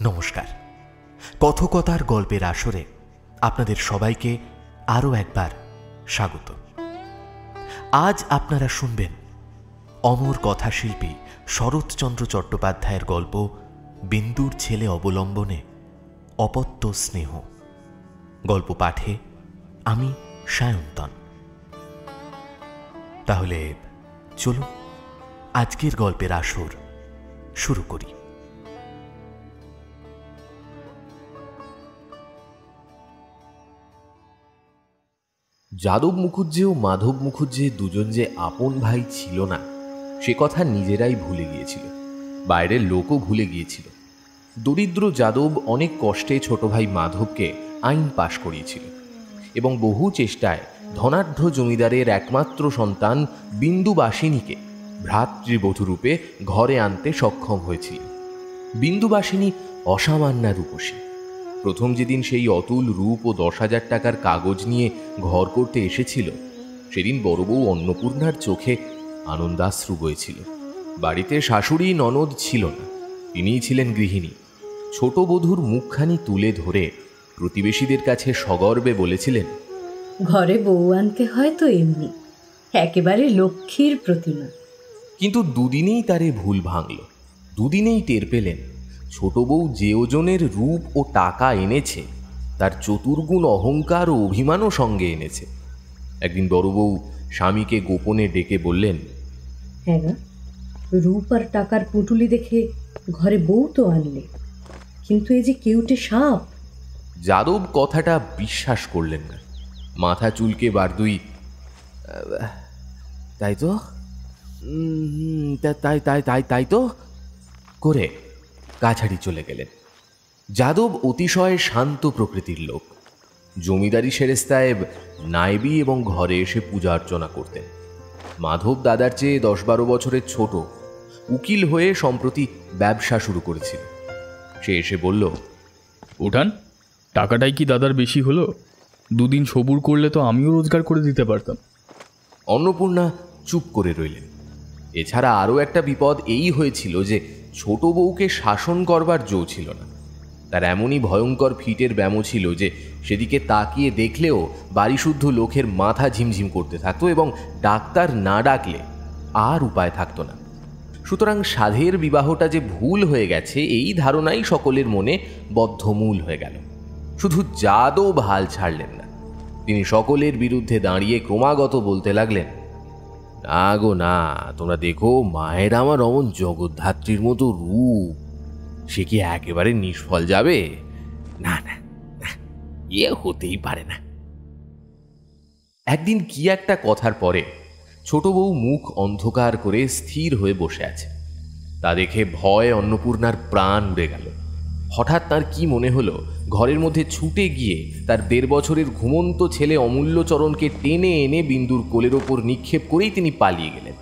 নমস্কার। কথকতার গল্পের আসরে আপনাদের সবাইকে আরও একবার স্বাগত। আজ আপনারা শুনবেন অমর কথাশিল্পী শরৎচন্দ্র চট্টোপাধ্যায়ের গল্প বিন্দুর ছেলে অবলম্বনে অপত্য স্নেহ। গল্প পাঠে আমি সায়ন্তন। তাহলে চলুন আজকের গল্পের আসর শুরু করি। যাদব মুখুজ্জে ও মাধব মুখুজ্জে দুজন যে আপন ভাই ছিল না সে কথা নিজেরাই ভুলে গিয়েছিল, বাইরের লোকও ভুলে গিয়েছিল। দরিদ্র যাদব অনেক কষ্টে ছোট ভাই মাধবকে আইন পাশ করিয়েছিল এবং বহু চেষ্টায় ধনাঢ্য জমিদারের একমাত্র সন্তান বিন্দুবাসিনীকে ভ্রাতৃবধূরূপে ঘরে আনতে সক্ষম হয়েছিল। বিন্দুবাসিনী অসামান্যা রূপসী। প্রথম যেদিন সেই অতুল রূপ ও 10,000 টাকার কাগজ নিয়ে ঘর করতে এসেছিল, সেদিন বড় বউ অন্নপূর্ণার চোখে আনন্দাশ্রু বইছিল। বাড়িতে শাশুড়ি ননদ ছিল না, তিনিই ছিলেন গৃহিণী। ছোট বধূর মুখখানি তুলে ধরে প্রতিবেশীদের কাছে সগর্বে বলেছিলেন, ঘরে বউ আনতে হয় তো এমনি, একেবারে লক্ষ্মীর প্রতিমা। কিন্তু দুদিনেই তারে ভুল ভাঙল। দুদিনেই টের পেলেন ছোট বউ যে ওজনের রূপ ও টাকা এনেছে তার চতুর্গুণ অহংকার ও অভিমানও সঙ্গে এনেছে। একদিন বড় বউ স্বামীকে গোপনে ডেকে বললেন, হ্যাঁ গা, রূপ আর টাকার পুটুলি দেখে ঘরে বউ তো আনলে, কিন্তু এই যে কেউটে সাপ। যাদব কথাটা বিশ্বাস করলেন না। মাথা চুলকে বারদুই, তাই তো তাই তাই তাই তাই তো করে কাছাড়ি চলে গেলেন। যাদব অতিশয় শান্ত প্রকৃতির লোক। জমিদারি সেরেস্তায় নাইবি এবং ঘরে এসে পূজা অর্চনা করতেন। মাধব দাদার চেয়ে 10-12 বছরের ছোট, উকিল হয়ে সম্প্রতি ব্যবসা শুরু করেছিল। সে এসে বলল, উঠান, টাকাটাই কি দাদার বেশি হলো? দুদিন সবুর করলে তো আমিও রোজগার করে দিতে পারতাম। অন্নপূর্ণা চুপ করে রইলেন। এছাড়া আরও একটা বিপদ এই হয়েছিল যে ছোট বউকে শাসন করবার জো ছিল না। তার এমনই ভয়ঙ্কর ফিটের ব্যামো ছিল যে সেদিকে তাকিয়ে দেখলেও বাড়িশুদ্ধ লোকের মাথা ঝিমঝিম করতে থাকতো এবং ডাক্তার না ডাকলে আর উপায় থাকতো না। সুতরাং সাধের বিবাহটা যে ভুল হয়ে গেছে এই ধারণাই সকলের মনে বদ্ধমূল হয়ে গেল। শুধু যাদব হাল ছাড়লেন না। তিনি সকলের বিরুদ্ধে দাঁড়িয়ে ক্রমাগত বলতে লাগলেন, না গো না, তোমরা দেখো মায়ের আমার অমন জগদ্ধাত্রীর মতো রূপ, সে কি একেবারে নিষ্ফল যাবে? না না না, এ হতেই পারে না। একদিন কি একটা কথার পরে ছোট বউ মুখ অন্ধকার করে স্থির হয়ে বসে আছে। তা দেখে ভয়ে অন্নপূর্ণার প্রাণ উড়ে গেল। হঠাৎ তার কি মনে হলো, ঘরের মধ্যে ছুটে গিয়ে তার 1.5 বছরের ঘুমন্ত ছেলে অমূল্যচরণকে টেনে এনে বিন্দুর কোলের ওপর নিক্ষেপ করেই তিনি পালিয়ে গেলেন।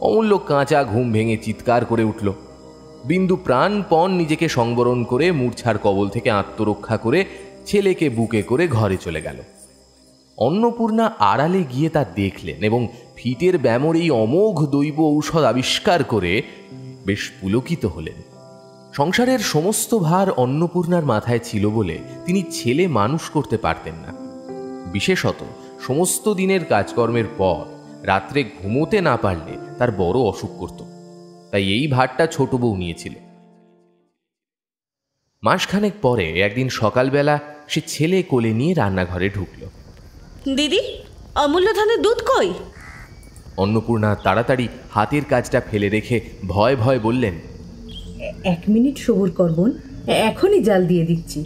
অমূল্য কাঁচা ঘুম ভেঙে চিৎকার করে উঠল। বিন্দু প্রাণপণ নিজেকে সংবরণ করে মূর্ছার কবল থেকে আত্মরক্ষা করে ছেলেকে বুকে করে ঘরে চলে গেল। অন্নপূর্ণা আড়ালে গিয়ে তা দেখলেন এবং ফিটের ব্যামোর এই অমোঘ দৈব ঔষধ আবিষ্কার করে বেশ পুলকিত হলেন। সংসারের সমস্ত ভার অন্নপূর্ণার মাথায় ছিল বলে তিনি ছেলে মানুষ করতে পারতেন না। বিশেষত সমস্ত দিনের কাজকর্মের পর রাত্রে ঘুমোতে না পারলে তার বড় অসুখ করত। তাই এই ভারটা ছোট বউ নিয়েছিল। মাসখানেক পরে একদিন সকালবেলা সে ছেলে কোলে নিয়ে রান্নাঘরে ঢুকল। দিদি, অমূল্য ধানের দুধ কই? অন্নপূর্ণা তাড়াতাড়ি হাতের কাজটা ফেলে রেখে ভয় ভয় বললেন, 1 মিনিট সবুর করবন, এখনই জাল দিয়ে দিচ্ছি।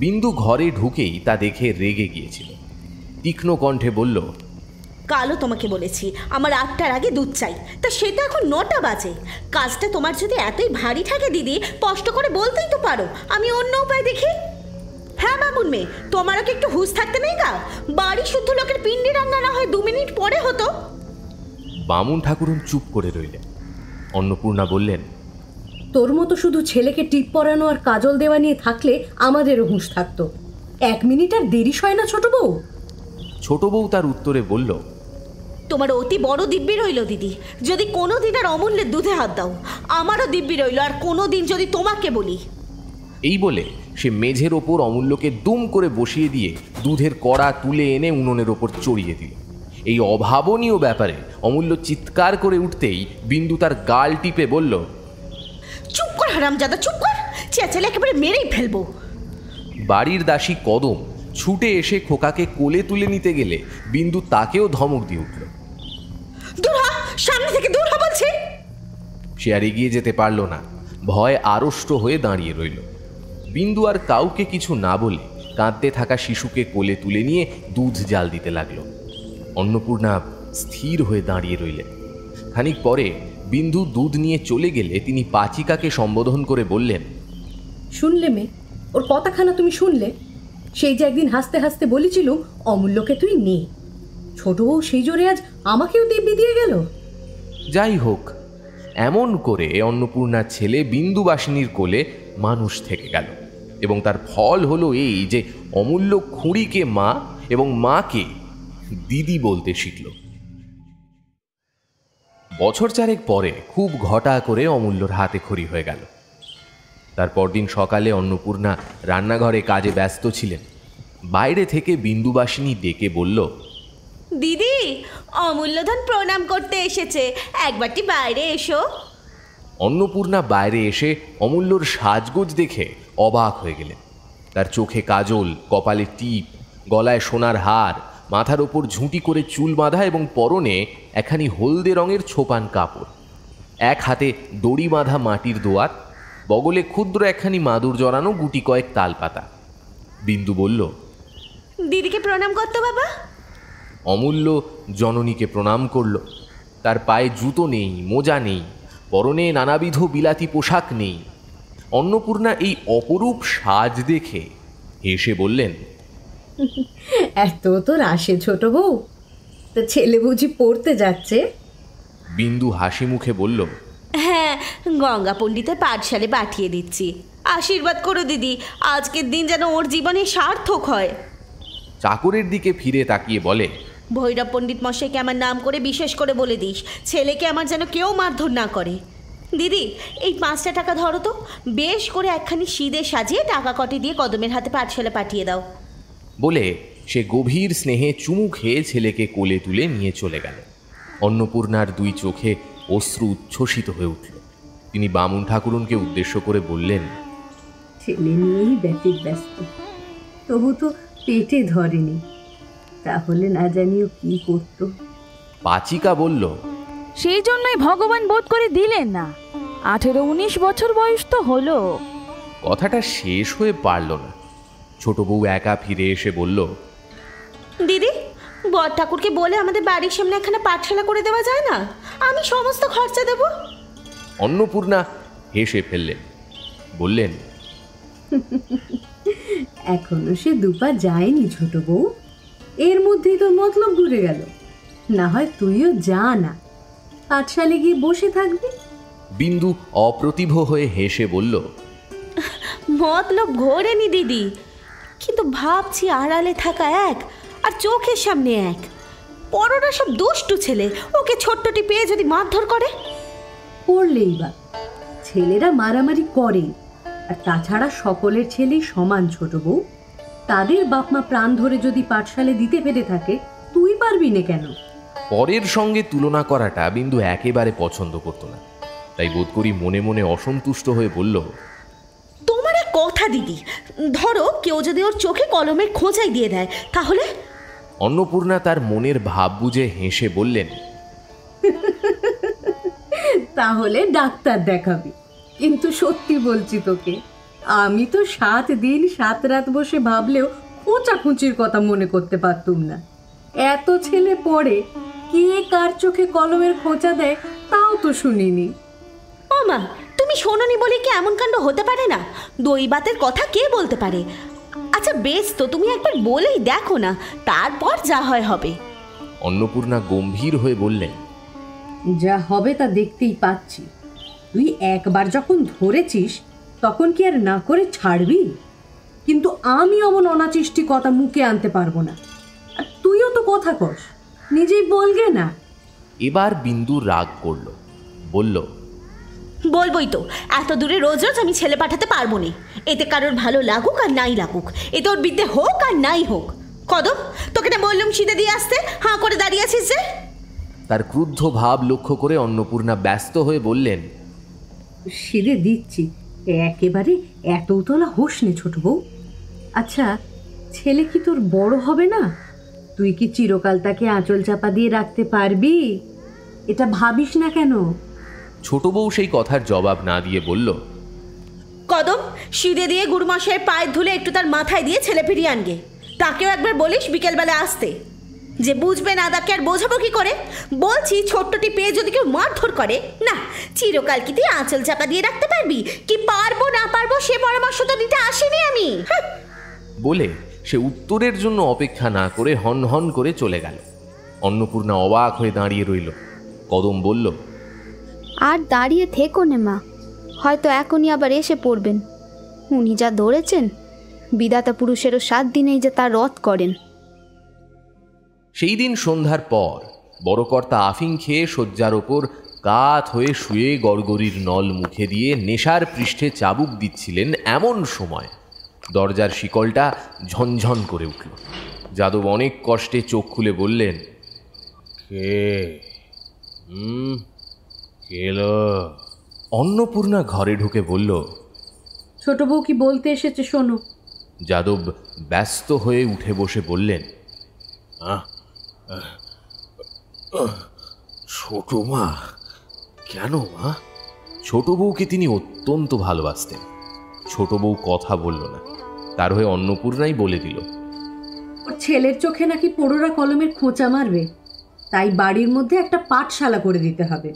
বিন্দু ঘরে ঢুকেই তা দেখে রেগে গিয়েছিল। তীক্ষ্ণ কণ্ঠে বলল, কালও তোমাকে বলেছি আমার 8টার আগে দুধ চাই, তা সেটা এখন 9টা বাজে। কাজটা তোমার যদি এতই ভারী থাকে দিদি, স্পষ্ট করে বলতেই তো পারো, আমি অন্য উপায় দেখি। হ্যাঁ বামুন মেয়ে, তোমারও কি একটু হুঁশ থাকতে নেই গা? বাড়ি শুদ্ধ লোকের পিণ্ডি রান্না না হয় 2 মিনিট পরে হতো। বামুন ঠাকুরন চুপ করে রইলেন। অন্নপূর্ণা বললেন, তোর মতো শুধু ছেলেকে টিপ পরানো আর কাজল দেওয়া নিয়ে থাকলে আমাদেরও হুঁশ থাকতো। 1 মিনিট আর দেরি হয় না ছোট বউ? ছোট বউ তার উত্তরে বলল, তোমার অতি বড় দিব্যি রইল দিদি, যদি কোনো দিন আর অমূল্যের দুধে হাত দাও। আমারও দিব্যি রইল আর কোনো দিন যদি তোমাকে বলি। এই বলে সে মেঝের ওপর অমূল্যকে দুম করে বসিয়ে দিয়ে দুধের কড়া তুলে এনে উনুনের ওপর চড়িয়ে দিল। এই অভাবনীয় ব্যাপারে অমূল্য চিৎকার করে উঠতেই বিন্দু তার গাল টিপে বলল, চুপ কর হারামজাদা, চুপ কর, চেঁচালে একেবারে মেরেই ফেলবো। বাড়ির দাসী কদম ছুটে এসে খোকাকে কোলে তুলে নিতে গেলে বিন্দু তাকেও ধমক দিয়ে উঠল। দূর হ, সামনে থেকে দূর হ বলছে। সে আর এগিয়ে যেতে পারল না, ভয় আড়ষ্ট হয়ে দাঁড়িয়ে রইল। বিন্দু আর কাউকে কিছু না বলে কাঁদতে থাকা শিশুকে কোলে তুলে নিয়ে দুধ জাল দিতে লাগলো। অন্নপূর্ণা স্থির হয়ে দাঁড়িয়ে রইলেন। খানিক পরে বিন্দু দুধ নিয়ে চলে গেলে তিনি পাচিকাকে সম্বোধন করে বললেন, শুনলে মেয়ে, ওর কথাখানা তুমি শুনলে? সেই যে একদিন হাসতে হাসতে বলেছিল অমূল্যকে তুই নে, ছোট বউ সেই জোরে আজ আমাকেও দিব্যি দিয়ে গেল। যাই হোক, এমন করে অন্নপূর্ণার ছেলে বিন্দুবাসিনীর কোলে মানুষ থেকে গেল, এবং তার ফল হলো এই যে অমূল্য খুঁড়িকে মা এবং মাকে দিদি বলতে শিখল। বছর চারেক পরে খুব ঘটা করে অমূল্যর হাতে খড়ি হয়ে গেল। তার পরদিন সকালে অন্নপূর্ণা রান্নাঘরে কাজে ব্যস্ত ছিলেন। বাইরে থেকে বিন্দুবাসিনী ডেকে বলল, দিদি, অমূল্যধন প্রণাম করতে এসেছে, একবারটি বাইরে এসো। অন্নপূর্ণা বাইরে এসে অমূল্যর সাজগোজ দেখে অবাক হয়ে গেলেন। তার চোখে কাজল, কপালে টিপ, গলায় সোনার হার, মাথার ওপর ঝুঁটি করে চুল বাঁধা এবং পরনে একখানি হলদে রঙের ছোপান কাপড়, এক হাতে দড়ি বাঁধা মাটির দোয়াত, বগলে ক্ষুদ্র একখানি মাদুর জড়ানো গুটি কয়েক তালপাতা। বিন্দু বলল, দিদিকে প্রণাম করতো বাবা। অমূল্য জননীকে প্রণাম করল। তার পায়ে জুতো নেই, মোজা নেই, পরনে নানাবিধ বিলাতি পোশাক নেই। অন্নপূর্ণা এই অপরূপ সাজ দেখে হেসে বললেন, এত তোর আসে ছোট বউ? তা ছেলে বুঝি পড়তে যাচ্ছে? বিন্দু হাসি মুখে বলল, হ্যাঁ, গঙ্গা পণ্ডিতের পাঠশালে পাঠিয়ে দিচ্ছি। আশীর্বাদ করো দিদি, আজকের দিন যেন ওর জীবনে সার্থক হয়। চাকরের দিকে ফিরে তাকিয়ে বলে, ভৈরব পণ্ডিত মশাইকে আমার নাম করে বিশেষ করে বলে দিস, ছেলেকে আমার যেন কেউ মারধর না করে। দিদি, এই 5টা টাকা ধরো তো, বেশ করে একখানি সিঁদে সাজিয়ে টাকা কটি দিয়ে কদমের হাতে পাঠশালা পাঠিয়ে দাও। বলে সে গভীর স্নেহে চুমু খেয়ে ছেলেকে কোলে তুলে নিয়ে চলে গেল। অন্নপূর্ণার দুই চোখে অশ্রু উচ্ছ্বসিত হয়ে উঠল। তিনি বামুন ঠাকুরুনকে উদ্দেশ্য করে বললেন, ছেলে নিয়েই ব্যস্ত, তবু তো পেটে ধরেনি, তাহলে না জানিও কি করত। পাচিকা বলল, সেই জন্যই ভগবান বোধ করে দিলেন না, 18-19 বছর বয়স তো হলো। কথাটা শেষ হয়ে পারল না। ছোট বউ একা ফিরে এসে বলল, দিদি, বর ঠাকুরকে বলে আমাদের বাড়ির সামনে একখানা পাঠশালা করে দেওয়া যায় না? আমি সমস্ত খরচা দেব। অন্নপূর্ণা হেসে ফেললেন, বললেন, এখনো সে দুপা যায়নি ছোট বউ, এর মধ্যেই তোর মতলব ঘুরে গেল। না হয় তুইও যা না, পাঠশালে গিয়ে বসে থাকবি। বিন্দু অপ্রতিভ হয়ে হেসে বলল, মতলব ঘোরেনি দিদি, কিন্তু ভাবছি আড়ালে থাকা এক আর চোখের সামনে এক। বড়রা সব দুষ্টু ছেলে, ওকে ছোট্টটি পেয়ে যদি মারধর করে। করলেই বা, ছেলেরা মারামারি করে, আর তাছাড়া সকলের ছেলেই সমান ছোট বউ। তাদের বাপমা প্রাণ ধরে যদি পাঠশালে দিতে পেরে থাকে, তুই পারবি না কেন? পরের সঙ্গে তুলনা করাটা বিন্দু একেবারে পছন্দ করত না। তাই বোধ করি মনে মনে অসন্তুষ্ট হয়ে বলল, তোমার এক কথা দিদি, ধরো কেউ যদি ওর চোখে কলমের খোঁচাই দিয়ে দেয়, তাহলে? অন্নপূর্ণা তার মনের ভাব বুঝে হেসে বললেন, তাহলে ডাক্তার দেখাবি। কিন্তু সত্যি বলছি তোকে, আমি তো 7 দিন 7 রাত বসে ভাবলেও খোঁচাখুঁচির কথা মনে করতে পারতুম না। এত ছেলে পড়ে, কে কার চোখে কলমের খোঁচা দেয় তাও তো শুনিনি। ও মা, তুমি শোনোনি বলে কি এমন কাণ্ড হতে পারে না? দৈবাতের কথা কে বলতে পারে? আচ্ছা বেশ, তো তুমি একবার বলেই দেখো না, তারপর যা হয় হবে। অন্নপূর্ণা গম্ভীর হয়ে বললেন, যা হবে তা দেখতেই পাচ্ছি। তুই একবার যখন ধরেছিস, তখন কি আর না করে ছাড়বি? কিন্তু আমি অমন অনাচিষ্টি কথা মুখে আনতে পারবো না। আর তুইও তো কথা কস, নিজেই বলগে না। এবার বিন্দু রাগ করল, বলল, বলবোই তো, এত দূরে রোজ রোজ আমি ছেলে পাঠাতে পারবো না। এতে কারোর ভালো লাগুক আর নাই লাগুক, এতে ওর বিদ্যে হোক আর নাই হোক। কদম, তোকে না বললাম সিধে দিয়ে আসতে, হাঁ করে দাঁড়িয়ে আছিস যে? তার ক্রুদ্ধ ভাব লক্ষ্য করে অন্নপূর্ণা ব্যস্ত হয়ে বললেন, সিঁড়ে দিচ্ছি, একেবারে এত তোলা হোস নে ছোট বউ। আচ্ছা, ছেলে কি তোর বড় হবে না? তুই কি চিরকাল তাকে আঁচল চাপা দিয়ে রাখতে পারবি? এটা ভাবিস না কেন? ছোট বউ সেই কথার জবাব না দিয়ে বলল, কদম, সিঁড়ে দিয়ে গুরুমশাইয়ের পায়ের ধুলে একটু তার মাথায় দিয়ে ছেলে ফিরিয়ে আনগে। তাকেও একবার বলিস বিকেলবেলা আসতে। যে বুঝবে না তাকে আর বোঝাবো কি করে? বলছি, ছোট্টটি পেয়ে যদি কেউ মারধর করে, না চিরকাল কি তুই আঁচল চাপা দিয়ে রাখতে পারবি? কি পারবো না পারবো সে পরামর্শ তো দিতে আসিনি আমি। বলে সে উত্তরের জন্য অপেক্ষা না করে হন হন করে চলে গেল। অন্নপূর্ণা অবাক হয়ে দাঁড়িয়ে রইল। কদম বলল, আর দাঁড়িয়ে থেকো নে মা, হয়তো এখনই আবার এসে পড়বেন। উনি যা ধরেছেন, বিধাতা পুরুষেরও 7 দিনেই যে তার রথ করেন। সেই দিন সন্ধ্যার পর বড়কর্তা আফিং খেয়ে শয্যার ওপর কাত হয়ে শুয়ে গড়গড়ির নল মুখে দিয়ে নেশার পৃষ্ঠে চাবুক দিচ্ছিলেন। এমন সময় দরজার শিকলটা ঝনঝন করে উঠল। যাদব অনেক কষ্টে চোখ খুলে বললেন, কে এলো? অন্নপূর্ণা ঘরে ঢুকে বলল, ছোট বউ কি বলতে এসেছে শোনো। যাদব ব্যস্ত হয়ে উঠে বসে বললেন, ছোট মা? কেন মা? ছোট বউকে তিনি অত্যন্ত ভালোবাসতেন। ছোট বউ কথা বলল না, তার হয়ে অন্নপূর্ণাই বলে দিল, ওর ছেলের চোখে নাকি পোড়োরা কলমের খোঁচা মারবে, তাই বাড়ির মধ্যে একটা পাঠশালা করে দিতে হবে।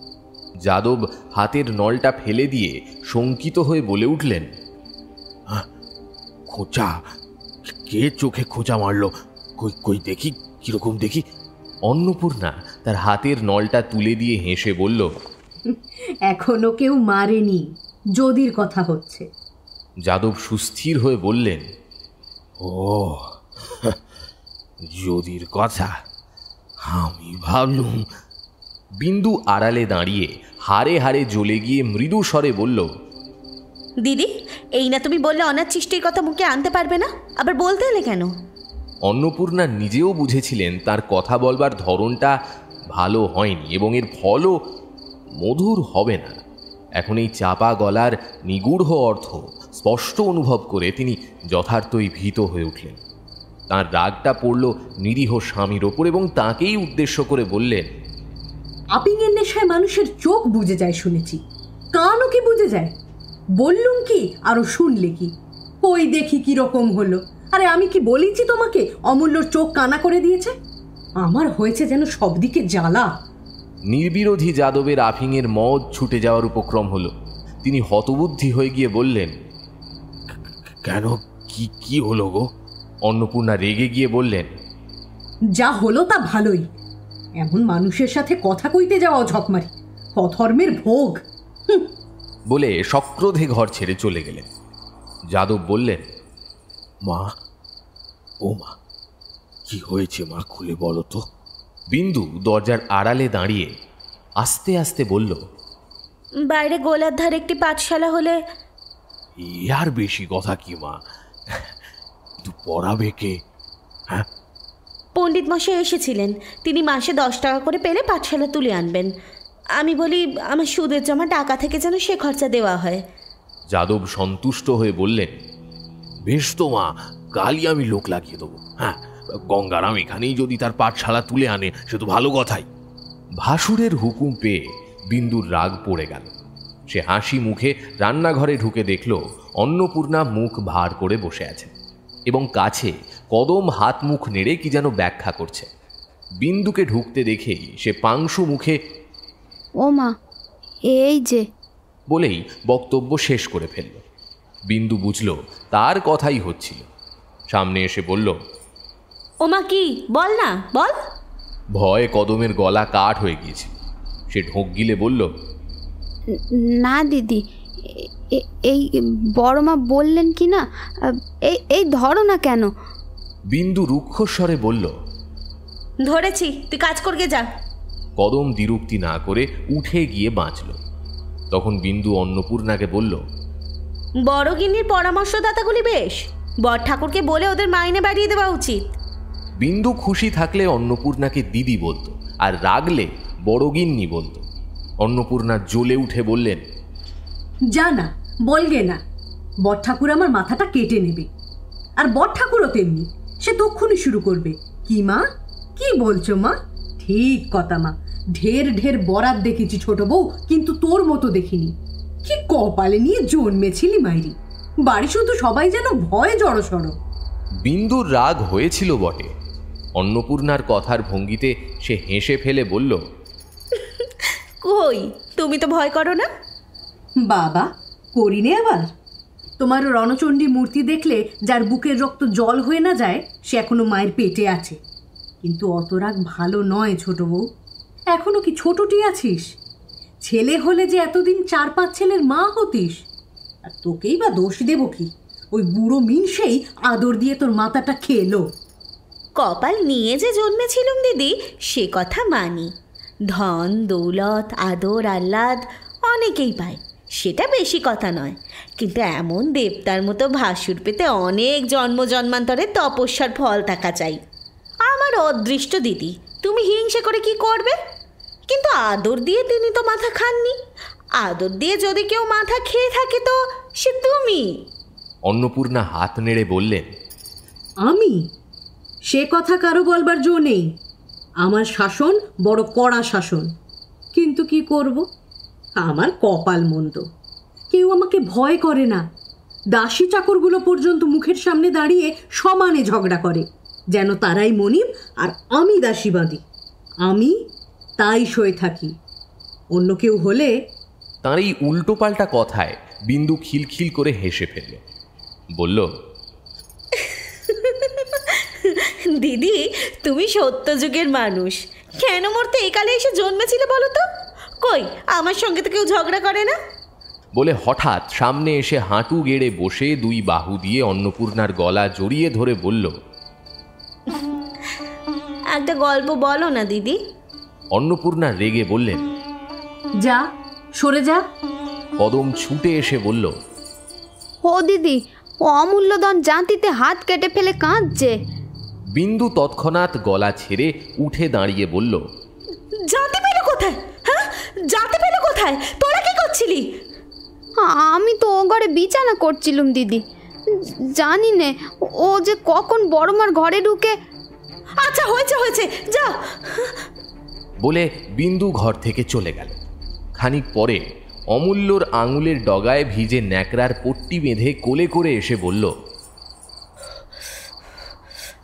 যাদব হাতের নলটা ফেলে দিয়ে শঙ্কিত হয়ে বলে উঠলেন, খোঁচা? কে চোখে খোঁচা মারলো? কই কই দেখি, কিরকম দেখি। অন্নপূর্ণা তার হাতের নলটা তুলে দিয়ে হেসে বলল, এখনো কেউ মারেনি, যদির কথা হচ্ছে। যাদব সুস্থির হয়ে বললেন, ও যদির কথা, আমি ভাবলুম। বিন্দু আড়ালে দাঁড়িয়ে হাড়ে হাড়ে জ্বলে গিয়ে মৃদু স্বরে বলল, দিদি, এই না তুমি বললে অনাথ সৃষ্টির কথা মুখে আনতে পারবে না, আবার বলতে এলে কেন? অন্নপূর্ণা নিজেও বুঝেছিলেন তার কথা বলবার ধরনটা ভালো হয়নি এবং এর ফলও মধুর হবে না। এখন এই চাপা গলার নিগূঢ় অর্থ স্পষ্ট অনুভব করে তিনি যথার্থই ভীত হয়ে উঠলেন। তাঁর রাগটা পড়ল নিরীহ স্বামীর ওপর এবং তাকেই উদ্দেশ্য করে বললেন, আপিংয়ের নেশায় মানুষের চোখ বুজে যায় শুনেছি, কানও কি বুজে যায়? বললুম কি, আরো শুনলে কি? ওই দেখি কি রকম হলো। আরে আমি কি বলেছি তোমাকে অমূল্যর চোখ কানা করে দিয়েছে? আমার হয়েছে যেন সব দিকে জ্বালা। নির্বিরোধী যাদবের আফিংয়ের মদ ছুটে যাওয়ার উপক্রম হলো। তিনি হতবুদ্ধি হয়ে গিয়ে বললেন, কেন, কি কি হলো গো? অন্নপূর্ণা রেগে গিয়ে বললেন, যা হলো তা ভালোই, এমন মানুষের সাথে কথা কইতে যাওয়া ঝকমারি, অধর্মের ভোগ। বলে সক্রোধে ঘর ছেড়ে চলে গেলেন। যাদব বললেন, মা, ও মা, কি হয়েছে মা, খুলে বলো তো। বিন্দু দরজার আড়ালে দাঁড়িয়ে আস্তে আস্তে বলল, বাইরে গোলার ধারে একটি পাঠশালা হলে। আর বেশি কথা কি মা, তুই পড়াবে কে? হ্যাঁ, পণ্ডিত মশাই এসেছিলেন, তিনি মাসে 10 টাকা করে পেলে পাঠশালা তুলে আনবেন। আমি বলি, আমার সুদের জমা টাকা থেকে যেন সে খরচা দেওয়া হয়। যাদব সন্তুষ্ট হয়ে বললেন, বেশ তো মা, কালই আমি লোক লাগিয়ে দেবো। হ্যাঁ, গঙ্গারাম এখানেই যদি তার পাঠশালা তুলে আনে সে তো ভালো কথাই। ভাসুরের হুকুম পেয়ে বিন্দুর রাগ পড়ে গেল। সে হাসি মুখে রান্নাঘরে ঢুকে দেখল অন্নপূর্ণা মুখ ভার করে বসে আছে এবং কাছে কদম হাত মুখ নেড়ে কি যেন ব্যাখ্যা করছে। বিন্দুকে ঢুকতে দেখেই সে পাংশু মুখে, ও মা, এই যে, বলেই বক্তব্য শেষ করে ফেলল। বিন্দু বুঝল তার কথাই হচ্ছিল। সামনে এসে বলল, ওমা কি, বল না বল। ভয়ে কদমের গলা কাঠ হয়ে গিয়েছিল। সে ঢোক গিলে বলল, না দিদি, এই বড় মা বললেন কি না, এই ধরো না কেন। বিন্দু রুক্ষস্বরে বলল, ধরেছি, তুই কাজ করগে যা। কদম দ্বিরুক্তি না করে উঠে গিয়ে বাঁচল। তখন বিন্দু অন্নপূর্ণাকে বলল, বড় গিন্নির পরামর্শদাতাগুলি বেশ, বর ঠাকুরকে বলে ওদের মাইনে বাড়িয়ে দেওয়া উচিত। বিন্দু খুশি থাকলে অন্নপূর্ণাকে দিদি বলতো, আর রাগলে বড়গিন্নি বলতো। অন্নপূর্ণা জ্বলে উঠে বললেন, যা না, বলগে না, বর ঠাকুর আমার মাথাটা কেটে নেবে। আর বর ঠাকুরও তেমনি, সে তক্ষুনি শুরু করবে, কি মা, কি বলছো মা? ঠিক কথা মা, ঢের ঢের বরাত দেখেছি ছোট বউ, কিন্তু তোর মতো দেখিনি। কি কপালে নিয়ে জন্মেছিলি মাইরি, বাড়ি শুধু সবাই যেন ভয়ে জড়সড়। বিন্দুর রাগ হয়েছিল বটে। অন্নপূর্ণার কথার ভঙ্গিতে সে হেসে ফেলে বলল, কই, তুমি তো ভয় করো না? বাবা, করিনে আবার। তোমার রণচণ্ডী মূর্তি দেখলে যার বুকের রক্ত জল হয়ে না যায়, সে এখনো মায়ের পেটে আছে। কিন্তু অত রাগ ভালো নয় ছোট বউ, এখনো কি ছোটটি আছিস? ছেলে হলে যে এতদিন 4-5 ছেলের মা হতিস। আর তোকেই বা দোষ দেব কি? ওই বুড়ো মিনসেই আদর দিয়ে তোর মাথাটা খেলো। কপাল নিয়ে যে জন্মেছিলুম দিদি, সে কথা মানি। ধন দৌলত আদর আহ্লাদ অনেকেই পায়, সেটা বেশি কথা নয়। কিন্তু এমন দেবতার মতো ভাসুর পেতে অনেক জন্ম জন্মান্তরের তপস্যার ফল থাকা চাই। আমার অদৃষ্ট দিদি, তুমি হিংসে করে কি করবে? কিন্তু আদর দিয়ে তিনি তো মাথা খাননি। আদর দিয়ে যদি কেউ মাথা খেয়ে থাকে তো সে তুমি। অন্নপূর্ণা হাত নেড়ে বললেন, আমি? সে কথা কারো বলবার জো নেই। আমার শাসন বড় কড়া শাসন, কিন্তু কি করব, আমার কপাল মন্দ। কেউ আমাকে ভয় করে না। দাসী চাকরগুলো পর্যন্ত মুখের সামনে দাঁড়িয়ে সমানে ঝগড়া করে, যেন তারাই মনিব আর আমি দাসী বাঁধি। আমি তাই সয়ে থাকি। অন্য কেউ হলে। তাঁর এই উল্টোপাল্টা কথায় বিন্দু খিলখিল করে হেসে ফেলল, বলল, দিদি, তুমি সত্যযুগের মানুষ। কেন মরতে একালে এসে জন্মেছিলে বলো তো? কই, আমার সঙ্গে তো কেউ ঝগড়া করে না। বলে হঠাৎ সামনে এসে হাঁটু গেড়ে বসে 2 বাহু দিয়ে অন্নপূর্ণার গলা জড়িয়ে ধরে বলল, একটা গল্প বলো না দিদি। অন্নপূর্ণা রেগে বললেন, যা, সরে যা। কদম ছুটে এসে বলল, ও দিদি, ও অমূল্যধন জাতিতে হাত কেটে ফেলে কাঁদছে। বিন্দু তৎক্ষণাৎ গলা ছেড়ে উঠে দাঁড়িয়ে বলল, জানতে পেলে কোথায়? হ্যাঁ, জানতে পেলে কোথায়? তোরা কি করছিলি? আমি তো ও ঘরে বিছানা করছিলুম দিদি। জানি নে ও যে কখন বড়মার ঘরে ঢুকে। আচ্ছা, হয়েছে হয়েছে, যাও। বলে বিন্দু ঘর থেকে চলে গেল। খানিক পরে অমূল্যর আঙুলের ডগায় ভিজে ন্যাকড়ার পট্টি বেঁধে কোলে করে এসে বলল,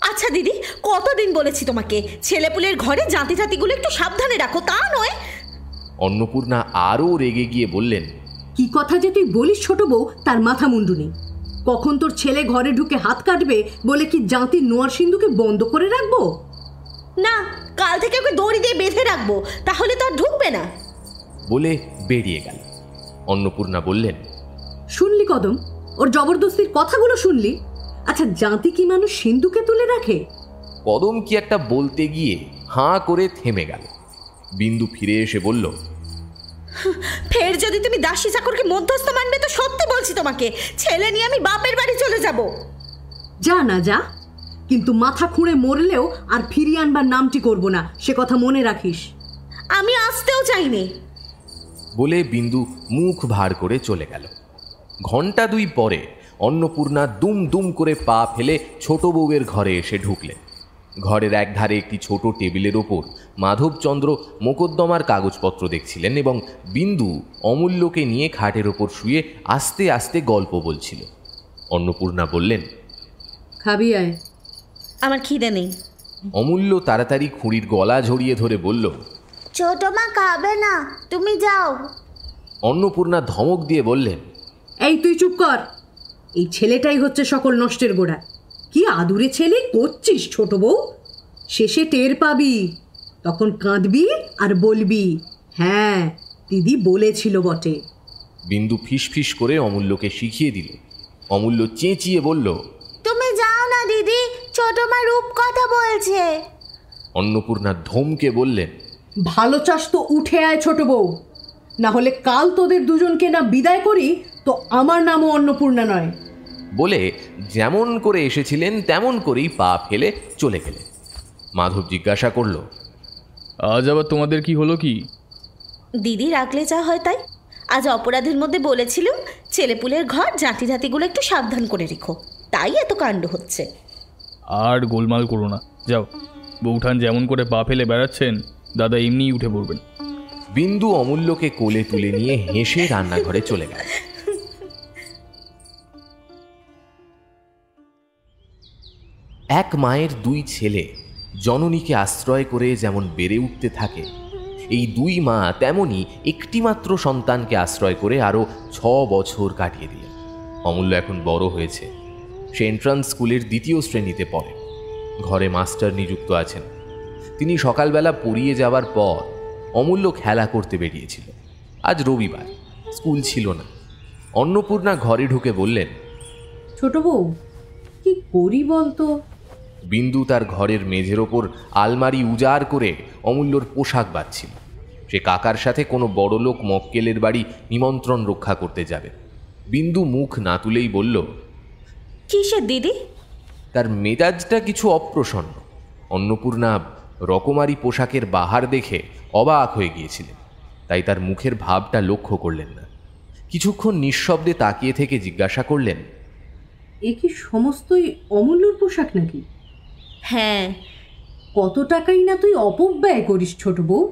আচ্ছা দিদি, কতদিন বলেছি তোমাকে ছেলেপুলের ঘরে জাতি জাতিগুলো একটু সাবধানে রাখো, তা নয়। অন্নপূর্ণা আরও রেগে গিয়ে বললেন, কি কথা যে তুই বলিস ছোট বউ, তার মাথা মুন্ডু নেই। কখন তোর ছেলে ঘরে ঢুকে হাত কাটবে বলে কি জাতির নোয়ার সিন্ধুকে বন্ধ করে রাখবো? না, কাল থেকে ওকে দড়ি দিয়ে বেঁধে রাখবো, তাহলে তো আর ঢুকবে না। বলে বেরিয়ে গেল। অন্নপূর্ণা বললেন, শুনলি কদম, ওর জবরদস্তির কথাগুলো শুনলি? আচ্ছা, জাতি কি মানুষ সিন্ধুকে তুলে রাখে? কদম কি একটা বলতে গিয়ে হাঁ করে থেমে গেল। বিন্দু ফিরে এসে বলল, ফের যদি তুমি দাসী চাকরকে মধ্যস্থ মানবে তো সত্যি বলছি তোমাকে, ছেলে নিয়ে আমি বাপের বাড়ি চলে যাব। যা না যা, কিন্তু মাথা খুঁড়ে মরলেও আর ফিরিয়ে আনবার নামটি করব না, সে কথা মনে রাখিস। আমি আসতেও চাইনি। বলে বিন্দু মুখ ভার করে চলে গেল। ঘণ্টা 2 পরে অন্নপূর্ণা দুম দুম করে পা ফেলে ছোট বউয়ের ঘরে এসে ঢুকলেন। ঘরের একধারে একটি ছোট টেবিলের ওপর মাধবচন্দ্র মোকদ্দমার কাগজপত্র দেখছিলেন এবং বিন্দু অমূল্যকে নিয়ে খাটের ওপর শুয়ে আস্তে আস্তে গল্প বলছিল। অন্নপূর্ণা বললেন, খাবি আয়। আমার খিদে নেই। অমূল্য তাড়াতাড়ি খুঁড়ির গলা জড়িয়ে ধরে বলল, ছোট মা খাবে না, তুমি যাও। অন্নপূর্ণা ধমক দিয়ে বললেন, এই তুই চুপ কর, এই ছেলেটাই হচ্ছে সকল নষ্টের গোড়া। কি আদুরে ছেলে করছিস ছোট বউ, শেষে টের পাবি, তখন কাঁদবি আর বলবি, হ্যাঁ দিদি বলেছিল বটে। বিন্দু ফিসফিস করে অমূল্যকে শিখিয়ে দিল। অমূল্য চেঁচিয়ে বলল, তুমি যাও না দিদি, ছোট মা রূপ কথা বলছে। অন্নপূর্ণা ধমকে বললেন, ভালো চাস তো উঠে আয় ছোট বউ, না হলে কাল তোদের দুজনকে না বিদায় করি তো আমার নামও অন্নপূর্ণা নয়। বলে যেমন করে এসেছিলেন তেমন করেই পা ফেলে চলে গেলেন। মাধব জিজ্ঞাসা করল, আজ আবার তোমাদের কি হলো কি? দিদি রাখলে যা হয় তাই। আজ অপরাধের মধ্যে বলেছিলাম ছেলেপুলের ঘর জাতি জাতিগুলো একটু সাবধান করে রেখো, তাই এত কাণ্ড হচ্ছে। আর গোলমাল করো না, যাও। বৌঠান যেমন করে পা ফেলে বেড়াচ্ছেন, দাদা এমনিই উঠে পড়বেন। বিন্দু অমূল্যকে কোলে তুলে নিয়ে হেসে রান্নাঘরে চলে গেল। এক মায়ের দুই ছেলে জননীকে আশ্রয় করে যেমন বেড়ে উঠতে থাকে, এই দুই মা তেমনি একটিমাত্র সন্তানকে আশ্রয় করে আরও 6 বছর কাটিয়ে দিলেন। অমূল্য এখন বড় হয়েছে। সে এন্ট্রান্স স্কুলের 2য় শ্রেণীতে পড়ে। ঘরে মাস্টার নিযুক্ত আছেন। তিনি সকালবেলা পড়িয়ে যাওয়ার পর অমূল্য খেলা করতে বেরিয়েছিল। আজ রবিবার, স্কুল ছিল না। অন্নপূর্ণা ঘরে ঢুকে বললেন, ছোট বউ, কি করি বলতো? বিন্দু তার ঘরের মেঝের ওপর আলমারি উজাড় করে অমূল্যর পোশাক বাঁধছিল। সে কাকার সাথে কোনো বড়লোক মক্কেলের বাড়ি নিমন্ত্রণ রক্ষা করতে যাবে। বিন্দু মুখ না তুলেই বলল, কিসের দিদি? তার মেজাজটা কিছু অপ্রসন্ন। অন্নপূর্ণা রকমারি পোশাকের বাহার দেখে অবাক হয়ে গিয়েছিলেন, তাই তার মুখের ভাবটা লক্ষ্য করলেন না। কিছুক্ষণ নিঃশব্দে তাকিয়ে থেকে জিজ্ঞাসা করলেন, এ কি সমস্তই অমূল্যর পোশাক নাকি? হ্যাঁ। কত টাকাই না তুই অপব্যয় করিস ছোট বউ।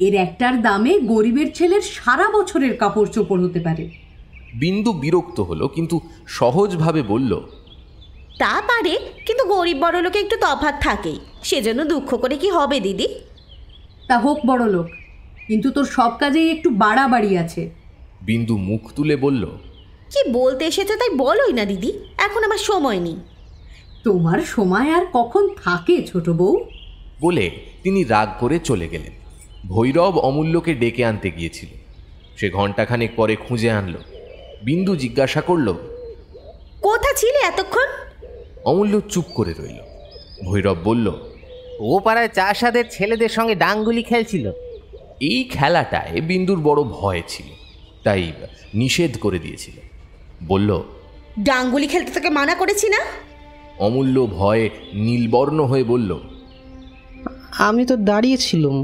এর একটার দামে গরিবের ছেলের সারা বছরের কাপড় চোপড় হতে পারে। বিন্দু বিরক্ত হলো, কিন্তু সহজভাবে বলল, তা পারে, কিন্তু গরিব বড় লোকে একটু তফাৎ থাকেই, সেজন্য দুঃখ করে কি হবে দিদি? তা হোক বড় লোক, কিন্তু তোর সব কাজেই একটু বাড়াবাড়ি আছে। বিন্দু মুখ তুলে বলল, কি বলতে এসেছে তাই বলোই না দিদি, এখন আমার সময় নেই। তোমার সময় আর কখন থাকে ছোট বউ? বলে তিনি রাগ করে চলে গেলেন। ভৈরব অমূল্যকে ডেকে আনতে গিয়েছিল। সে ঘণ্টাখানেক পরে খুঁজে আনলো। বিন্দু জিজ্ঞাসা করল, কোথা ছিলে এতক্ষণ? অমূল্য চুপ করে রইল। ভৈরব বলল, ও পাড়ায় চাষাদের ছেলেদের সঙ্গে ডাঙ্গুলি খেলছিল। এই খেলাটায় বিন্দুর বড় ভয় ছিল, তাই নিষেধ করে দিয়েছিল। বলল, ডাঙ্গুলি খেলতে তোকে মানা করেছি না? অমূল্য ভয়ে নীলবর্ণ হয়ে বলল, আমি তো দাঁড়িয়েছিলাম,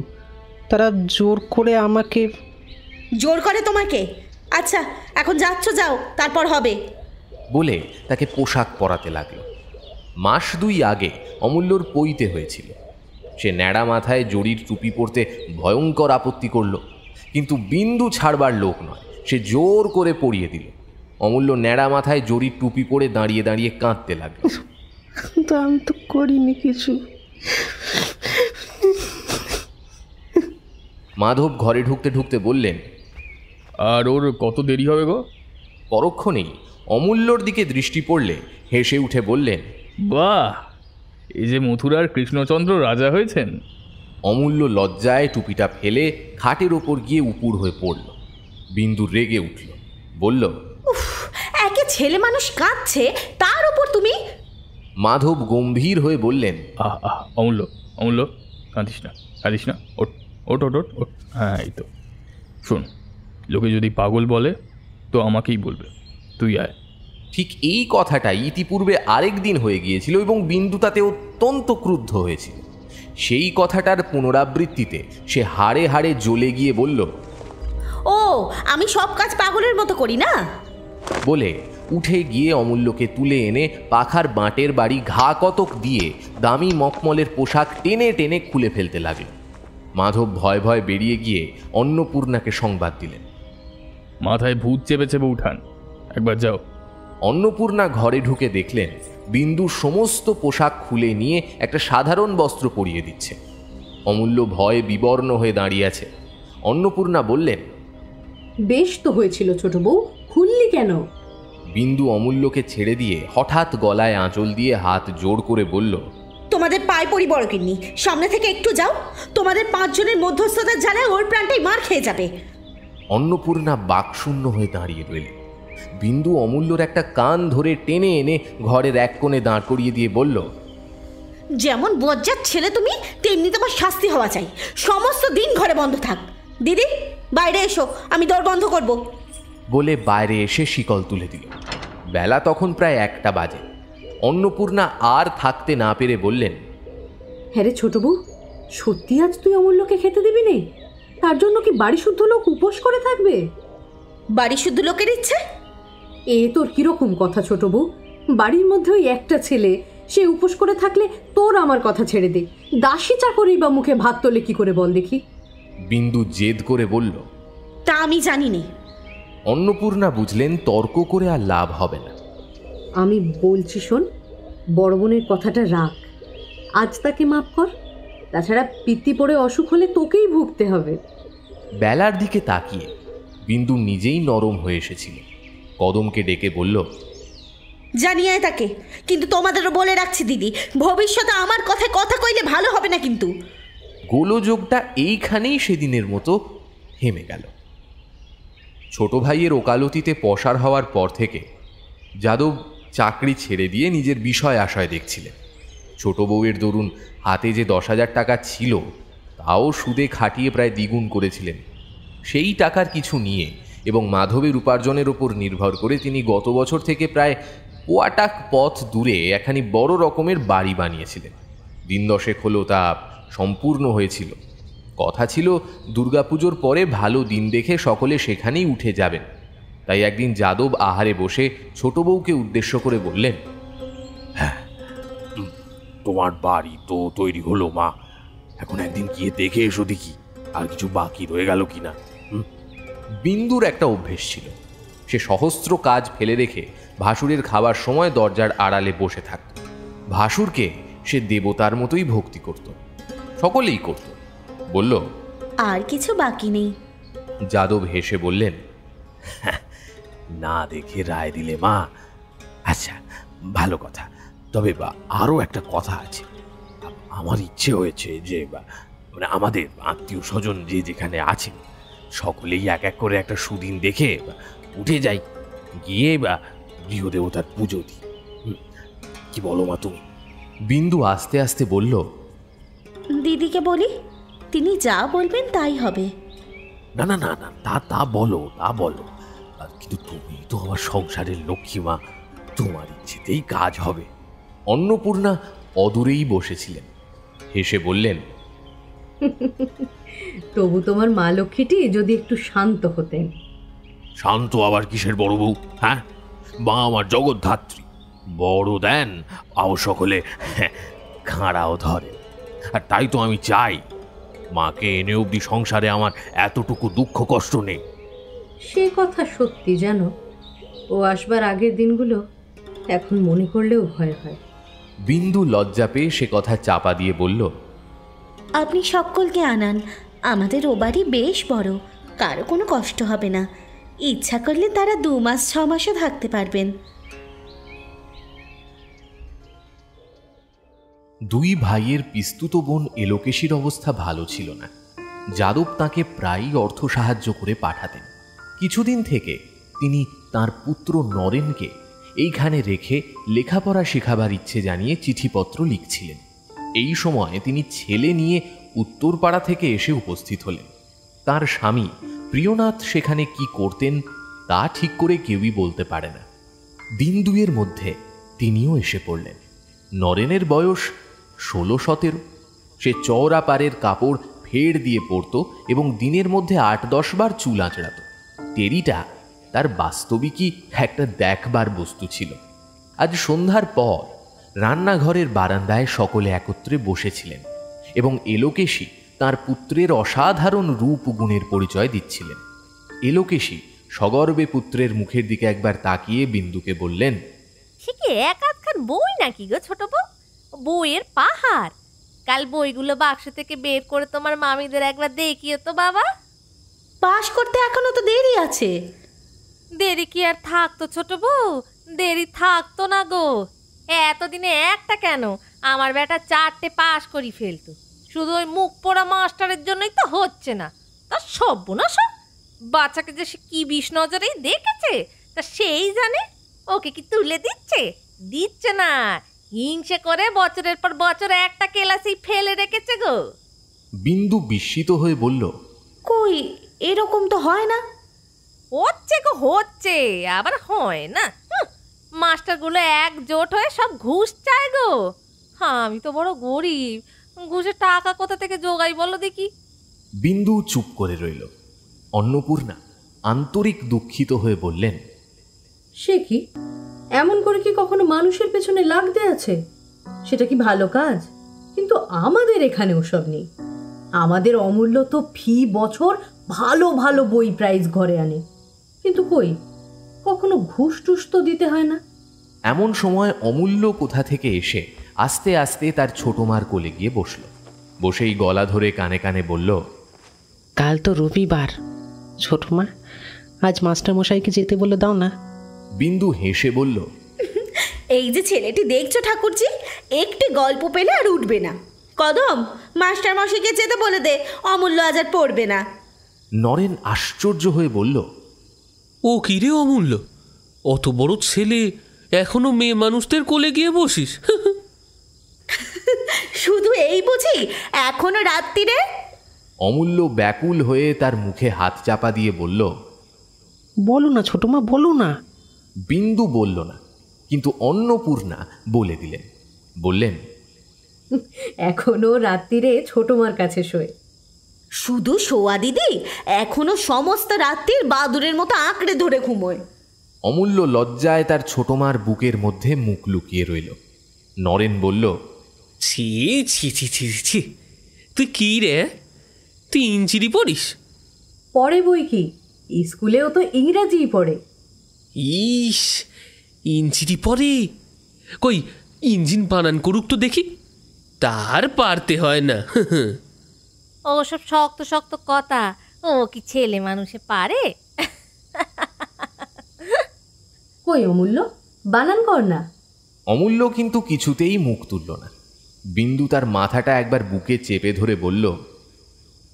তারা জোর করে আমাকে। জোর করে তোমাকে? আচ্ছা, এখন যাচ্ছ, যাও, তারপর হবে। বলে তাকে পোশাক পরাতে লাগলো। মাস 2 আগে অমূল্যর পইতে হয়েছিল। সে ন্যাড়া মাথায় জরির টুপি পরতে ভয়ঙ্কর আপত্তি করল, কিন্তু বিন্দু ছাড়বার লোক নয়। সে জোর করে পরিয়ে দিল। অমূল্য ন্যাড়া মাথায় জরির টুপি পরে দাঁড়িয়ে দাঁড়িয়ে কাঁদতে লাগলো। তো আমি তো করিনি কিছু। মাধব ঘরে ঢুকতে ঢুকতে বললেন, আর ওর কত দেরি হবে গো? পরক্ষণেই অমূল্যর দিকে দৃষ্টি পড়লে হেসে উঠে বললেন, বাহ, এই যে মথুরার কৃষ্ণচন্দ্র রাজা হয়েছেন। অমূল্য লজ্জায় টুপিটা ফেলে খাটের ওপর গিয়ে উপুড় হয়ে পড়ল। বিন্দু রেগে উঠল, বলল, উফ, একে ছেলে মানুষ কাঁদছে, তার উপর তুমি। মাধব গম্ভীর হয়ে বললেন, আহ আহ অমূল্য, অমূল্য, কাঁদিস না, কাঁদিস না, ওঠ ওঠ ওঠ ওঠ ওঠ। হ্যাঁ, এই তো। শোন, লোকে যদি পাগল বলে তো আমাকেই বলবে, তুই আয়। ঠিক এই কথাটা ইতিপূর্বে আরেক দিন হয়ে গিয়েছিল এবং বিন্দু তাতে অত্যন্ত ক্রুদ্ধ হয়েছিল। সেই কথাটার পুনরাবৃত্তিতে সে হাড়ে হাড়ে জ্বলে গিয়ে বলল, ও, আমি সব কাজ পাগলের মতো করি না? বলে উঠে গিয়ে অমূল্যকে তুলে এনে পাখার বাঁটের বাড়ি ঘা কতক দিয়ে দামি মখমলের পোশাক টেনে টেনে খুলে ফেলতে লাগল। মাধব ভয় ভয় বেরিয়ে গিয়ে অন্নপূর্ণাকে সংবাদ দিলেন। মাথায় ভূত চেপেছে বৌঠান, একবার যাও। অন্নপূর্ণা ঘরে ঢুকে দেখলেন বিন্দু সমস্ত পোশাক খুলে নিয়ে একটা সাধারণ বস্ত্র পরিয়ে দিচ্ছে। অমূল্য ভয়ে বিবর্ণ হয়ে দাঁড়িয়ে আছে। অন্নপূর্ণা বললেন, বেশ তো হয়েছিল ছোট বউ, খুললি কেন? বিন্দু অমূল্যকে ছেড়ে দিয়ে হঠাৎ গলায় আঁচল দিয়ে হাত জোর করে বলল, তোমাদের পায়ে পড়ি বড় কিন্নি, সামনে থেকে একটু যাও। তোমাদের 5 জনের মধ্যস্থতার জ্বালায় ওর প্রাণটাই মার খেয়ে যাবে। অন্নপূর্ণা বাকশূন্য হয়ে দাঁড়িয়ে রইলেন। বিন্দু অমূল্যর একটা কান ধরে টেনে এনে ঘরের এক কোণে দাঁড় করিয়ে দিয়ে বলল, যেমন বজ্জাত ছেলে তুমি, তেমনি তোমার শাস্তি হওয়া চাই। সমস্ত দিন ঘরে বন্ধ থাক। দিদি, বাইরে এসো, আমি দর বন্ধ করব। বলে বাইরে এসে শিকল তুলে দিল। বেলা তখন প্রায় 1টা বাজে। অন্নপূর্ণা আর থাকতে না পেরে বললেন, হ্যাঁ রে ছোট বউ, সত্যি আজ তুই অমূল্যকে খেতে দিবি নে? তার জন্য কি বাড়ি শুদ্ধ লোক উপোস করে থাকবে? বাড়ি শুদ্ধ লোকের ইচ্ছে? এ তোর কিরকম কথা ছোট বউ? বাড়ির মধ্যে ওই একটা ছেলে, সে উপোস করে থাকলে তোর আমার কথা ছেড়ে দে, দাসী চাকরি বা মুখে ভাত তোলে কি করে বল দেখি? বিন্দু জেদ করে বলল, তা আমি জানি নে। অন্নপূর্ণা বুঝলেন তর্ক করে আর লাভ হবে না। আমি বলছি শোন, বড় বোনের কথাটা রাখ, আজ তাকে মাফ কর। তাছাড়া পিত্তি পড়ে অসুখ হলে তোকেই ভুগতে হবে। বেলার দিকে তাকিয়ে বিন্দু নিজেই নরম হয়ে এসেছিল। কদমকে ডেকে বলল, জানিয়ে তাকে, কিন্তু তোমাদেরও বলে রাখছি দিদি, ভবিষ্যতে আমার কথায় কথা কইলে ভালো হবে না কিন্তু। গোলযোগটা এইখানেই সেদিনের মতো থেমে গেল। ছোট ভাইয়ের ওকালতিতে পসার হওয়ার পর থেকে যাদব চাকরি ছেড়ে দিয়ে নিজের বিষয় আশয় দেখছিলেন। ছোট বউয়ের দরুন হাতে যে 10,000 টাকা ছিল তাও সুদে খাটিয়ে প্রায় দ্বিগুণ করেছিলেন। সেই টাকার কিছু নিয়ে এবং মাধবের উপার্জনের ওপর নির্ভর করে তিনি গত বছর থেকে প্রায় কোয়াটাক পথ দূরে একখানি বড় রকমের বাড়ি বানিয়েছিলেন। দিন 10 হলো তা সম্পূর্ণ হয়েছিল। কথা ছিল দুর্গাপুজোর পরে ভালো দিন দেখে সকলে সেখানেই উঠে যাবেন। তাই একদিন যাদব আহারে বসে ছোট বউকে উদ্দেশ্য করে বললেন, হ্যাঁ, তোমার বাড়ি তো তৈরি হলো মা, এখন একদিন গিয়ে দেখে এসো দেখি আর কিছু বাকি রয়ে গেল কিনা। বিন্দুর একটা অভ্যেস ছিল, সে সহস্র কাজ ফেলে রেখে ভাসুরের খাবার সময় দরজার আড়ালে বসে থাকত। ভাসুরকে সে দেবতার মতোই ভক্তি করত, সকলেই করত। বলল, আর কিছু বাকি নেই। যাদব হেসে বললেন, না দেখে রায় দিলে মা? আচ্ছা, ভালো কথা। তবে আরও একটা কথা আছে। আমার ইচ্ছে হয়েছে যে মানে আমাদের আত্মীয় স্বজন যে যেখানে আছেন সকলেই এক এক করে একটা সুদিন দেখে উঠে যাই, গিয়ে গৃহদেবতার পুজো দিই। কি বলো মা তুমি? বিন্দু আস্তে আস্তে বলল, দিদিকে বলি, তিনি যা বলবেন তাই হবে। না না না না, তা বলো, তা বলো, কিন্তু তুমি তো আমার সংসারের লক্ষ্মী মা, তোমার ইচ্ছেতেই কাজ হবে। অন্নপূর্ণা অদূরেই বসেছিলেন, হেসে বললেন, তবু তোমার মা লক্ষ্মীটি যদি একটু শান্ত হতেন। শান্ত আবার কিসের বড় বউ? হ্যাঁ, মা আমার জগৎধাত্রী, বড় দেন আবশ্যক হলে খাঁড়াও ধরে। আর তাই তো আমি চাই মাকে এনে অবধি সংসারে আমার এতটুকু দুঃখ কষ্ট নেই। সে কথা সত্যি, জানো, ও আসবার আগের দিনগুলো এখন মনে করলেও ভয় হয়। বিন্দু লজ্জা পেয়ে সে কথা চাপা দিয়ে বলল, আপনি সকলকে আনান, আমাদের ও বাড়ি বেশ বড়, কারো কোনো কষ্ট হবে না। ইচ্ছা করলে তারা 2 মাস 6 মাসও থাকতে পারবেন। দুই ভাইয়ের পিস্তুত বোন এলোকেশীর অবস্থা ভালো ছিল না। যাদব তাকে প্রায়ই অর্থ সাহায্য করে পাঠাতেন। কিছুদিন থেকে তিনি তার পুত্র নরেনকে এইখানে রেখে লেখাপড়া শেখাবার ইচ্ছে জানিয়ে চিঠিপত্র লিখছিলেন। এই সময় তিনি ছেলে নিয়ে উত্তরপাড়া থেকে এসে উপস্থিত হলেন। তার স্বামী প্রিয়নাথ সেখানে কি করতেন তা ঠিক করে কেউই বলতে পারে না। দিন 2 মধ্যে তিনিও এসে পড়লেন। নরেনের বয়স 16-17। সে চওড়া পাড়ের কাপড় ফের দিয়ে পরত এবং দিনের মধ্যে 8-10 বার চুল আঁচড়াত। টেরিটা তার বাস্তবিকই একটা দেখবার বস্তু ছিল। আজ সন্ধ্যার পর রান্নাঘরের বারান্দায় সকলে একত্রে বসেছিলেন এবং এলোকেশী তার পুত্রের অসাধারণ রূপ গুণের পরিচয় দিচ্ছিলেন। এলোকেশী সগর্বে পুত্রের মুখের দিকে একবার তাকিয়ে বিন্দুকে বললেন, সে কি এক আধখান বই নাকি গো ছোট বউ? বইয়ের পাহাড়। কাল বইগুলো বাক্স থেকে বের করে তোমার মামিদের একবার দেখিও তো বাবা। পাশ করতে এখনো তো দেরি আছে। দেরি কি আর থাকতো ছোট বউ? দেরি থাকতো না গো। এতদিনে একটা কেন, আমার বেটা 4টে পাশ করি ফেলতো। শুধু ওই মুখ পোড়া মাস্টারের জন্যই তো হচ্ছে না। তা সর্বনাশ, বাচ্চাকে যে সে কি বিষ নজরেই দেখেছে তা সেই জানে। ওকে কি তুলে দিচ্ছে? দিচ্ছে না, হিংসে করে বছরের পর বছর একটা ক্লাসেই ফেলে রেখেছে গো। বিন্দু বিস্মিত হয়ে বলল, কই এরকম তো হয় না। হচ্ছে গো হচ্ছে, আবার হয় না। মাস্টারগুলো একজোট হয়ে সব ঘুষ চায় গো। আমি তো বড় গরিব, ঘুষের টাকা কোথা থেকে জোগাই বলো দেখি। বিন্দু চুপ করে রইল। অন্নপূর্ণা আন্তরিক দুঃখিত হয়ে বললেন, সে কি, এমন করে কি কখনো মানুষের পেছনে লাগতে আছে? সেটা কি ভালো কাজ? কিন্তু আমাদের এখানে ওসব নেই। আমাদের অমূল্য তো ফি বছর ভালো ভালো বই প্রাইজ ঘরে আনে, কিন্তু কই কখনো ঘুষ টুস তো দিতে হয় না। এমন সময় অমূল্য কোথা থেকে এসে আস্তে আস্তে তার ছোট মার কোলে গিয়ে বসল। বসেই গলা ধরে কানে কানে বলল, কাল তো রবিবার, ছোট মা আজ মাস্টারমশাইকে যেতে বলে দাও না। বিন্দু হেসে বলল, এই যে ছেলেটি দেখছো ঠাকুরজি, একটি গল্প পেলে আর উঠবে না। কদম, মাস্টার মশাইকে যেতে বলে দে, অমূল্য আজ আর পড়বে না। নরেন আশ্চর্য হয়ে বলল, ও কি রে অমূল্য, অত বড় ছেলে এখনো মেয়ে মানুষদের কোলে গিয়ে বসিস? শুধু এই বুঝি এখনো রাত্রিরে? অমূল্য ব্যাকুল হয়ে তার মুখে হাত চাপা দিয়ে বলল, বলো না ছোট মা, বলো না। বিন্দু বলল না, কিন্তু অন্নপূর্ণা বলে দিলেন। বললেন, এখনো রাত্রিরে ছোট মার কাছে শোয়। শুধু শোয়া দিদি, এখনো সমস্ত রাত্রির বাদুরের মতো আঁকড়ে ধরে ঘুমোয়। অমূল্য লজ্জায় তার ছোট মার বুকের মধ্যে মুখ লুকিয়ে রইল। নরেন বলল, ছি ছি ছি ছি ছি, তুই কি রে, তুই ইঞ্জিরি পড়িস? পড়ে বই কি, স্কুলেও তো ইংরাজিই পড়ে। ইস, ইঞ্জিরি পড়ে? কই ইঞ্জিন বানান করুক তো দেখি। তার পারতে হয় না। ও সব শক্ত শক্ত কথা, ও কি ছেলে মানুষে পারে? কই অমূল্য, বানান কর না। অমূল্য কিন্তু কিছুতেই মুখ তুলল না। বিন্দু তার মাথাটা একবার বুকে চেপে ধরে বলল,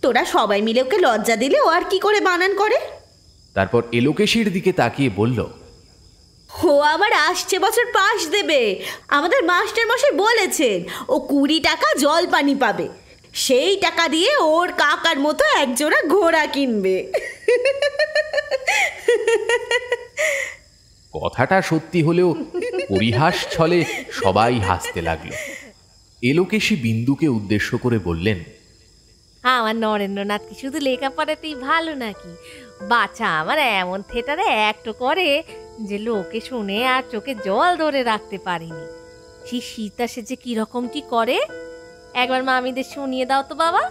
তোরা সবাই মিলে ওকে লজ্জা দিলে ও আর কি করে বানান করে? তারপর এলোকেশীর দিকে তাকিয়ে বলল, ও আবার আসছে বছর পাস দেবে। আমাদের মাস্টার মশাই বলেছেন ও 20 টাকা জল পানি পাবে, সেই টাকা দিয়ে ওর কাকার মতো একজোড়া ঘোড়া কিনবে। কথাটা সত্যি হলেও পরিহাস ছলে সবাই হাসতে লাগলো। এলোকেশী বিন্দুকে উদ্দেশ্য করে বললেন, আমার নরেন্দ্রনাথ কি শুধু লেখাপড়াতেই ভালো নাকি? বাচ্চা আমার এমন থিয়েটারে অ্যাক্ট করে যে লোকে শুনে আর চোখে জল ধরে রাখতে পারিনি। সেই সীতা সে যে কিরকমটি করে, একবার মামিদের শুনিয়ে দাও তো বাবা।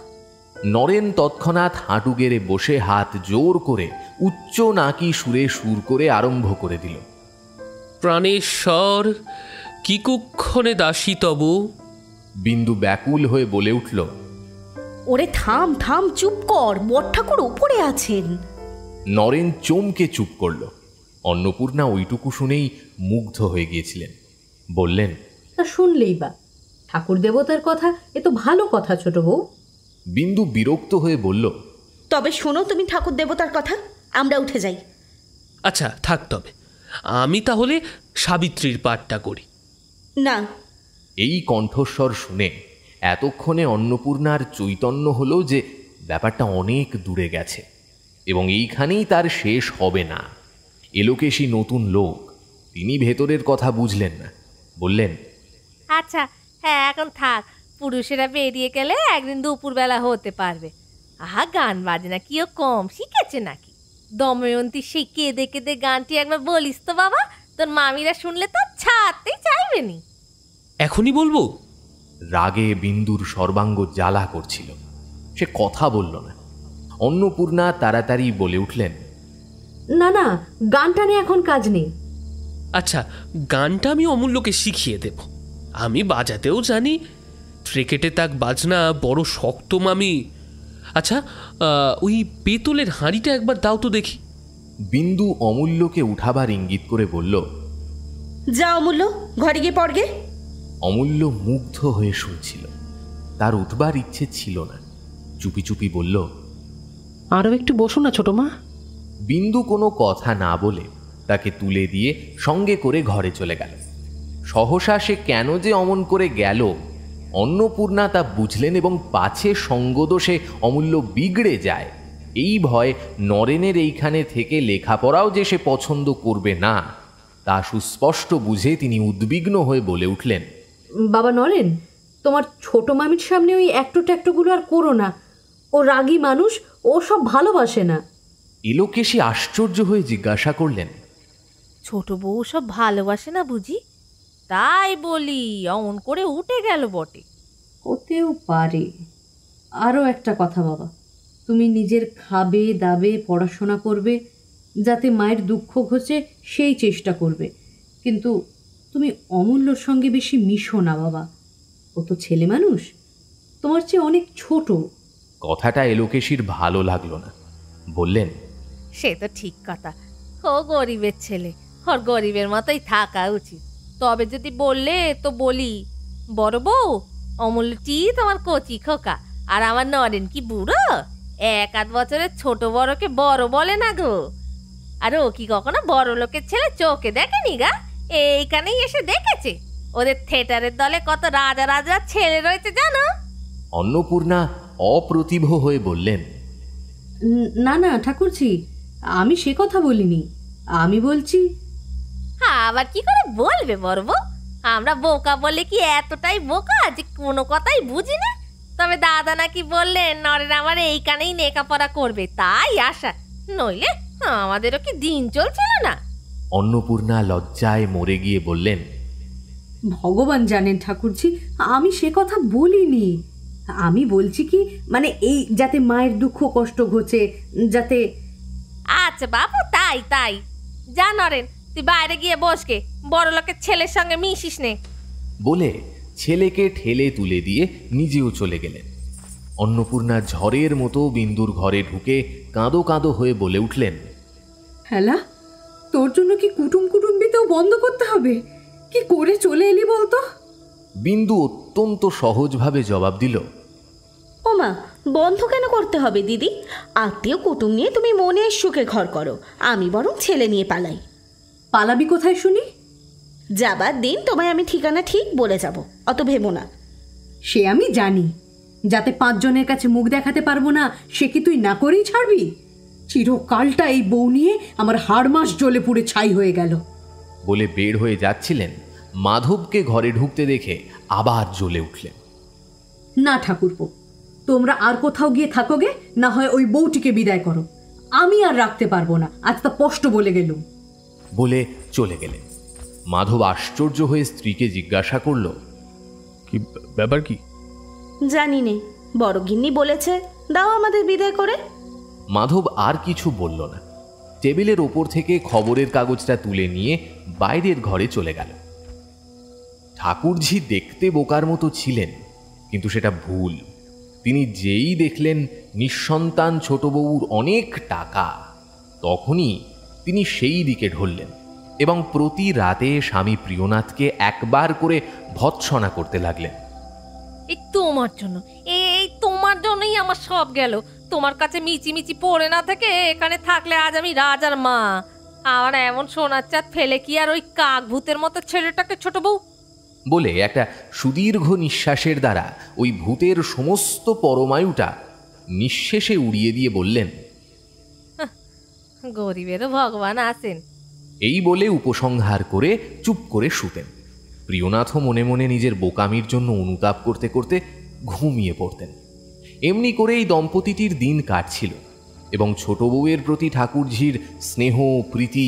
নরেন তৎক্ষণাৎ হাঁটু গেড়ে বসে হাত জোর করে উচ্চ নাকি সুরে সুর করে আরম্ভ করে দিল, প্রাণেশ্বর কি কুক্ষণে দাসী তবু। বিন্দু ব্যাকুল হয়ে বলে উঠল, ওরে থাম থাম, চুপ কর, বড় ঠাকুর উপরে আছেন। নরেন চমকে চুপ করল। অন্নপূর্ণা ওইটুকু শুনেই মুগ্ধ হয়ে গিয়েছিলেন। বললেন, তা শুনলেই বা, ঠাকুর দেবতার কথা এ তো ভালো কথা ছোট বউ। বিন্দু বিরক্ত হয়ে বলল, তবে শোনো তুমি ঠাকুর দেবতার কথা, আমরা উঠে যাই। আচ্ছা থাক, তবে আমি তাহলে সাবিত্রীর পাঠটা করি। না। এই কণ্ঠস্বর শুনে এতক্ষণে অন্নপূর্ণার চৈতন্য হলো যে ব্যাপারটা অনেক দূরে গেছে এবং এইখানেই তার শেষ হবে না। এলোকেশী নতুন লোক, তিনি ভেতরের কথা বুঝলেন না। বললেন, আচ্ছা হ্যাঁ, এখন থাক, পুরুষেরা বেরিয়ে গেলে একদিন দুপুরবেলা হতে পারবে। আহা, গান বাজনা কিও কম শিখেছে নাকি? দময়ন্তী সেই কেঁদে কেঁদে গানটি একবার বলিস তো বাবা, তোর মামিরা শুনলে তো ছাড়তেই চাইবেনি। এখনই বলবো? রাগে বিন্দুর সর্বাঙ্গ জ্বালা করছিল, সে কথা বলল না। অন্নপূর্ণা তাড়াতাড়ি বলে উঠলেন, না না, গানটা নিয়ে এখন কাজ নেই। আচ্ছা, গানটা আমি অমূল্যকে শিখিয়ে দেব। আমি বাজাতেও জানি, ক্রিকেটে তাক বাজনা বড় শক্ত মামি। আচ্ছা, ওই পেতলের হাঁড়িটা একবার দাও তো দেখি। বিন্দু অমূল্যকে উঠাবার ইঙ্গিত করে বলল, যা অমূল্য, ঘরে গিয়ে পড়গে। অমূল্য মুগ্ধ হয়ে শুনছিল, তার উঠবার ইচ্ছে ছিল না। চুপি চুপি বলল, আরও একটু বসো না ছোট মা। বিন্দু কোনো কথা না বলে তাকে তুলে দিয়ে সঙ্গে করে ঘরে চলে গেল। সহসা সে কেন যে অমন করে গেল অন্নপূর্ণা তা বুঝলেন এবং পাছে সঙ্গদোষে অমূল্য বিগড়ে যায় এই ভয় নরেনের এইখানে থেকে লেখাপড়াও যে সে পছন্দ করবে না তা সুস্পষ্ট বুঝে তিনি উদ্বিগ্ন হয়ে বলে উঠলেন, বাবা নরেন, তোমার ছোট মামির সামনে ওই একটু ট্যাক্টোগুলো আর করো না। ও রাগী মানুষ, ও সব ভালোবাসে না। এলোকেশী আশ্চর্য হয়ে জিজ্ঞাসা করলেন, ছোট বউ সব ভালোবাসে না বুঝি? তাই বলি অমন করে উঠে গেল বটে। হতেও পারে। আরও একটা কথা বাবা, তুমি নিজের খাবে দাবে পড়াশোনা করবে, যাতে মায়ের দুঃখ ঘোচে সেই চেষ্টা করবে, কিন্তু তুমি অমূল্যর সঙ্গে বেশি মিশো না বাবা। ও তো ছেলে মানুষ, তোমার চেয়ে অনেক ছোট। কথাটা এলোকেশীর ভালো লাগলো না। বললেন, সে তো ঠিক কথা, ও গরিবের ছেলে, ওর গরিবের মতোই থাকা উচিত। তবে যদি বললে তো বলি, বড় বউ অমূল্যটি তোমার কচি খোকা, আর আমার নরেন কি বুড়ো? 1-8 বছরের ছোট বড়কে বড় বলে না গো। আর ও কি কখনো বড় লোকের ছেলে চোখে দেখেনি গা? এইখানেই এসে দেখেছে। ওদের থিয়েটারের দলে কত রাজা রাজা ছেলে রয়েছে জানো? অন্নপূর্ণা অপ্রতিভ হয়ে বললেন, না না ঠাকুরজি, আমি সে কথা বলিনি। আমি বলছি, আবার কি করে বলবে বড় বউ? আমরা বোকা বলে কি এতটাই বোকা যে কোনো কথাই বুঝি না? তবে দাদা নাকি বললেন নরেন আমার এইখানেই লেখাপড়া করবে, তাই আশা, নইলে আমাদেরও কি দিন চলছিল না। অন্নপূর্ণা লজ্জায় মরে গিয়ে বললেন, ভগবান জানেন ঠাকুরজি, আমি সে কথা বলিনি। আমি বলছি কি, মানে এই যাতে মায়ের দুঃখ কষ্ট ঘোচে, যাতে। আচ্ছা বাবু, তাই তাই যা নরেন, তুই বাইরে গিয়ে বসকে, বড় লোকের ছেলের সঙ্গে মিশিস নে। বলে ছেলেকে ঠেলে তুলে দিয়ে নিজেও চলে গেলেন। অন্নপূর্ণা ঝড়ের মতো বিন্দুর ঘরে ঢুকে কাঁদো কাঁদো হয়ে বলে উঠলেন, হ্যালা, তোর জন্য কি কুটুম কুটুম্বিতেও বন্ধ করতে হবে? কি করে চলে এলি বলতো? বিন্দু অত্যন্ত সহজভাবে জবাব দিল, ওমা, বন্ধ কেন করতে হবে দিদি? আত্মীয় কুটুম নিয়ে তুমি মনের সুখে ঘর করো, আমি বরং ছেলে নিয়ে পালাই। পালাবি কোথায় শুনি? যাবার দিন তোমায় আমি ঠিকানা ঠিক বলে যাব, অত ভেবো না। সে আমি জানি, যাতে 5 জনের কাছে মুখ দেখাতে পারবো না সে কি তুই না করেই ছাড়বি? চিরকালটা এই বউ নিয়ে আমার হাড় মাস জ্বলে পুড়ে ছাই হয়ে গেল। বলে বের হয়ে যাচ্ছিলেন, মাধবকে ঘরে ঢুকতে দেখে আবার জ্বলে উঠলেন। না ঠাকুরপো, তোমরা আর কোথাও গিয়ে থাকোগে, না হয় ওই বউটিকে বিদায় করো। আমি আর রাখতে পারবো না, আজ তা স্পষ্ট বলে গেলুম। বলে চলে গেলেন। মাধব আশ্চর্য হয়ে স্ত্রীকে জিজ্ঞাসা করল, কি ব্যাপার? কি জানি নে, বড় গিন্নি বলেছে দাও আমাদের বিদায় করে। মাধব আর কিছু বলল না। টেবিলের ওপর থেকে খবরের কাগজটা তুলে নিয়ে বাইরের ঘরে চলে গেল। ঠাকুরঝি দেখতে বোকার মতো ছিলেন, কিন্তু সেটা ভুল। তিনি যেই দেখলেন নিঃসন্তান ছোট বউর অনেক টাকা, তখনই তিনি সেই দিকে ঢললেন এবং প্রতি রাতে স্বামী প্রিয়নাথকে একবার করে ভৎসনা করতে লাগলেন। এই তোমার জন্য, এই তোমার জন্যই আমার সব গেল। তোমার কাছে মিচিমিচি পড়ে না থেকে এখানে থাকলে আজ আমি রাজার মা। আমার এমন সোনার চাঁদ ফেলে কি আর ওই কাক ভূতের মতো ছেলেটাকে ছোট বউ? বলে একটা সুদীর্ঘ নিঃশ্বাসের দ্বারা ওই ভূতের সমস্ত পরমায়ুটা নিঃশেষে উড়িয়ে দিয়ে বললেন, গরিবেরও ভগবান আছেন। এই বলে উপসংহার করে চুপ করে শুতেন। প্রিয়নাথও মনে মনে নিজের বোকামির জন্য অনুতাপ করতে করতে ঘুমিয়ে পড়তেন। এমনি করেই দম্পতিটির দিন কাটছিল এবং ছোট বউয়ের প্রতি ঠাকুরঝির স্নেহ প্রীতি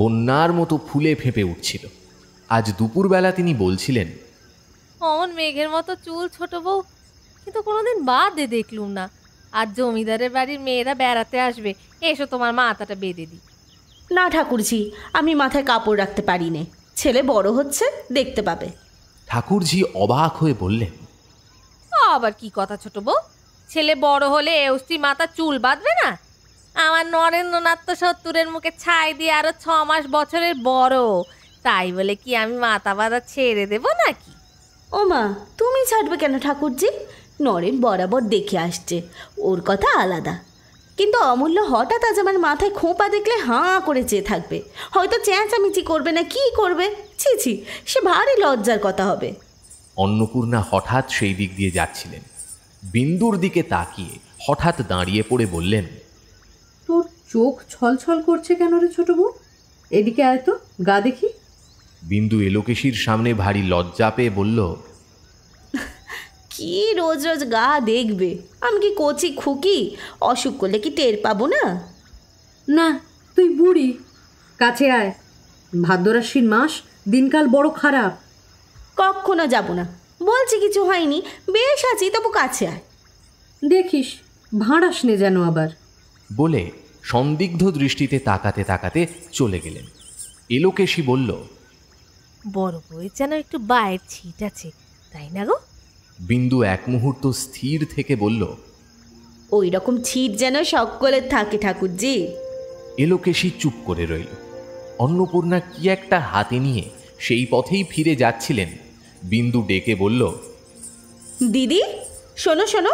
বন্যার মতো ফুলে ফেঁপে উঠছিল। আজ দুপুরবেলা তিনি বলছিলেন, অমন মেঘের মতো চুল ছোট বউ, কিন্তু কোনোদিন বাদে দেখলুম না। আর জমিদারের বাড়ির মেয়েরা বেড়াতে আসবে, এসো তোমার মাথাটা বেঁধে দিই। না ঠাকুরজি, আমি মাথায় কাপড় রাখতে পারি নে, ছেলে বড় হচ্ছে, দেখতে পাবে। ঠাকুরঝি অবাক হয়ে বললেন, আবার কি কথা ছোট বউ? ছেলে বড় হলে অস্থি মাথা চুল বাঁধবে না? আমার নরেন্দ্রনাথ তো 70-এর মুখে ছাই দিয়ে আরো 6 মাস বছরের বড়, তাই বলে কি আমি মাথা বাঁধা ছেড়ে দেব নাকি? ওমা, তুমি ছাড়বে কেন ঠাকুরজি? নরেন বরাবর দেখে আসছে, ওর কথা আলাদা। কিন্তু অমূল্য হঠাৎ আজ আমার মাথায় খোঁপা দেখলে হাঁ করে চেয়ে থাকবে, হয়তো চেঁচামেচি করবে না কি করবে। ছি ছি, সে ভারী লজ্জার কথা হবে। অন্নপূর্ণা হঠাৎ সেই দিক দিয়ে যাচ্ছিলেন। বিন্দুর দিকে তাকিয়ে হঠাৎ দাঁড়িয়ে পড়ে বললেন, চোখ ছলছল করছে কেন রে ছোট বউ? এদিকে আয় তো, গা দেখি। বিন্দু এলোকেশীর সামনে ভারী লজ্জা পেয়ে বলল, কি রোজ রোজ গা দেখবে? আমি কি কচি খুকি? অসুখ করলে কি টের পাবো না? না, তুই বুড়ি। কাছে আয়। ভাদ্রাশ্বিন মাস, দিনকাল বড় খারাপ। কখনো যাব না, বলছি কিছু হয়নি, বেশ আছি, তবু কাছে আয়। দেখিস ভাঁড়াস নে যেন আবার। বলে সন্দিগ্ধ দৃষ্টিতে তাকাতে তাকাতে চলে গেলেন। এলোকেশী বলল, বড় বউয়ের যেন একটু বাইরের ছিট আছে, তাই না গো? বিন্দু এক মুহূর্ত স্থির থেকে বলল, ওই রকম ছিট যেন সকলের থাকে ঠাকুরজি। এলোকেশী চুপ করে রইল। অন্নপূর্ণা কি একটা হাতে নিয়ে সেই পথেই ফিরে যাচ্ছিলেন। বিন্দু ডেকে বলল, দিদি শোনো শোনো,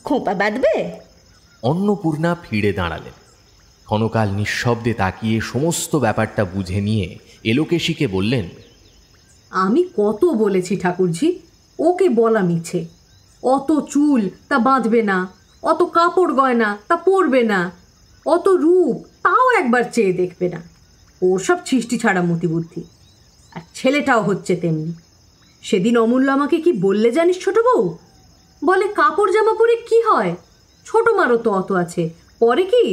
খোঁপা বাঁধবে? অন্নপূর্ণা ফিরে দাঁড়ালেন। ক্ষণকাল নিঃশব্দে তাকিয়ে সমস্ত ব্যাপারটা বুঝে নিয়ে এলোকেশীকে বললেন, আমি কত বলেছি ঠাকুরজি, ওকে বলা মিছে। অত চুল তা বাঁধবে না, অত কাপড় গয়না তা পরবে না, অত রূপ তাও একবার চেয়ে দেখবে না। ওর সব সৃষ্টি ছাড়া মতিবুদ্ধি। আর ছেলেটাও হচ্ছে তেমনি। সেদিন অমূল্য আমাকে কি বললে জানিস ছোট বউ? বলে কাপড় জামা পরে কি হয়, ছোট মারও তো অত আছে, পরে কি?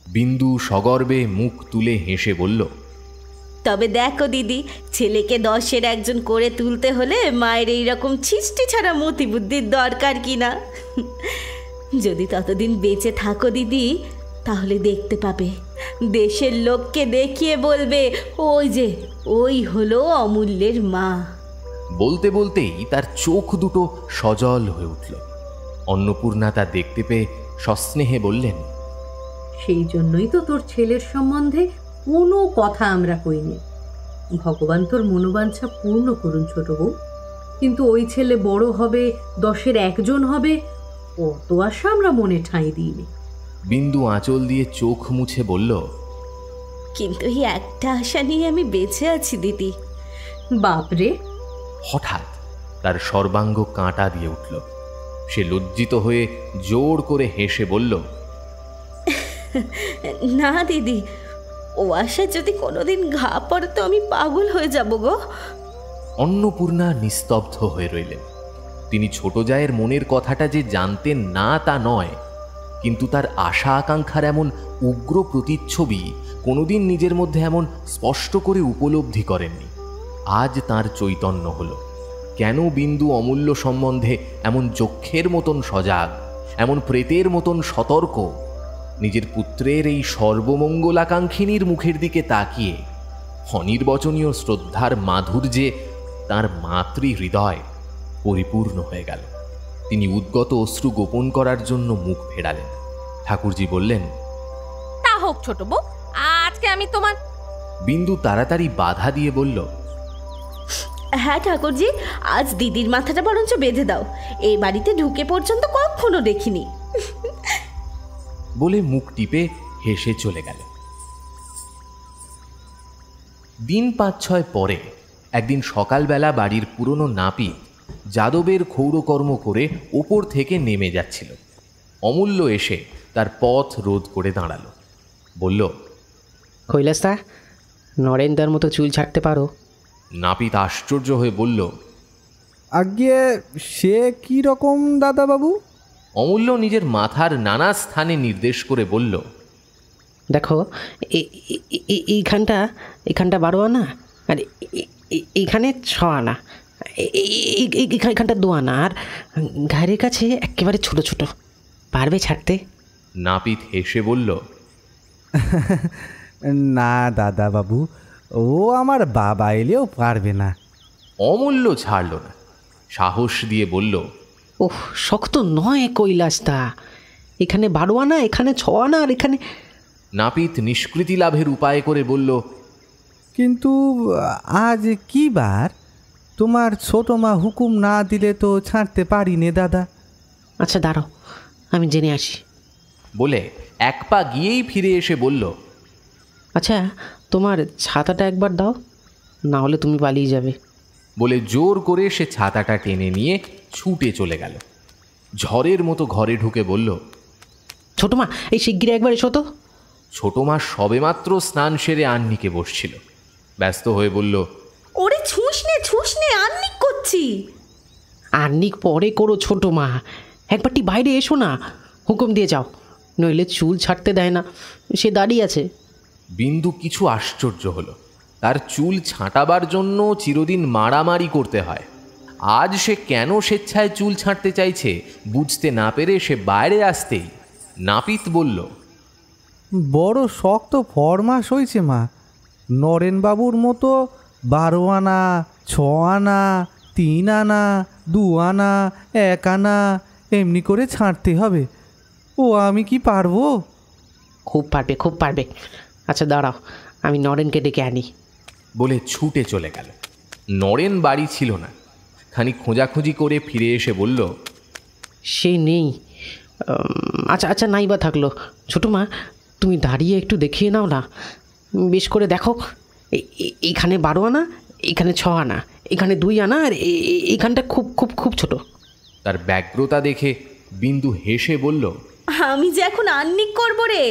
বিন্দু সগর্বে মুখ তুলে হেসে বলল, তবে দেখো দিদি, ছেলেকে 10-এর একজন করে তুলতে হলে মায়ের এইরকম সৃষ্টি ছাড়া মতি বুদ্ধির দরকার কিনা। যদি ততদিন বেঁচে থাকো দিদি, তাহলে দেখতে পাবে, দেশের লোককে দেখিয়ে বলবে, ওই যে ওই হলো অমূল্যের মা। বলতে বলতেই তার চোখ দুটো সজল হয়ে উঠল। অন্নপূর্ণা তা দেখতে পেয়ে সস্নেহে বললেন, সেই জন্যই তো তোর ছেলের সম্বন্ধে কোনো কথা আমরা কইনি। ভগবান তোর মনোবাঞ্ছা পূর্ণ করুন ছোট বউ। কিন্তু ওই ছেলে বড় হবে, 10-এর একজন হবে, অত আশা আমরা মনে ঠাঁই দিইনি। বিন্দু আঁচল দিয়ে চোখ মুছে বলল, কিন্তু এই একটা আশা নিয়ে আমি বেঁচে আছি দিদি। বাপরে! হঠাৎ তার সর্বাঙ্গ কাঁটা দিয়ে উঠল। সে লজ্জিত হয়ে জোর করে হেসে বলল, না দিদি, ও আশা যদি কোনোদিন ঘা পড়ে তো আমি পাগল হয়ে যাব গো। অন্নপূর্ণা নিস্তব্ধ হয়ে রইলেন। তিনি ছোট জায়ের মনের কথাটা যে জানতেন না তা নয়, কিন্তু তার আশা আকাঙ্ক্ষার এমন উগ্র প্রতিচ্ছবি কোনোদিন নিজের মধ্যে এমন স্পষ্ট করে উপলব্ধি করেননি। আজ তার চৈতন্য হল। কেন বিন্দু অমূল্য সম্বন্ধে এমন যক্ষের মতন সজাগ, এমন প্রেতের মতন সতর্ক? নিজের পুত্রের এই সর্বমঙ্গলাকাঙ্ক্ষিনীর মুখের দিকে তাকিয়ে অনির্বচনীয় শ্রদ্ধার মাধুর্যে তাঁর মাতৃ হৃদয় পরিপূর্ণ হয়ে গেল। তিনি উদ্গত অশ্রু গোপন করার জন্য মুখ ফেরালেন। ঠাকুরজি বললেন, তা হোক ছোট বউ, আজকে আমি তোমার। বিন্দু তাড়াতাড়ি বাধা দিয়ে বলল, হ্যাঁ ঠাকুরজি, আজ দিদির মাথাটা বরঞ্চ বেঁধে দাও, এই বাড়িতে ঢুকে পর্যন্ত কখনো দেখিনি। বলে মুখ টিপে হেসে চলে গেল। দিন 5-6 পরে একদিন সকালবেলা বাড়ির পুরনো নাপিত যাদবের ক্ষৌরকর্ম করে ওপর থেকে নেমে যাচ্ছিল। অমূল্য এসে তার পথ রোধ করে দাঁড়ালো। বলল, কৈলাসদা, নরেন্দার মতো চুল ছাড়তে পারো? নাপিত আশ্চর্য হয়ে বলল, আজ্ঞে সে কি রকম দাদাবাবু? অমূল্য নিজের মাথার নানা স্থানে নির্দেশ করে বলল, দেখো, এইখানটা 12 আনা, আর এইখানে 6 আনা, এইখানটা 2 আনা, আর ঘাড়ের কাছে একেবারে ছোট ছোট। পারবে ছাড়তে? নাপিত হেসে বলল, না দাদাবাবু, ও আমার বাবা এলেও পারবে না। অমূল্য ছাড়ল না, সাহস দিয়ে বলল, ওহ, শক্ত নয় কৈলাসদা, এখানে 12 আনা, এখানে 6 আনা, আর এখানে। নাপিত নিষ্কৃতি লাভের উপায় করে বলল, কিন্তু আজ কি বার? তোমার ছোট মা হুকুম না দিলে তো ছাড়তে পারি নে দাদা। আচ্ছা দাঁড়াও, আমি জেনে আসি। বলে এক পা গিয়েই ফিরে এসে বলল, আচ্ছা তোমার ছাতাটা একবার দাও, না হলে তুমি পালিয়ে যাবে। বলে জোর করে সে ছাতাটা টেনে নিয়ে ছুটে চলে গেল। ঝড়ের মতো ঘরে ঢুকে বলল, ছোট মা, এই শিগগিরি একবার এসো তো। ছোট মা সবেমাত্র স্নান সেরে আন্নিকে বসছিল। ব্যস্ত হয়ে বলল, ওরে ছুঁস নে আন্নিক করছি। আর্নিক পরে করো ছোট মা, একবারটি বাইরে এসো না, হুকুম দিয়ে যাও, নইলে চুল ছাড়তে দেয় না, সে দাঁড়িয়ে আছে। বিন্দু কিছু আশ্চর্য হলো। তার চুল ছাঁটাবার জন্য চিরদিন মারামারি করতে হয়, আজ সে কেন স্বেচ্ছায় চুল ছাঁটতে চাইছে বুঝতে না পেরে সে বাইরে আসতেই নাপিত বলল, বড় শক্ত ফরমাস হয়েছে মা, নরেনবাবুর মতো 12 আনা, 6 আনা, 3 আনা, 2 আনা, 1 আনা এমনি করে ছাঁটতে হবে। ও আমি কি পারবো? খুব পারবে, খুব পারবে। আচ্ছা দাঁড়াও, আমি নরেনকে ডেকে আনি। বলে ছুটে চলে গেল। নরেন বাড়ি ছিল না। খানিক খোঁজাখুঁজি করে ফিরে এসে বলল, সে নেই। আচ্ছা আচ্ছা, নাই বা থাকলো, ছোটো মা তুমি দাঁড়িয়ে একটু দেখিয়ে নাও না, বেশ করে দেখো, এইখানে 12 আনা, এখানে 6 আনা, এখানে 2 আনা, আর এইখানটা খুব খুব খুব ছোট। তার ব্যগ্রতা দেখে বিন্দু হেসে বলল, আমি যে এখন আন্নিক করব রে।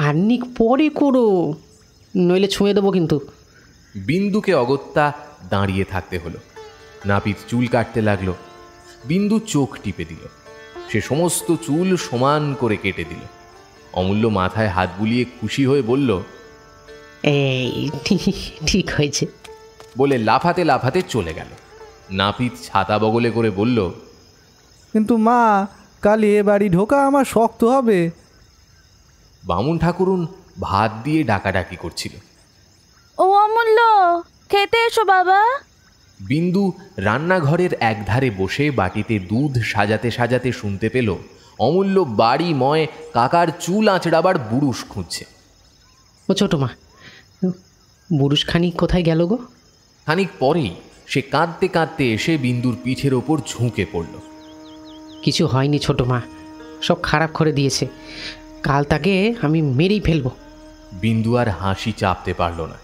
আন্নিক পরে করো, নইলে ছুঁয়ে দেবো কিন্তু। বিন্দুকে অগত্যা দাঁড়িয়ে থাকতে হলো। নাপিত চুল কাটতে লাগলো। বিন্দু চোখ টিপে দিল। সে সমস্ত চুল সমান করে কেটে দিল। অমূল্য মাথায় হাত বুলিয়ে খুশি হয়ে বলল, এই ঠিক হয়েছে বলে লাফাতে লাফাতে চলে গেল। নাপিত ছাতা বগলে করে বলল, কিন্তু মা, কাল এ বাড়ি ঢোকা আমার শক্ত হবে। বামুন ঠাকুরুন ভাত দিয়ে ডাকাডাকি করছিল। ও অমূল্য, খেতে এসো বাবা। বিন্দু রান্নাঘরের একধারে বসে বাটিতে দুধ সাজাতে সাজাতে শুনতে পেল অমূল্য বাড়িময় কাকার চুল আঁচড়াবার বুরুষ খুঁজছে। ও ছোটো মা, বুরুষখানি কোথায় গেল গো? খানিক পরেই সে কাঁদতে কাঁদতে এসে বিন্দুর পিঠের ওপর ঝুঁকে পড়ল। কিছু হয়নি ছোটো মা, সব খারাপ করে দিয়েছে, কাল তাকে আমি মেরেই ফেলবো। বিন্দু আর হাসি চাপতে পারল না।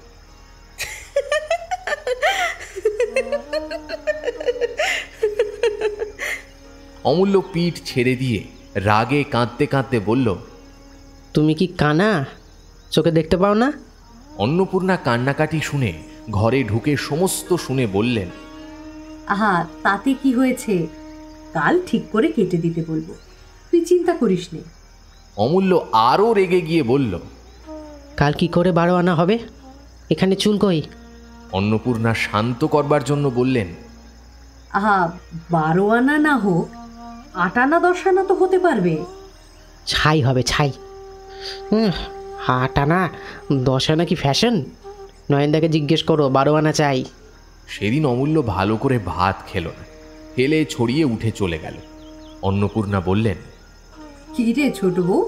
অমূল্য পিঠ ছেড়ে দিয়ে রাগে কাঁদতে কাঁদতে বলল, তুমি কি কানা, চোখে দেখতে পাও না? অন্নপূর্ণা কান্নাকাটি শুনে ঘরে ঢুকে সমস্ত শুনে বললেন, আহা, তাতে কি হয়েছে, কাল ঠিক করে কেটে দিতে বলবো, তুই চিন্তা করিস নে। অমূল্য আরও রেগে গিয়ে বলল, কাল কি করে 12 আনা হবে, এখানে চুল কই? অন্নপূর্ণা শান্ত করবার জন্য বললেন, আহা, 12 আনা না হোক, 8 আনা 10 আনা তো হতে পারবে। ছাই হবে, ছাই। 8 আনা 10 আনা কি ফ্যাশন? নয়নদাকে জিজ্ঞেস করো, 12 আনা চাই। সেদিন অমূল্য ভালো করে ভাত খেল না, হেলে ছড়িয়ে উঠে চলে গেল। অন্নপূর্ণা বললেন, কি রে ছোট বউ,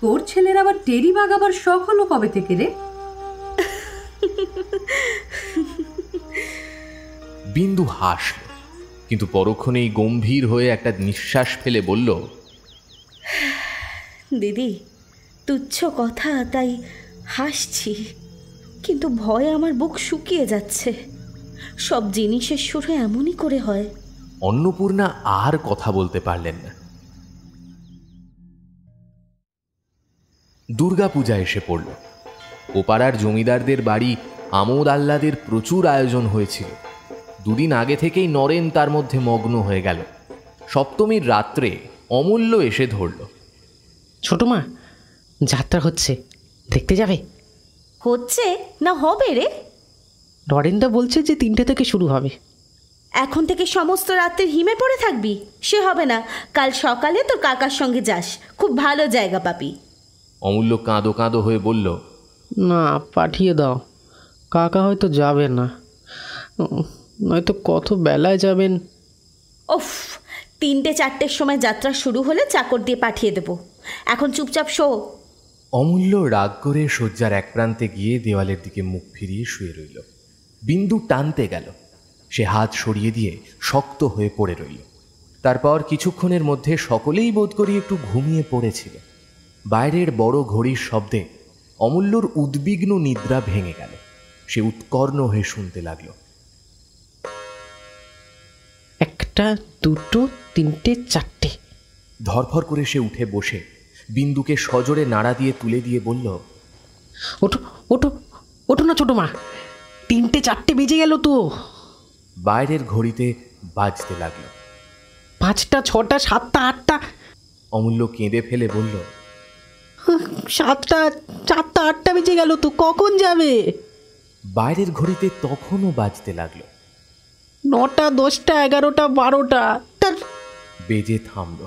তোর ছেলের আবার টেরি বাগাবার শখ হলো কবে থেকে রে? বিন্দু হাসল, কিন্তু পরক্ষণেই গম্ভীর হয়ে একটা নিঃশ্বাস ফেলে বলল, দিদি, তুচ্ছ কথা তাই হাসছি, কিন্তু ভয়ে আমার বুক শুকিয়ে যাচ্ছে। সব জিনিসের শুরু এমনই করে হয়। অন্নপূর্ণা আর কথা বলতে পারলেন না। দুর্গাপূজা এসে পড়ল। ওপাড়ার জমিদারদের বাড়ি আমোদ আহ্লাদের প্রচুর আয়োজন হয়েছিল। 2 দিন আগে থেকেই নরেন তার মধ্যে মগ্ন হয়ে গেল। সপ্তমীর রাত্রে অমূল্য এসে ধরল। ছোটো মা, যাত্রা হচ্ছে, দেখতে যাবে? হচ্ছে না হবে রে? নরেনদা বলছে যে 3টে থেকে শুরু হবে। এখন থেকে সমস্ত রাত্রে হিমে পড়ে থাকবি? সে হবে না, কাল সকালে তোর কাকার সঙ্গে যাস, খুব ভালো জায়গা পাবি। অমূল্য কাঁদো কাঁদো হয়ে বলল, না, পাঠিয়ে দাও, কাকা হয়তো যাবে না, নয়তো কত বেলায় যাবেন। ওফ, 3টে-4টের সময় যাত্রা শুরু হলে চাকর দিয়ে পাঠিয়ে দেব, এখন চুপচাপ শো। অমূল্য রাগ করে শয্যার এক প্রান্তে গিয়ে দেওয়ালের দিকে মুখ ফিরিয়ে শুয়ে রইল। বিন্দু টানতে গেল, সে হাত সরিয়ে দিয়ে শক্ত হয়ে পড়ে রইল। তারপর কিছুক্ষণের মধ্যে সকলেই বোধ করি একটু ঘুমিয়ে পড়েছিল। বাইরের বড় ঘড়ির শব্দে অমূল্যর উদ্বিগ্ন নিদ্রা ভেঙে গেল। সে উৎকর্ণ হয়ে শুনতে লাগল, 1, 2, 3, 4। ধরফর করে সে উঠে বসে বিন্দুকে সজোরে নাড়া দিয়ে তুলে দিয়ে বলল, ওঠো ওঠো ওঠো না ছোটো মা, 3টে 4টে বেজে গেল তো। বাইরের ঘড়িতে বাজতে লাগলো 5টা 6টা 7টা 8টা। অমূল্য কেঁদে ফেলে বলল, 7টা 4টা 8টা বেজে গেল তো, কখন যাবে? বাইরের ঘড়িতে তখনও বাজতে লাগলো 9টা 10টা 11টা 12টা। তার বেজে থামল।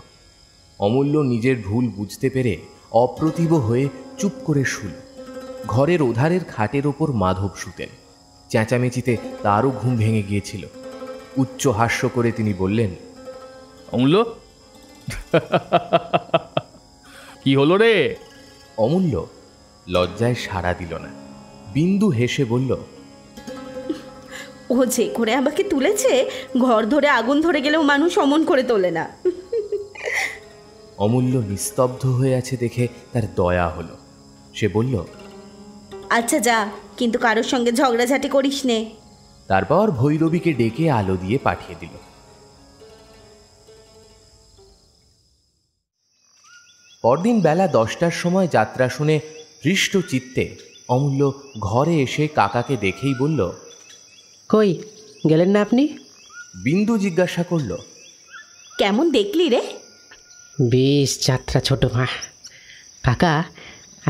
অমূল্য নিজের ভুল বুঝতে পেরে অপ্রতিভ হয়ে চুপ করে শুল। ঘরের ওধারের খাটের ওপর মাধব শুতেন। চেঁচামেচিতে তারও ঘুম ভেঙে গিয়েছিল। উচ্চ হাস্য করে তিনি বললেন, অমূল্য, কি হলো রে? অমূল্য লজ্জায় সাড়া দিল না। বিন্দু হেসে বলল, ও যে করে আমাকে তুলেছে, ঘর ধরে আগুন ধরে গেলেও মানুষ অমন করে তোলে না। অমূল্য নিস্তব্ধ হয়ে আছে দেখে তার দয়া হলো। সে বলল, আচ্ছা যা, কিন্তু কারোর সঙ্গে ঝগড়াঝাটি করিস নে। তারপর ভৈরবীকে ডেকে আলো দিয়ে পাঠিয়ে দিল। পরদিন বেলা 10টার সময় যাত্রা শুনে হৃষ্ট চিত্তে অমূল্য ঘরে এসে কাকাকে দেখেই বলল, কই গেলেন না আপনি? বিন্দু জিজ্ঞাসা করল, কেমন দেখলি রে? বেশ যাত্রা ছোটো মা। কাকা,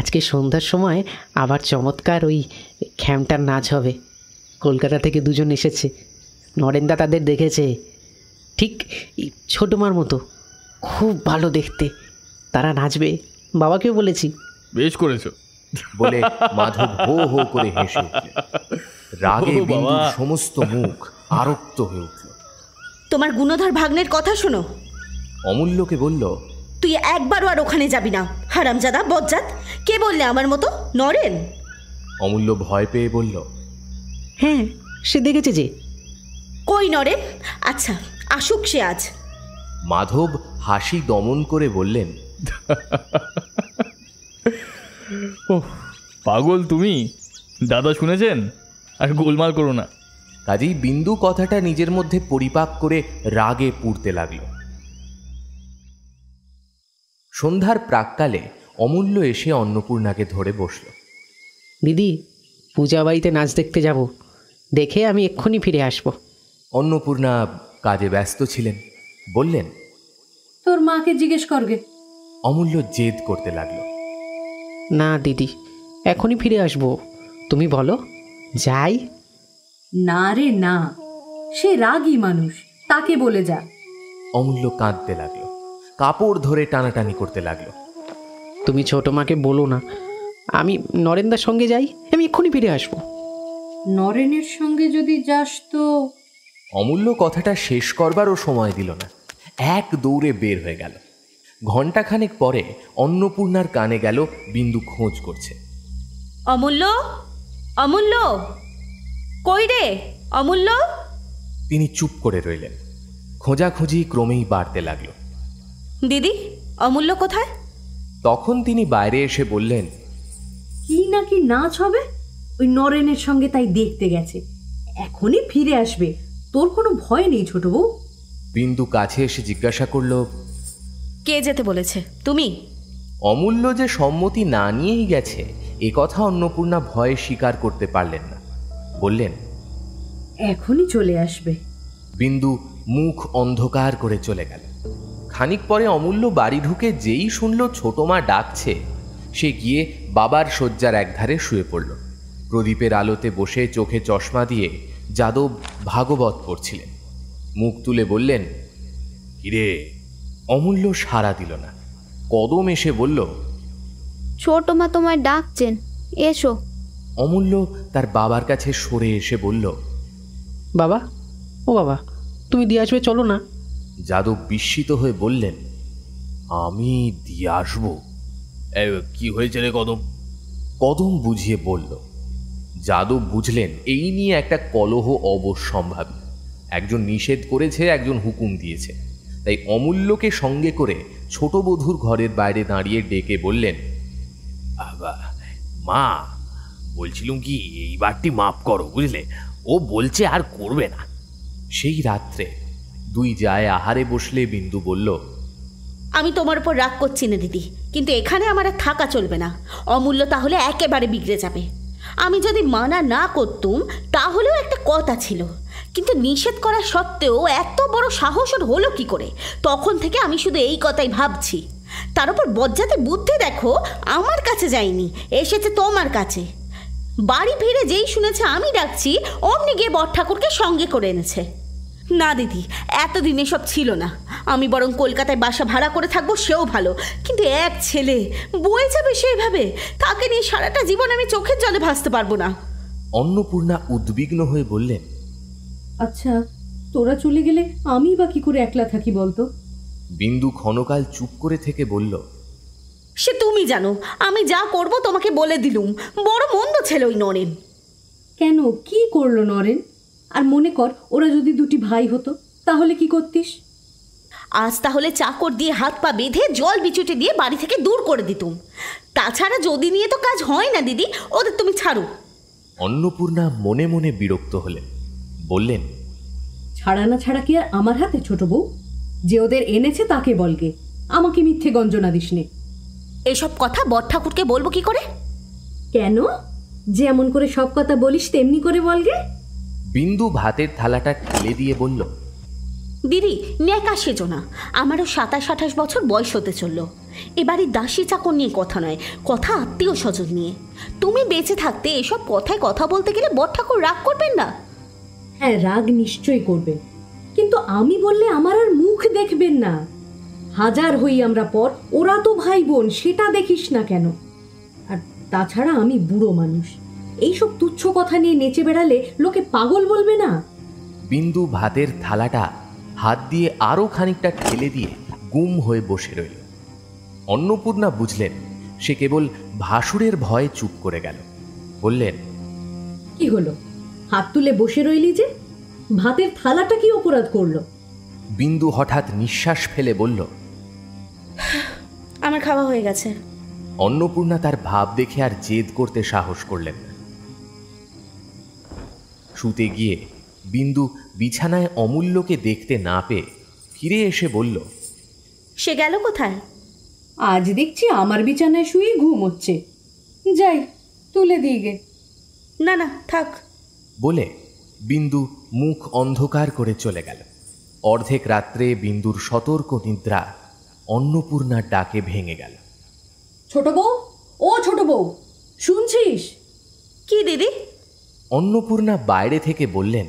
আজকে সন্ধ্যার সময় আবার চমৎকার ওই খ্যামটার নাচ হবে। কলকাতা থেকে 2জন এসেছে, নরেন্দা তাদের দেখেছে। ঠিক ছোটো মার মতো, খুব ভালো দেখতে। তারা নাচবে, বাবাকেও বলেছি। বেশ করেছো বলে মাধব হো হো করে হেসে উঠল। রাগে বিন্দুর সমস্ত মুখ আরক্ত হয়ে উঠল। তোমার গুণধর ভাগ্নের কথা শোনো। অমূল্যকে বলল, তুই একবারও আর ওখানে যাবি না, হারামজাদা বজ্জাত। কে বললে আমার মতো? নরেন। অমূল্য ভয় পেয়ে বলল, হ্যাঁ সে দেখেছে যে। কই নরেন? আচ্ছা আসুক সে আজ। মাধব হাসি দমন করে বললেন, ও পাগল তুমি, দাদা শুনেছেন, আর গোলমাল করো না। কাজেই বিন্দু কথাটা নিজের মধ্যে পরিপাক করে রাগে পুড়তে লাগল। সন্ধ্যার প্রাক্কালে অমূল্য এসে অন্নপূর্ণাকে ধরে বসল। দিদি, পূজা বাড়িতে নাচ দেখতে যাব, দেখে আমি এক্ষুনি ফিরে আসব। অন্নপূর্ণা কাজে ব্যস্ত ছিলেন। বললেন, তোর মাকে জিজ্ঞেস করগে। অমূল্য জেদ করতে লাগল, না দিদি, এখনই ফিরে আসব। তুমি বলো যাই। না রে না, সে রাগী মানুষ, তাকে বলে যা। অমূল্য কাঁদতে লাগলো, কাপড় ধরে টানাটানি করতে লাগলো। তুমি ছোটো মাকে বলো না, আমি নরেন্দার সঙ্গে যাই, আমি এক্ষুনি ফিরে আসবো। নরেনের সঙ্গে যদি যাস তো। অমূল্য কথাটা শেষ করবারও সময় দিল না, এক দৌড়ে বের হয়ে গেল। ঘণ্টাখানেক পরে অন্নপূর্ণার কানে গেল বিন্দু খোঁজ করছে। অমূল্য, অমূল্য, কই রে অমূল্য? তিনি চুপ করে রইলেন। খোঁজাখুঁজি ক্রমেই বাড়তে লাগল। দিদি, অমূল্য কোথায়? তখন তিনি বাইরে এসে বললেন, কি নাকি নাচ হবে, ওই নরেনের সঙ্গে তাই দেখতে গেছে, এখনই ফিরে আসবে। তোর কোনো ভয় নেই ছোট বউ? বিন্দু কাছে এসে জিজ্ঞাসা করল, কে যেতে বলেছে? তুমি? অমূল্য যে সম্মতি না নিয়েই গেছে এ কথা অন্নপূর্ণা ভয়ে স্বীকার করতে পারলেন না। বললেন, এখনই চলে আসবে। বিন্দু মুখ অন্ধকার করে চলে গেল। খানিক পরে অমূল্য বাড়ি ঢুকে যেই শুনল ছোট মা ডাকছে, সে গিয়ে বাবার শয্যার একধারে শুয়ে পড়ল। প্রদীপের আলোতে বসে চোখে চশমা দিয়ে যাদব ভাগবত পড়ছিলেন। মুখ তুলে বললেন, কিরে? অমূল্য সাড়া দিল না। কদম এসে বলল, ছোট মা তোমায় ডাকছেন, এসো। অমূল্য তার বাবার কাছে সরে এসে বলল, বাবা, ও বাবা, তুমি দিয়ে আসবে, চলো না। যাদব বিস্মিত হয়ে বললেন, আমি দিয়ে আসব? কি হয়েছে রে কদম? কদম বুঝিয়ে বলল। যাদব বুঝলেন এই নিয়ে একটা কলহ অবশ্যম্ভাবী। একজন নিষেধ করেছে, একজন হুকুম দিয়েছে। তাই অমূল্যকে সঙ্গে করে ছোট বধূর ঘরের বাইরে দাঁড়িয়ে ডেকে বললেন, মা, বলছিলুম কি, এইবারটি মাফ করো, বুঝলে? ও বলছে আর করবে না। সেই রাত্রে দুই যায় আহারে বসলে বিন্দু বলল, আমি তোমার উপর রাগ করছি না দিদি, কিন্তু এখানে আমার আর থাকা চলবে না। অমূল্য তাহলে একেবারে বিগড়ে যাবে। আমি যদি মানা না করতুম তাহলেও একটা কথা ছিল, কিন্তু নিষেধ করা সত্ত্বেও এত বড় সাহস ওর হলো কি করে? তখন থেকে আমি শুধু এই কথাই ভাবছি। তার উপর বজ্জাতে বুদ্ধি দেখো, আমার কাছে যায়নি, এসেছে তোমার কাছে। বাড়ি ফিরে যেই শুনেছে আমি ডাকছি, অমনি গিয়ে বড় ঠাকুরকে সঙ্গে করে এনেছে। না দিদি, এতদিন এসব ছিল না। আমি বরং কলকাতায় বাসা ভাড়া করে থাকবো, সেও ভালো। কিন্তু এক ছেলে বয়ে যাবে সেইভাবে, তাকে নিয়ে সারাটা জীবন আমি চোখের জলে ভাসতে পারবো না। অন্নপূর্ণা উদ্বিগ্ন হয়ে বললেন, আচ্ছা তোরা চলে গেলে আমি বা কি করে একলা থাকি বলতো? বিন্দু ক্ষণকাল চুপ করে থেকে বলল, সে তুমি জানো, আমি যা করব তোমাকে বলে দিলুম। বড় মন্দ ছেলে ওই নরেন। কেন, কি করলো নরেন? আর মনে কর ওরা যদি দুটি ভাই হতো তাহলে কি করতিস? আজ তাহলে চাকর দিয়ে হাত পা বেঁধে জল বিচুটে দিয়ে বাড়ি থেকে দূর করে দিতুম। তাছাড়া যদি নিয়ে তো কাজ হয় না দিদি, ওদের তুমি ছাড়ো। অন্নপূর্ণা মনে মনে বিরক্ত হলেন, বললেন, ছাড়া না ছাড়া কি আর আমার হাতে ছোট বউ? যে ওদের এনেছে তাকে বলগে, আমাকে মিথ্যে গঞ্জনা দিসনে। এসব কথা বড় ঠাকুরকে বলবো কি করে? কেন, যেমন করে সব কথা বলিস তেমনি করে বলগে। বিন্দু ভাতের থালাটা ঠেলে দিয়ে বলল, দিদি ন্যাকা সেজো না, আমারও 27-28 বছর বয়স হতে চললো। এবারে দাসী চাকর নিয়ে কথা নয়, কথা আত্মীয় স্বজন নিয়ে। তুমি বেঁচে থাকতে এসব কথায় কথা বলতে গেলে বড় ঠাকুর রাগ করবেন না? হ্যাঁ, রাগ নিশ্চয়ই করবেন, কিন্তু আমি বললে আমার আর মুখ দেখবেন না। হাজার হই আমরা পর, ওরা তো ভাই বোন, সেটা দেখিস না কেন? আর তাছাড়া আমি বুড়ো মানুষ, এইসব তুচ্ছ কথা নিয়ে নেচে বেড়ালে লোকে পাগল বলবে না? বিন্দু ভাতের থালাটা হাত দিয়ে আরো খানিকটা ঠেলে দিয়ে গুম হয়ে বসে রইল। অন্নপূর্ণা বুঝলেন সে কেবল ভাসুরের ভয়ে চুপ করে গেল। বললেন, কি হলো, হাত তুলে বসে রইলি যে? ভাতের থালাটা কি অপরাধ করলো? বিন্দু হঠাৎ নিঃশ্বাস ফেলে বলল, আমার খাওয়া হয়ে গেছে। অন্নপূর্ণা তার ভাব দেখে আর জেদ করতে সাহস করলেন না। শুতে গিয়ে বিন্দু বিছানায় অমূল্যকে দেখতে না পেয়ে ফিরে এসে বলল, সে গেল কোথায়? আজ দেখছি আমার বিছানায় শুয়ে ঘুম হচ্ছে। যাই তুলে দিয়ে গে। না না থাক বলে বিন্দু মুখ অন্ধকার করে চলে গেল। অর্ধেক রাত্রে বিন্দুর সতর্ক নিদ্রা অন্নপূর্ণার ডাকে ভেঙে গেল। ছোট বউ, ও ছোট বউ, শুনছিস? কি দিদি? অন্নপূর্ণা বাইরে থেকে বললেন,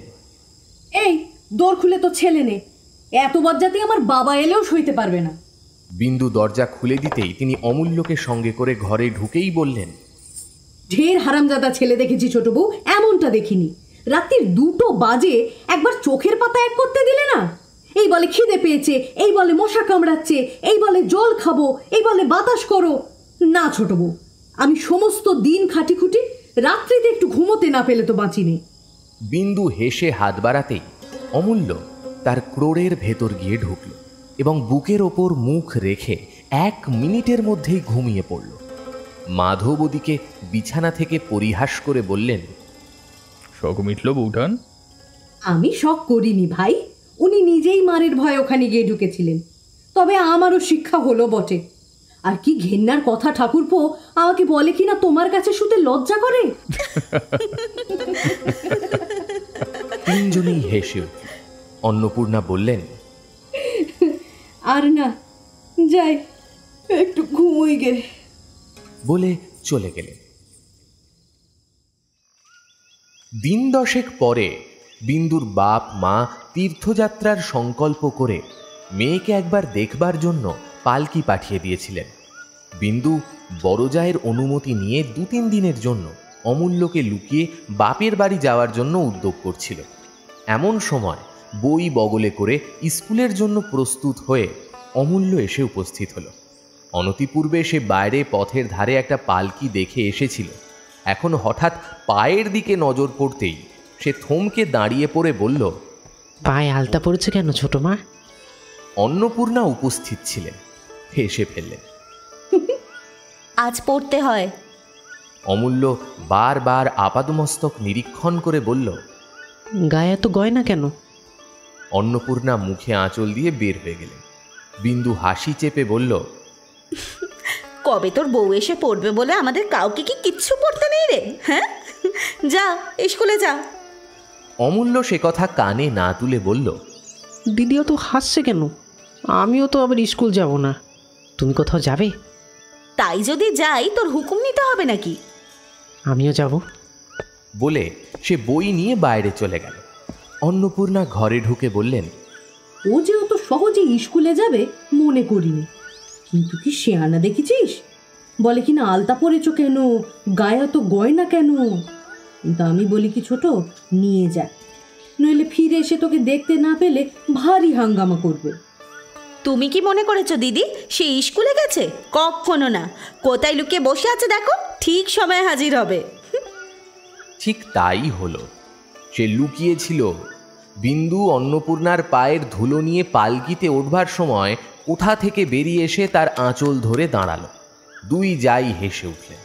এই দোর খুলে তো ছেলে নে, এত বজ্জাতে আমার বাবা এলেও সইতে পারবে না। বিন্দু দরজা খুলে দিতেই তিনি অমূল্যকে সঙ্গে করে ঘরে ঢুকেই বললেন, ঢের হারামজাদা ছেলে দেখেছি ছোট বউ, এমনটা দেখিনি। রাত্রির 2টো বাজে একবার চোখের পাতা এক করতে দিলে না। এই বলে খিদে পেয়েছে, এই বলে মশা কামড়াচ্ছে, এই বলে জল খাবো, এই বলে বাতাস করো। না ছোট বউ, আমি সমস্ত দিন খাটি খুটি, রাত্রিতে একটু ঘুমোতে না পেলে তো বাঁচিনি। বিন্দু হেসে হাত বাড়াতেই অমূল্য তার ক্রোড়ের ভেতর গিয়ে ঢুকল এবং বুকের ওপর মুখ রেখে 1 মিনিটের মধ্যেই ঘুমিয়ে পড়ল। মাধবদীকে বিছানা থেকে পরিহাস করে বললেন, শখ মিটল বউঠান? আমি শখ করিনি ভাই, উনি নিজেই মারের ভয় ওখানে গিয়ে ঢুকেছিলেন। তবে আমারও শিক্ষা হলো বটে। আর কি ঘেন্নার কথা ঠাকুরপো, আমাকে বলে কিনা তোমার কাছে শুতে লজ্জা করে। তিনজনেই হেসে উঠল। অন্নপূর্ণা বললেন, আর না, যাই একটু ঘুমোই গে বলে চলে গেলেন। দিন 10 পরে বিন্দুর বাপ মা তীর্থযাত্রার সংকল্প করে মেয়েকে একবার দেখবার জন্য পালকি পাঠিয়ে দিয়েছিলেন। বিন্দু বড়জায়ের অনুমতি নিয়ে 2-3 দিনের জন্য অমূল্যকে লুকিয়ে বাপের বাড়ি যাওয়ার জন্য উদ্যোগ করছিল। এমন সময় বই বগলে করে স্কুলের জন্য প্রস্তুত হয়ে অমূল্য এসে উপস্থিত হলো। অনতিপূর্বে সে বাইরে পথের ধারে একটা পালকি দেখে এসেছিল। এখন হঠাৎ পায়ের দিকে নজর পড়তেই সে থমকে দাঁড়িয়ে পড়ে বলল, পায়ে আলতা পড়েছে কেন ছোট মা? অন্নপূর্ণা উপস্থিত ছিলেন, হেসে ফেললেন। আজ পড়তে হয়। অমূল্য বারবার আপাদমস্তক নিরীক্ষণ করে বলল, গায়ে এত গয়না কেন? অন্নপূর্ণা মুখে আঁচল দিয়ে বের হয়ে গেলেন। বিন্দু হাসি চেপে বলল, কবে তোর বউ এসে পড়বে বলে আমাদের কাউকে কি কিচ্ছু পড়তে নেই রে? হ্যাঁ, যা স্কুলে যা। অমূল্য সে কথা কানে না তুলে বলল, দিদিও তো হাসছে কেন? আমিও তো আবার স্কুল যাব না। তুমি কোথাও যাবে? তাই যদি যাই তোর হুকুম নিতে হবে নাকি? আমিও যাব। বলে সে বই নিয়ে বাইরে চলে গেল। অন্নপূর্ণা ঘরে ঢুকে বললেন, ও যে অত সহজে স্কুলে যাবে মনে করিনি। কিন্তু কি শেয়ানা দেখেছিস? বলে কিনা আলতা পরেছ কেন, গায়ে তো গয়না কেন? কিন্তু আমি বলি কি ছোট, নিয়ে যা, নইলে ফিরে এসে তোকে দেখতে না পেলে ভারী হাঙ্গামা করবে। তুমি কি মনে করেছো দিদি সে স্কুলে গেছে? কখনো না। কোথায় লুকিয়ে বসে আছে দেখো, ঠিক সময়ে হাজির হবে। ঠিক তাই হলো। সে লুকিয়েছিল। বিন্দু অন্নপূর্ণার পায়ের ধুলো নিয়ে পালকিতে ওঠবার সময় কোঠা থেকে বেরিয়ে এসে তার আঁচল ধরে দাঁড়ালো। দুই যাই হেসে উঠলেন।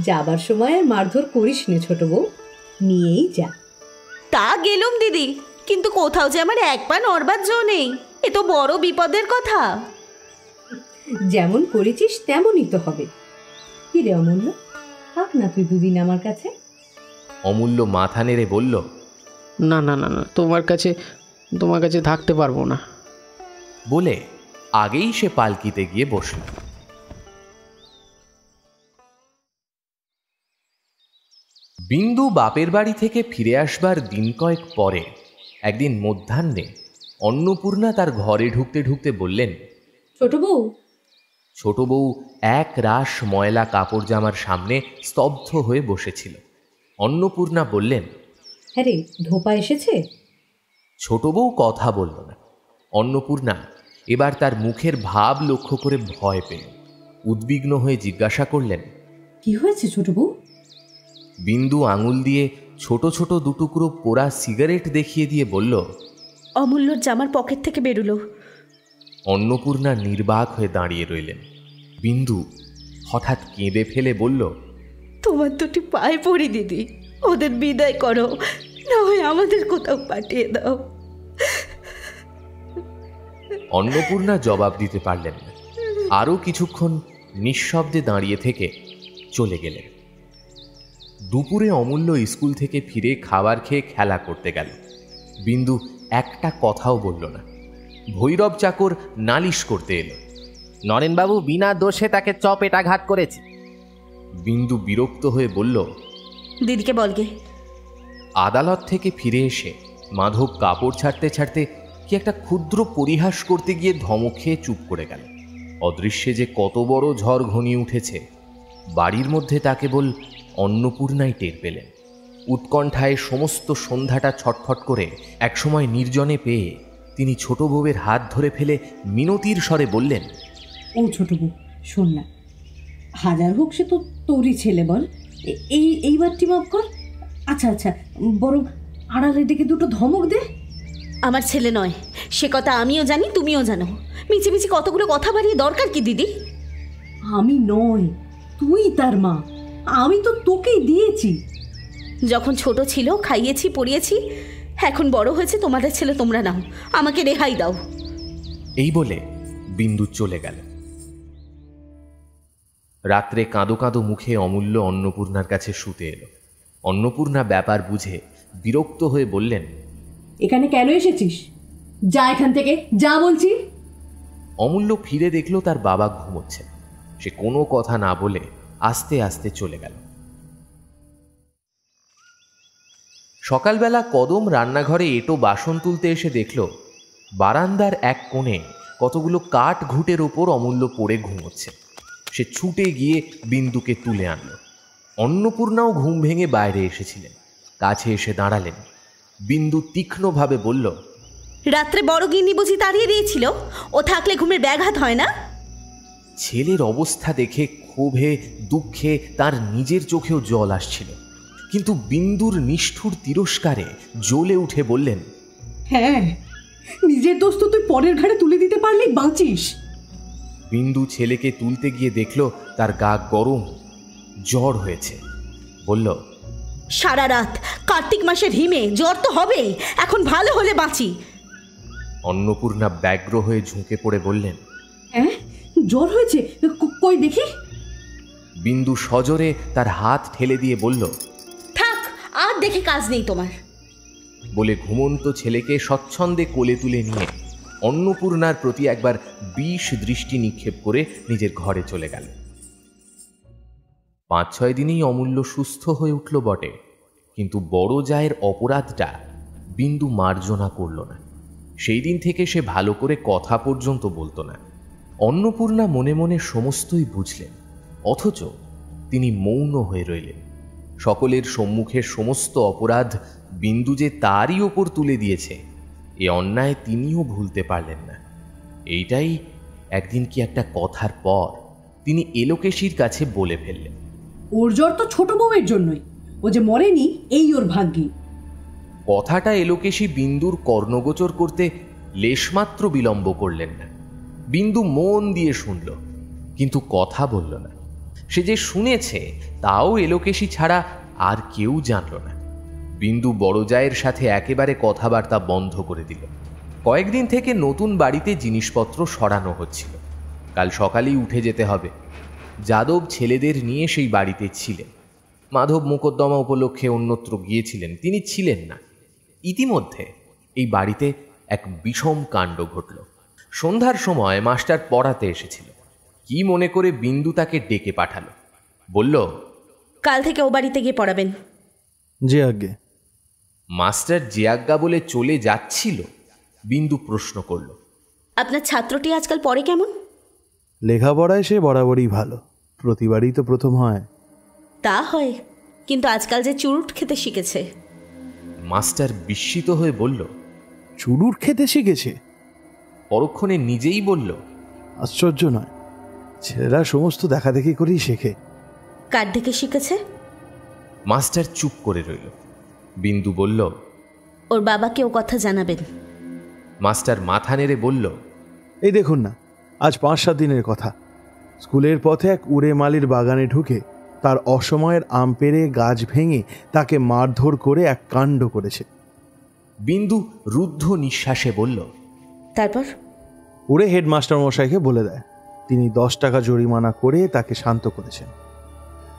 যাবার সময় আর মারধর করিস নে ছোট বউ, নিয়েই যা। তা গেলুম দিদি, কিন্তু কোথাও যে আমার এক পা নড়বার জো নেই। এ তো বড় বিপদের কথা। যেমন করেছিস তেমনই তো হবে। কি রে অমূল্য, থাক না তুই দুদিন আমার কাছে। অমূল্য মাথা নেড়ে বলল, না না না না, তোমার কাছে থাকতে পারবো না। বলে আগেই সে পালকিতে গিয়ে বসল। বিন্দু বাপের বাড়ি থেকে ফিরে আসবার দিন কয়েক পরে একদিন মধ্যাহ্নে অন্নপূর্ণা তার ঘরে ঢুকতে ঢুকতে বললেন, ছোট বউ। ছোট বউ এক রাশ ময়লা কাপড় জামার সামনে স্তব্ধ হয়ে বসেছিল। অন্নপূর্ণা বললেন, হ্যাঁ রে, ধোপা এসেছে? ছোট বউ কথা বলল না। অন্নপূর্ণা এবার তার মুখের ভাব লক্ষ্য করে ভয় পেল। উদ্বিগ্ন হয়ে জিজ্ঞাসা করলেন, কি হয়েছে ছোট বউ? বিন্দু আঙুল দিয়ে ছোট ছোট দুটুকরো পোড়া সিগারেট দেখিয়ে দিয়ে বলল, অমূল্যর জামার পকেট থেকে বেরুলো। অন্নপূর্ণা নির্বাক হয়ে দাঁড়িয়ে রইলেন। বিন্দু হঠাৎ কেঁদে ফেলে বলল, তোমার দুটি পায়ে পড়ি দিদি, ওদের বিদায় করো, না হয় আমাদের কোথাও পাঠিয়ে দাও। অন্নপূর্ণা জবাব দিতে পারলেন না। আরও কিছুক্ষণ নিঃশব্দে দাঁড়িয়ে থেকে চলে গেলেন। দুপুরে অমূল্য স্কুল থেকে ফিরে খাবার খেয়ে খেলা করতে গেল। বিন্দু একটা কথাও বলল না। ভৈরব চাকর নালিশ করতে এলো, নরেনবাবু বিনা দোষে তাকে চপেটাঘাত করেছে। বিন্দু বিরক্ত হয়ে বলল, দিদিকে বলগে। আদালত থেকে ফিরে এসে মাধব কাপড় ছাড়তে ছাড়তে কি একটা ক্ষুদ্র পরিহাস করতে গিয়ে ধমক খেয়ে চুপ করে গেল। অদৃশ্যে যে কত বড় ঝড় ঘনিয়ে উঠেছে বাড়ির মধ্যে তা কেবল অন্নপূর্ণাই টের পেলেন। উৎকণ্ঠায় সমস্ত সন্ধ্যাটা ছটফট করে একসময় নির্জনে পেয়ে তিনি ছোট বউয়ের হাত ধরে ফেলে মিনতির স্বরে বললেন, ও ছোট বউ, শোন না, হাজার হোক সে তো তোরই ছেলে, বল এইবারটি মাফ কর। আচ্ছা আচ্ছা, বরং আড়ালে ডেকে দুটো ধমক দে। আমার ছেলে নয়, সে কথা আমিও জানি, তুমিও জানো। মিছিমিছি কতগুলো কথা বাড়িয়ে দরকার কি দিদি? আমি নয়, তুই তার মা। আমি তো তোকেই দিয়েছি। যখন ছোট ছিল খাইয়েছি, পড়িয়েছি। এখন বড় হয়েছে, তোমাদের ছেলে তোমরা নাও, আমাকে রেহাই দাও। এই বলে বিন্দু চলে গেল। রাত্রে কাঁদো কাঁদো মুখে অমূল্য অন্নপূর্ণার কাছে শুতে এলো। অন্নপূর্ণা ব্যাপার বুঝে বিরক্ত হয়ে বললেন, এখানে কেন এসেছিস? যা এখান থেকে, যা বলছি। অমূল্য ফিরে দেখলো তার বাবা ঘুমোচ্ছে। সে কোনো কথা না বলে আস্তে আস্তে চলে গেল। সকালবেলা কদম রান্নাঘরে এঁটো বাসন তুলতে এসে দেখল বারান্দার এক কোণে কতগুলো কাঠ ঘুঁটের ওপর অমূল্য পড়ে ঘুমোচ্ছে। সে ছুটে গিয়ে বিন্দুকে তুলে আনল। অন্নপূর্ণাও ঘুম ভেঙে বাইরে এসেছিলেন। কাছে এসে দাঁড়ালেন। বিন্দু তীক্ষ্ণভাবে বলল, রাত্রে বড় গিন্নি বুঝি তাড়িয়ে দিয়েছিল? ও থাকলে ঘুমের ব্যাঘাত হয় না? ছেলের অবস্থা দেখে ক্ষোভে দুঃখে তার নিজের চোখেও জল আসছিল, কিন্তু বিন্দুর নিষ্ঠুর তিরস্কারে জ্বলে উঠে বললেন, হ্যাঁ, নিজের দোষ তো তুই পরের ঘাড়ে তুলে দিতে পারলেই বাঁচিস। বিন্দু ছেলেকে তুলতে গিয়ে দেখল তার গা গরম, জ্বর হয়েছে। বলল, সারা রাত কার্তিক মাসের হিমে জ্বর তো হবেই, এখন ভালো হলে বাঁচি। অন্নপূর্ণা ব্যগ্র হয়ে ঝুঁকে পড়ে বললেন, হ্যাঁ জ্বর হয়েছে, কই দেখি। বিন্দু সজোরে তার হাত ঠেলে দিয়ে বলল, থাক, আর দেখে কাজ নেই তোমার। বলে ঘুমন্ত ছেলেকে স্বচ্ছন্দে কোলে তুলে নিয়ে অন্নপূর্ণার প্রতি একবার বিষ দৃষ্টি নিক্ষেপ করে নিজের ঘরে চলে গেল। 5-6 দিনেই অমূল্য সুস্থ হয়ে উঠল বটে, কিন্তু বড় জায়ের অপরাধটা বিন্দু মার্জনা করল না। সেই দিন থেকে সে ভালো করে কথা পর্যন্ত বলতো না। অন্নপূর্ণা মনে মনে সমস্তই বুঝলেন, অথচ তিনি মৌন হয়ে রইলেন। সকলের সম্মুখে সমস্ত অপরাধ বিন্দু যে তারই ওপর তুলে দিয়েছে, এ অন্যায় তিনিও ভুলতে পারলেন না। এইটাই একদিন কি একটা কথার পর তিনি এলোকেশীর কাছে বলে ফেললেন, ওর জ্বর তো ছোট বউয়ের জন্যই, ও যে মরেনি এই ওর ভাগ্যে। কথাটা এলোকেশী বিন্দুর কর্ণগোচর করতে লেশমাত্র বিলম্ব করলেন না। বিন্দু মন দিয়ে শুনল, কিন্তু কথা বলল না। সে যে শুনেছে তাও এলোকেশী ছাড়া আর কেউ জানল না। বিন্দু বড় জায়ের সাথে একেবারে কথাবার্তা বন্ধ করে দিল। কয়েকদিন থেকে নতুন বাড়িতে জিনিসপত্র সরানো হচ্ছিল। কাল সকালেই উঠে যেতে হবে। যাদব ছেলেদের নিয়ে সেই বাড়িতে ছিলেন। মাধব মোকদ্দমা উপলক্ষে অন্যত্র গিয়েছিলেন, তিনি ছিলেন না। ইতিমধ্যে এই বাড়িতে এক বিষম কাণ্ড ঘটল। সন্ধ্যার সময় মাস্টার পড়াতে এসেছিল। কি মনে করে বিন্দু তাকে ডেকে পাঠালো। বলল, কাল থেকে ও বাড়িতে গিয়ে পড়াবেন। যে আজ্ঞে। মাস্টার যে আজ্ঞা বলে চলে যাচ্ছিল, বিন্দু প্রশ্ন করল, আপনার ছাত্রটি আজকাল পড়ে কেমন? লেখাপড়ায় সে বরাবরই ভালো, প্রতিবারই তো প্রথম হয়। তা হয়, কিন্তু আজকাল যে চুরুট খেতে শিখেছে। মাস্টার বিস্মিত হয়ে বলল, চুরুট খেতে শিখেছে? পরক্ষণে নিজেই বলল, আশ্চর্য নয়, ছেলেরা সমস্ত দেখাদেখি করেই শেখে। কার দেখে শিখেছে? মাস্টার চুপ করে রইল। বিন্দু বলল, ওর বাবাকে ও কথা জানাবেন। মাস্টার মাথা নেড়ে বলল, এই দেখুন না, আজ 5-7 দিনের কথা। স্কুলের পথে এক উড়ে মালির বাগানে ঢুকে তার অসময়ের আম পেড়ে গাছ ভেঙে তাকে মারধর করে এক কাণ্ড করেছে। বিন্দু রুদ্ধ নিঃশ্বাসে বলল, তারপর? উড়ে হেডমাস্টার মশাইকে বলে দেয়, তিনি 10 টাকা জরিমানা করে তাকে শান্ত করেছেন।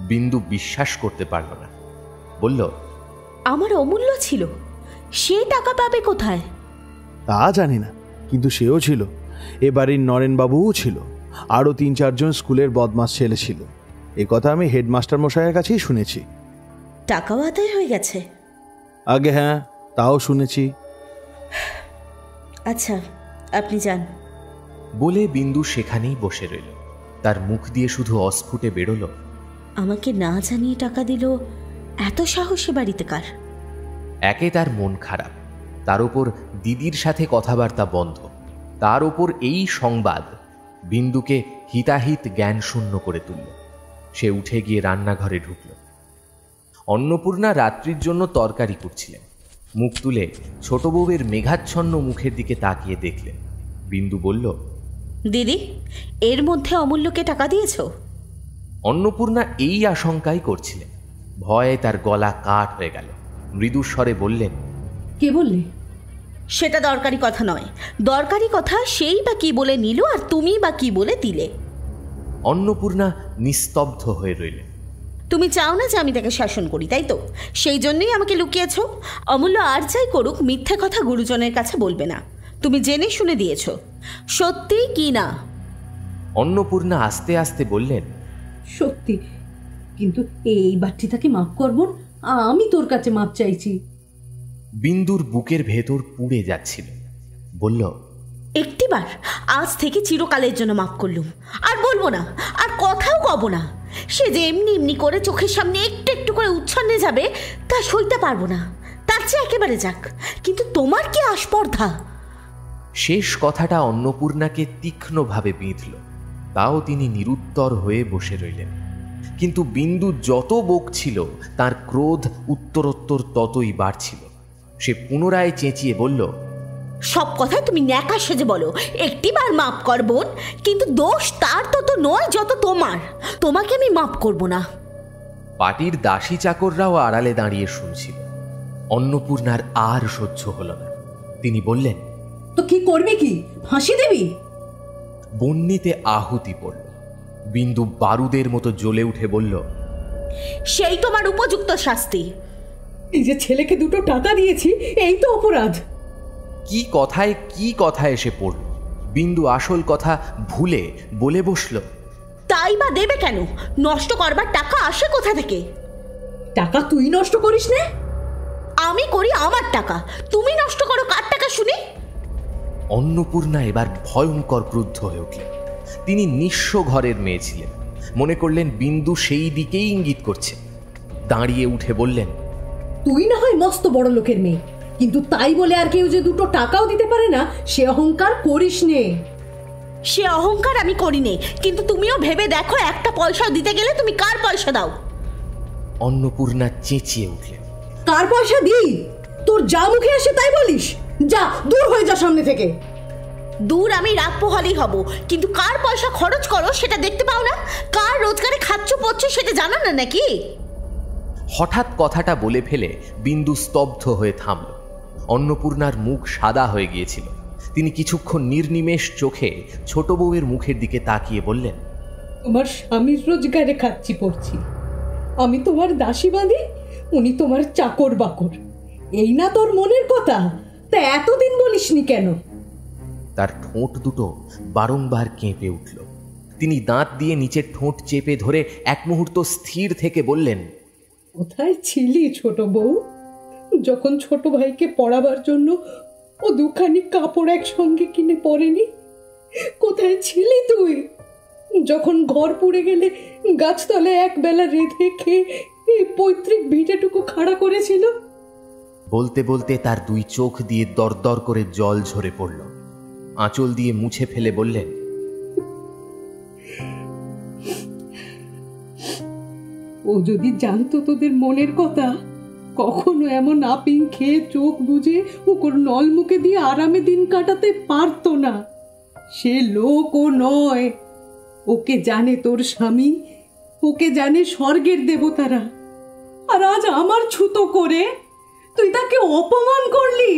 বিন্দু বিশ্বাস করতে পারল না। বলল, আমার অমূল্য ছিল, সে টাকা পাবে কোথায়? তা জানি না, কিন্তু সেও ছিল। এ বাড়ির নরেনবাবুও ছিল, আরও 3-4 জন স্কুলের বদমাস ছেলে ছিল। এ কথা আমি হেডমাস্টার মশাইয়ের কাছেই শুনেছি। টাকাও আদায় হয়ে গেছে? আগে হ্যাঁ, তাও শুনেছি। আচ্ছা, আপনি যান। বলে বিন্দু সেখানেই বসে রইল। তার মুখ দিয়ে শুধু অস্ফুটে বেরোল, আমাকে না জানিয়ে টাকা দিল, এত সাহসী বাড়িতে কার? একে তার মন খারাপ, তার উপর দিদির সাথে কথাবার্তা বন্ধ, তার উপর এই সংবাদ বিন্দুকে হিতাহিত জ্ঞান শূন্য করে তুলল। সে উঠে গিয়ে রান্নাঘরে ঢুকল। অন্নপূর্ণা রাত্রির জন্য তরকারি করছিলেন। মুখ তুলে ছোট বউয়ের মেঘাচ্ছন্ন মুখের দিকে তাকিয়ে দেখলেন। বিন্দু বলল, দিদি, এর মধ্যে অমূল্যকে টাকা দিয়েছ? অন্নপূর্ণা এই আশঙ্কাই করছিলেন। ভয়ে তার গলা কাঠ হয়ে গেল। মৃদুস্বরে বললেন, কে বললে? সেটা দরকারি কথা নয়। দরকারি কথা সেই বা কি বলে নিল, আর তুমি বা কি বলে দিলে? অন্নপূর্ণা নিস্তব্ধ হয়ে রইলেন। তুমি চাও না যে আমি তাকে শাসন করি, তাই তো? সেই জন্যই আমাকে লুকিয়েছ। অমূল্য আর যাই করুক, মিথ্যে কথা গুরুজনের কাছে বলবে না। তুমি জেনে শুনে দিয়েছ, সত্যি কি না? অন্নপূর্ণা আস্তে আস্তে বললেন, সত্যি, কিন্তু এই বারটি তাকে মাফ করব, আমি তোর কাছে মাপ চাইছি। বিন্দুর বুকের ভেতর পুড়ে যাচ্ছিল। বলল, একটিবার, আজ থেকে চিরকালের জন্য মাফ করলুম, আর বলবো না, আর কথাও কব না। সে যে এমনি এমনি করে চোখের সামনে একটু একটু করে উচ্ছন্নে যাবে, তা সইতে পারবো না। তার চেয়ে একেবারে যাক। কিন্তু তোমার কি আস্পর্ধা? শেষ কথাটা অন্নপূর্ণাকে তীক্ষ্ণভাবে বিঁধল। তাও তিনি নিরুত্তর হয়ে বসে রইলেন। কিন্তু বিন্দু যত বকছিল, তার ক্রোধ উত্তরোত্তর ততই বাড়ছিল। সে পুনরায় চেঁচিয়ে বলল, সব কথায় তুমি ন্যাকা সেজে বলো, একটিবার মাফ কর বোন, কিন্তু দোষ তার তত নয় যত তোমার। তোমাকে আমি মাফ করব না। পাটির দাসী চাকররাও আড়ালে দাঁড়িয়ে শুনছিল। অন্নপূর্ণার আর সহ্য হল না। তিনি বললেন, তো কি করবি? কি ফাঁসি দিবি? বন্যিতে আহুতি পড়ল। বিন্দু বারুদের মতো জ্বলে উঠে বলল, সেই তোমার উপযুক্ত শাস্তি। এই যে ছেলেকে দুটো টাকা দিয়েছি, এই তো অপরাধ। কি কথা এসে পড়ল। বিন্দু আসল কথা ভুলে বলে বসল, তাই বা দেবে কেন? নষ্ট করবার টাকা আসে কোথা থেকে? টাকা তুই নষ্ট করিস না? আমি করি আমার টাকা, তুমি নষ্ট করো কার টাকা শুনি? অন্নপূর্ণা এবার ভয়ঙ্কর ক্রুদ্ধ হয়ে উঠলেন। তিনি নিঃস্ব ঘরের মেয়ে ছিলেন। মনে করলেন বিন্দু সেই দিকেই ইঙ্গিত করছে। দাঁড়িয়ে উঠে বললেন, তুই না হয় মস্ত বড় লোকের মেয়ে, কিন্তু তাই বলে আর কেউ যে দুটো টাকাও দিতে পারে না, সে অহংকার করিস নে। সে অহংকার আমি করি নে, কিন্তু তুমিও ভেবে দেখো, একটা পয়সা দিতে গেলে তুমি কার পয়সা দাও? অন্নপূর্ণা চেঁচিয়ে উঠলেন, কার পয়সা দিই? তোর যা মুখে আসে তাই বলিস? যা, দূর হয়ে যা সামনে থেকে। দূর আমি রাখবো হলেই হব, কিন্তু কার পয়সা খরচ করো সেটা দেখতে পাও না? কার রোজগারে খাচ্ছ পড়ছ সেটা জানো না নাকি? হঠাৎ কথাটা বলে ফেলে বিন্দু স্তব্ধ হয়ে থামল। অন্নপূর্ণার মুখ সাদা হয়ে গিয়েছিল। তিনি কিছুক্ষণ নির্নিমেষ চোখে ছোট বউয়ের মুখের দিকে তাকিয়ে বললেন, তোমার স্বামীর রোজগারে খাচ্ছি পড়ছি, আমি তোমার দাসী বাঁধি, উনি তোমার চাকর বাকর। এই না তোর মনের কথা? তা এতদিন বলিসনি কেন? তার ঠোঁট দুটো বারংবার কেঁপে উঠল। তিনি দাঁত দিয়ে নিচের ঠোঁট চেপে ধরে এক মুহূর্ত স্থির থেকে বললেন, কোথায় ছিলি ছোট বউ, যখন ছোট ভাইকে পড়াবার জন্য ও দুখানি কাপড় একসঙ্গে কিনে পরেনি? কোথায় ছিলি তুই যখন ঘর পুড়ে গেলে গাছতলে এক বেলা রেঁধে খেয়ে এই পৈতৃক ভিটেটুকু খাড়া করেছিল? বলতে বলতে তার দুই চোখ দিয়ে দরদর করে জল ঝরে পড়ল। আঁচল দিয়ে মুছে ফেলে বললেন, ও যদি জানতো তোদের মনের কথা, কখনো এমন আপিং খেয়ে চোখ বুজে ওর নল মুখে দিয়ে আরামে দিন কাটাতে পারতো না। সে লোক ও নয়। ওকে জানে তোর স্বামী, ওকে জানে স্বর্গের দেবতারা। আর আজ আমার ছুতো করে তুই তাকে অপমান করলি।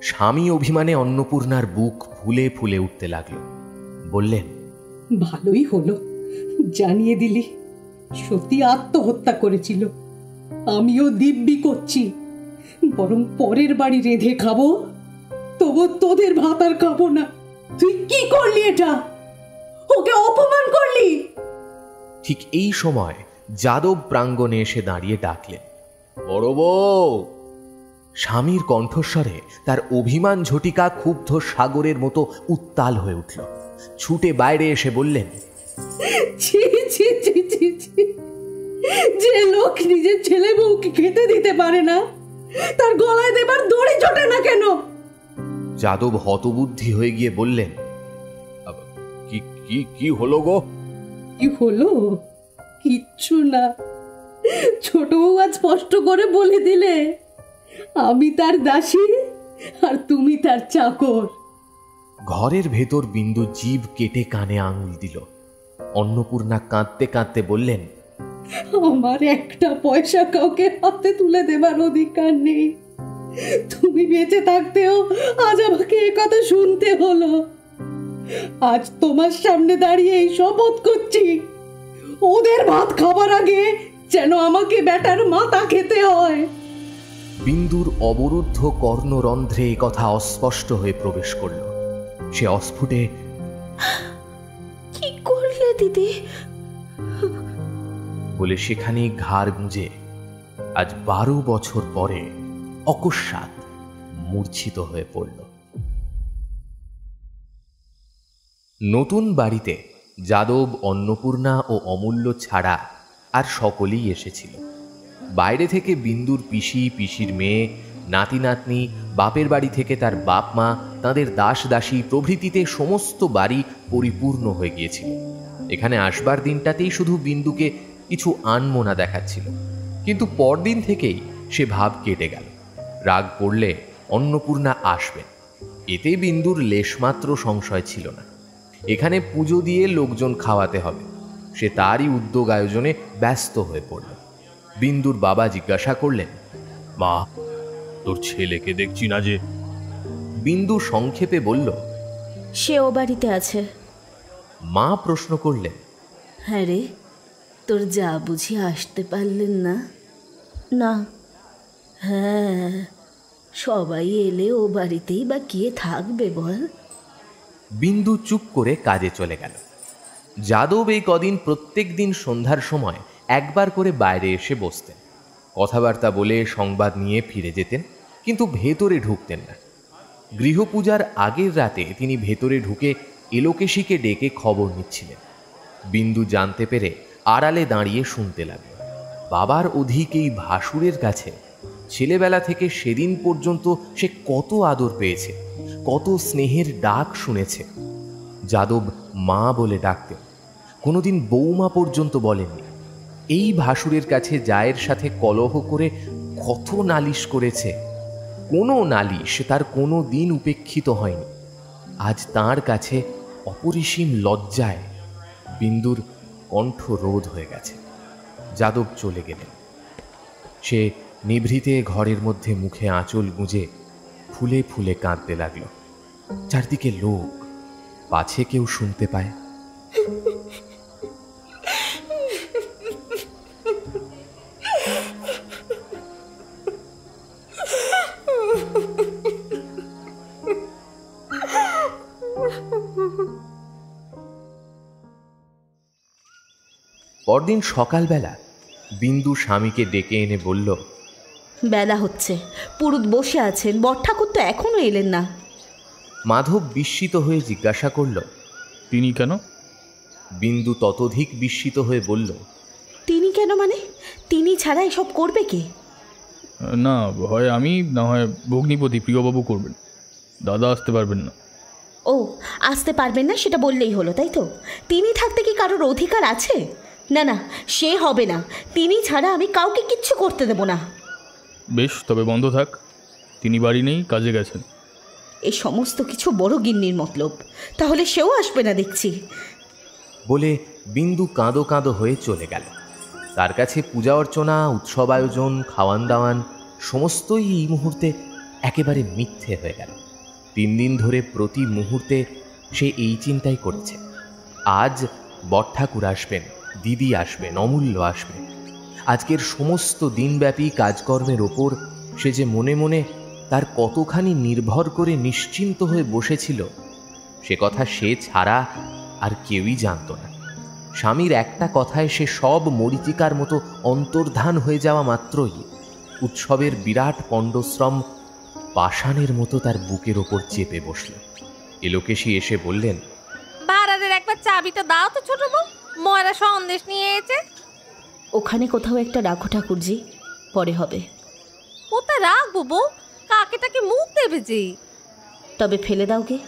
স্বামী অভিমানে অন্নপূর্ণার বুক ফুলে ফুলে উঠতে লাগলো। বললেন, ভালোই হলো জানিয়ে দিলি। সত্যি আত্মহত্যা করেছিল। আমিও দিব্যি করছি, বরং পরের বাড়ি রেঁধে খাবো, তবু তোদের ভাত আর খাবো না। তুই কি করলি? এটা ওকে অপমান করলি। ঠিক এই সময় যাদব প্রাঙ্গণে এসে দাঁড়িয়ে ডাকলেন, বড় বউ। স্বামীর কণ্ঠস্বরে তার অভিমান ঝটিকা ক্ষুব্ধ সাগরের মতো উত্তাল হয়ে উঠল। ছুটে বাইরে এসে বললেন, ছি ছি ছি ছি ছি, যে লোক নিজের ছেলে বউকে খেতে দিতে পারে না, তার গলায় দেবার দড়ি জোটে না কেন? যাদব হতবুদ্ধি হয়ে গিয়ে বললেন, কি কি কি হলো গো? কি হলো? কিচ্ছু না। ছোট বউ আজ স্পষ্ট করে বলে দিলে, আমি তার দাসী আর তুমি তার চাকর। ঘরের ভেতর বিন্দু জিভ কেটে কানে আঙুল দিল। অন্নপূর্ণা কাঁদতে কাঁদতে বললেন, আমার একটা পয়সা কাউকে হাতে তুলে দেবার অধিকার নেই। তুমি বেঁচে থাকতেও আজ আমাকে এ কথা শুনতে হলো। আজ তোমার সামনে দাঁড়িয়ে এই শপথ করছি, ওদের ভাত খাবার আগে যেন আমাকে বেটার মাথা খেতে হয়। বিন্দুর অবরুদ্ধ কর্ণরন্ধ্রে এ কথা অস্পষ্ট হয়ে প্রবেশ করল। সে অস্ফুটে, কি করলে দিদি বলে সেখানেই ঘাড় গুঁজে আজ 12 বছর পরে অকস্মাৎ মূর্ছিত হয়ে পড়ল। নতুন বাড়িতে যাদব, অন্নপূর্ণা ও অমূল্য ছাড়া আর সকলেই এসেছিল। বাইরে থেকে বিন্দুর পিসি, পিসির মেয়ে, নাতি নাতনি, বাপের বাড়ি থেকে তার বাপ মা, তাদের দাস দাসী প্রভৃতিতে সমস্ত বাড়ি পরিপূর্ণ হয়ে গিয়েছিল। এখানে আসবার দিনটাতেই শুধু বিন্দুকে কিছু আনমনা দেখাচ্ছিল, কিন্তু পরদিন থেকেই সে ভাব কেটে গেল। রাগ পড়লে অন্নপূর্ণা আসবেন, এতে বিন্দুর লেশমাত্র সংশয় ছিল না। এখানে পুজো দিয়ে লোকজন খাওয়াতে হবে, সে তারই উদ্যোগ আয়োজনে ব্যস্ত হয়ে পড়ল। বিন্দুর বাবা জিজ্ঞাসা করলেন, মা, তোর ছেলেকে দেখছি না যে? বিন্দু সংক্ষেপে বলল, সে ও বাড়িতে আছে। মা প্রশ্ন করলেন, হ্যাঁ রে, তোর যা বুঝি আসতে পারলেন না? না। হ্যাঁ, সবাই এলে ও বাড়িতেই বা কে থাকবে বল? বিন্দু চুপ করে কাজে চলে গেল। যাদব এই কদিন প্রত্যেক দিন সন্ধ্যার সময় একবার করে বাইরে এসে বসতেন, কথাবার্তা বলে সংবাদ নিয়ে ফিরে যেতেন, কিন্তু ভেতরে ঢুকতেন না। গৃহপূজার আগের রাতে তিনি ভেতরে ঢুকে এলোকেশীকে ডেকে খবর নিচ্ছিলেন। বিন্দু জানতে পেরে আড়ালে দাঁড়িয়ে শুনতে লাগল। বাবার অধিক এই ভাসুরের কাছে ছেলেবেলা থেকে সেদিন পর্যন্ত সে কত আদর পেয়েছে, কত স্নেহের ডাক শুনেছে। যাদব মা বলে ডাকতেন, কোনোদিন বৌমা পর্যন্ত বলেননি। এই ভাসুরের কাছে জায়ের সাথে কলহ করে কত নালিশ করেছে, কোনো নালিশ তার কোনো দিন উপেক্ষিত হয়নি। আজ তাঁর কাছে অপরিসীম লজ্জায় বিন্দুর কণ্ঠ রোধ হয়ে গেছে। যাদব চলে গেলেন। সে নিভৃতে ঘরের মধ্যে মুখে আঁচল গুঁজে ফুলে ফুলে কাঁদতে লাগল। চারদিকে লোক, পাছে কেউ শুনতে পায়। পরদিন সকালবেলা বিন্দু স্বামীকে ডেকে এনে বলল, বেলা হচ্ছে, পুরুত বসে আছেন, বড় ঠাকুর তো এখনো এলেন না। মাধব বিস্মিত হয়ে জিজ্ঞাসা করল, তিনি কেন? বিন্দু ততোধিক বিস্মিত হয়ে বলল, তিনি কেন মানে? তিনি ছাড়া এসব করবে কে? না, হয় আমি, না হয় ভগ্নিপতি প্রিয়বাবু করবেন। দাদা আসতে পারবেন না। ও, আসতে পারবেন না সেটা বললেই হলো, তাই তো? তিনি থাকতে কি কারোর অধিকার আছে? না না, সে হবে না। তিনি ছাড়া আমি কাউকে কিচ্ছু করতে দেব না। বেশ, তবে বন্ধ থাক। তিনি বাড়ি নেই, কাজে গেছেন। এই সমস্ত কিছু বড় গিন্নির মতলব। তাহলে সেও আসবে না দেখছি। বলে বিন্দু কাঁদো কাঁদো হয়ে চলে গেল। তার কাছে পূজা অর্চনা, উৎসব আয়োজন, খাওয়ান দাওয়ান সমস্তই এই মুহূর্তে একেবারে মিথ্যে হয়ে গেল। 3 দিন ধরে প্রতি মুহূর্তে সে এই চিন্তাই করেছে, আজ বড়ঠাকুর আসবেন, দিদি আসবেন, অমূল্য আসবে। আজকের সমস্ত দিনব্যাপী কাজকর্মের ওপর সে যে মনে মনে তার কতখানি নির্ভর করে নিশ্চিন্ত হয়ে বসেছিল, সে কথা সে ছাড়া আর কেউই জানত না। স্বামীর একটা কথায় সে সব মরীচিকার মতো অন্তর্ধান হয়ে যাওয়া মাত্রই উৎসবের বিরাট পণ্ডশ্রম পাষাণের মতো তার বুকের ওপর চেপে বসল। এলোকেশী এসে বললেন, বারাদের একবার চাবিটা দাও তো ছোট বউ, ময়রা সন্দেশ নিয়ে এসেছে। ওখানে কোথাও একটা রাখো ঠাকুরজি, পরে হবে। কোথায় রাখবো বউ? কাকেটাকে মুখ দেবে যে। তবে ফেলে দাও গে।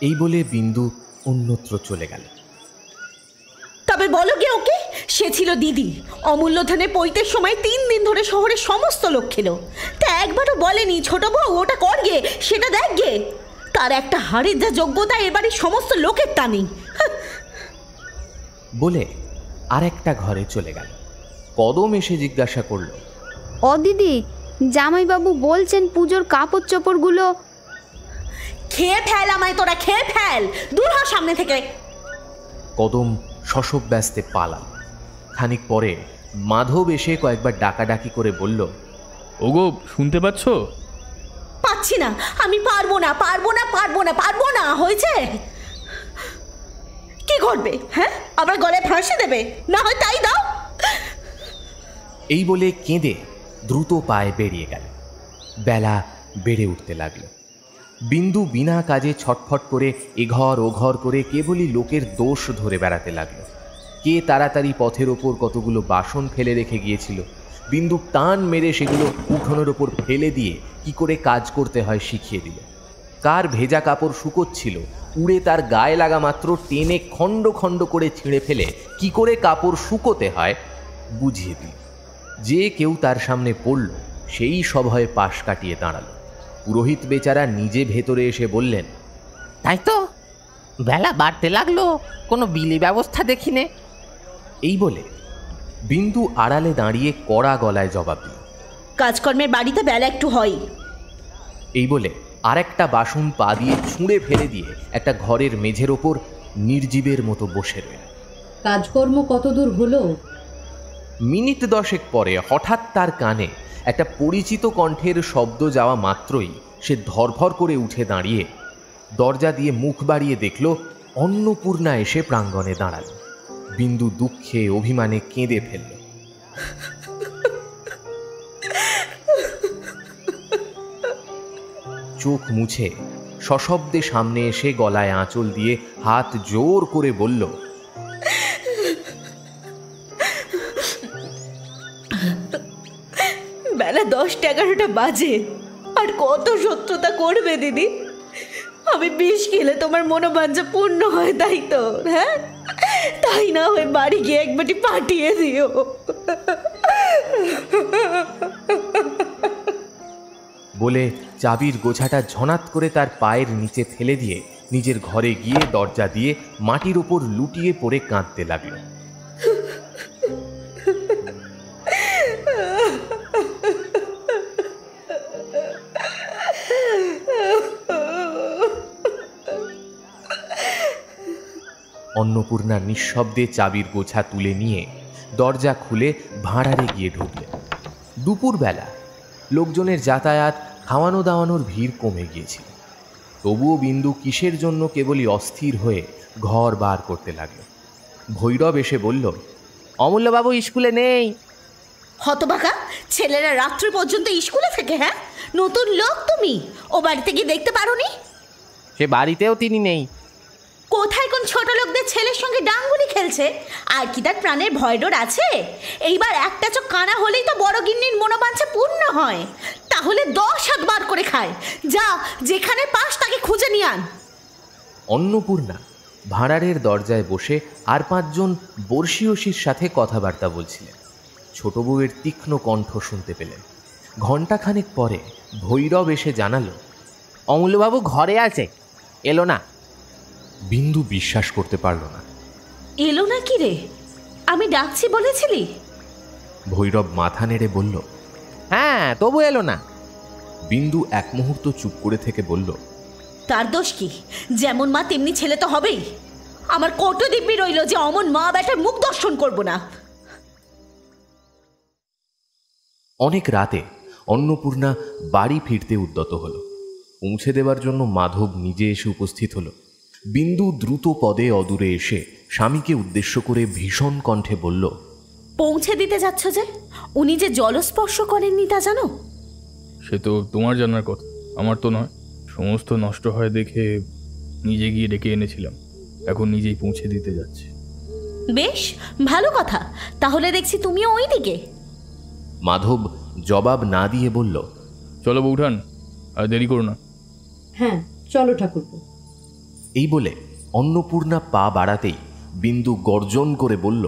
এই বলে বিন্দু অন্যত্র চলে গেল। তবে বলো গে ওকে, সে ছিল দিদি। অমূল্য ধানে পৈতের সময় 3 দিন ধরে শহরের সমস্ত লোক খেলো, তা একবারও বলেনি ছোট বউ ওটা কর গে, সেটা দেখ গে। তার একটা হাড়ের যা যোগ্যতা এবারের সমস্ত লোকের তা নেই। বলে আর একটা ঘরে চলে গেল। কদম এসে জিজ্ঞাসা করল, ও দিদি, জামাইবাবু বলছেন পুজোর কাপড় চোপড়গুলো খেয়ে ফেল, আমায় তোরা খেয়ে ফেল, দূর হ সামনে থেকে। কদম শশব ব্যস্তে পালা। খানিক পরে মাধব এসে কয়েকবার ডাকাডাকি করে বলল, ওগো, শুনতে পাচ্ছ? পাচ্ছি না, আমি পারবো না, পারবো না, পারবো না, পারবো না। হয়েছে? কি করবে? হ্যাঁ, আবার গলায় ফাঁসি দেবে? না হয় তাই দাও। এই বলে কেঁদে দ্রুত পায়ে বেরিয়ে গেল। বেলা বেড়ে উঠতে লাগল। বিন্দু বিনা কাজে ছটফট করে এঘর ওঘর করে কেবলই লোকের দোষ ধরে বেড়াতে লাগলো। কে তাড়াতাড়ি পথের ওপর কতগুলো বাসন ফেলে রেখে গিয়েছিল, বিন্দু টান মেরে সেগুলো উঠোনের ওপর ফেলে দিয়ে কি করে কাজ করতে হয় শিখিয়ে দিল। কার ভেজা কাপড় শুকোচ্ছিল, উড়ে তার গায়ে লাগা মাত্র টেনে খণ্ড খণ্ড করে ছিঁড়ে ফেলে কি করে কাপড় শুকোতে হয় বুঝিয়ে দিল। যে কেউ তার সামনে পড়ল, সেই সভয়ে পাশ কাটিয়ে দাঁড়ালো। পুরোহিত বেচারা নিজে ভেতরে এসে বললেন, তাই তো, বেলা বাড়তে লাগলো, কোনো বিলি ব্যবস্থা দেখিনে। এই বলে বিন্দু আড়ালে দাঁড়িয়ে কড়া গলায় জবাব দিল, কাজকর্মের বাড়িতে বেলা একটু হয়। এই বলে আরেকটা বাসন পা দিয়ে ছুঁড়ে ফেলে দিয়ে একটা ঘরের মেঝের ওপর নির্জীবের মতো বসে রইল। কাজকর্ম কতদূর হলো? মিনিট 10 পরে হঠাৎ তার কানে একটা পরিচিত কণ্ঠের শব্দ যাওয়া মাত্রই সে ধরফর করে উঠে দাঁড়িয়ে দরজা দিয়ে মুখ বাড়িয়ে দেখল অন্নপূর্ণা এসে প্রাঙ্গণে দাঁড়াল। বিন্দু দুঃখে অভিমানে কেঁদে ফেলল। চোখ মুছে সশব্দে সামনে এসে গলায় আঁচল দিয়ে হাত জোর করে বলল, বেলা 10-11টা বাজে, আর কত সত্যতা করবে দিদি? আমি বিষ খেলে তোমার মনোবাঞ্ছা পূর্ণ হয়, তাই তো? হ্যাঁ, তাই না হয় বাড়ি গিয়ে এক বাটি পাঠিয়ে দিও। বলে চাবির গোছাটা ঝনাত করে তার পায়ের নিচে ফেলে দিয়ে নিজের ঘরে গিয়ে দরজা দিয়ে মাটির ওপর লুটিয়ে পড়ে কাঁদতে লাগল। অন্নপূর্ণা নিঃশব্দে চাবির গোছা তুলে নিয়ে দরজা খুলে ভাঁড়ারে গিয়ে ঢুকলেন। দুপুরবেলা লোকজনের যাতায়াত, খাওয়ানো দাওয়ানোর ভিড় কমে গিয়েছিল। তবুও বিন্দু কিসের জন্য কেবলই অস্থির হয়ে ঘর বার করতে লাগলো। ভৈরব এসে বলল, অমূল্যবাবু স্কুলে নেই। হতবাকা, ছেলেরা রাত্রি পর্যন্ত স্কুলে থাকে? হ্যাঁ, নতুন লোক তুমি, ও বাড়িতে গিয়ে দেখতে পারোনি? সে বাড়িতেও তিনি নেই। কোথায় কোন ছোট লোকদের ছেলের সঙ্গে ডাঙ্গুলি খেলছে? আর কি তার প্রাণের ভয় ডর আছে? এইবার একটা চোখ কানা হলেই তো বড় গিন্নির মনোবাঞ্ছা পূর্ণ হয়। তাহলে 10 হাত বার করে খায়। যা, যেখানে পাস তাকে খুঁজে নিয়ে আন। অন্নপূর্ণা ভাঁড়ারের দরজায় বসে আর 5 জন বর্ষীয়সীর সাথে কথাবার্তা বলছিলেন। ছোট বউয়ের তীক্ষ্ণ কণ্ঠ শুনতে পেলেন। ঘণ্টাখানেক পরে ভৈরব এসে জানালো, অমূল্যবাবু ঘরে আছে, এলো না। বিন্দু বিশ্বাস করতে পারল না। এলো না কি রে? আমি ডাকছি বলেছিলি? ভৈরব মাথা নেড়ে বলল, হ্যাঁ, তবু এলো না। বিন্দু এক মুহূর্ত চুপ করে থেকে বলল, তার দোষ কি? যেমন মা তেমনি ছেলে তো হবেই। আমার কত দিব্যি রইল যে অমন মা বেটার মুখ দর্শন করব না। অনেক রাতে অন্নপূর্ণা বাড়ি ফিরতে উদ্যত হল। পৌঁছে দেবার জন্য মাধব নিজে এসে উপস্থিত হল। বিন্দু দ্রুত পদে অদূরে এসে স্বামীকে উদ্দেশ্য করে ভীষণ কণ্ঠে বলল, পৌঁছে দিতে যাচ্ছ যে? উনি যে জলস্পর্শ করেননি তা জানো? সে তো তোমার জানার কথা, আমার তো নয়। সমস্ত নষ্ট হয় দেখে নিজে গিয়ে ডেকে এনেছিলাম, এখন নিজেই পৌঁছে দিতে যাচ্ছি। বেশ ভালো কথা, তাহলে দেখছি তুমিও ওই দিকে। মাধব জবাব না দিয়ে বলল, চলো বৌঠান, আর দেরি করো না। হ্যাঁ চলো ঠাকুরপো। এই বলে অন্নপূর্ণা পা বাড়াতেই বিন্দু গর্জন করে বলল,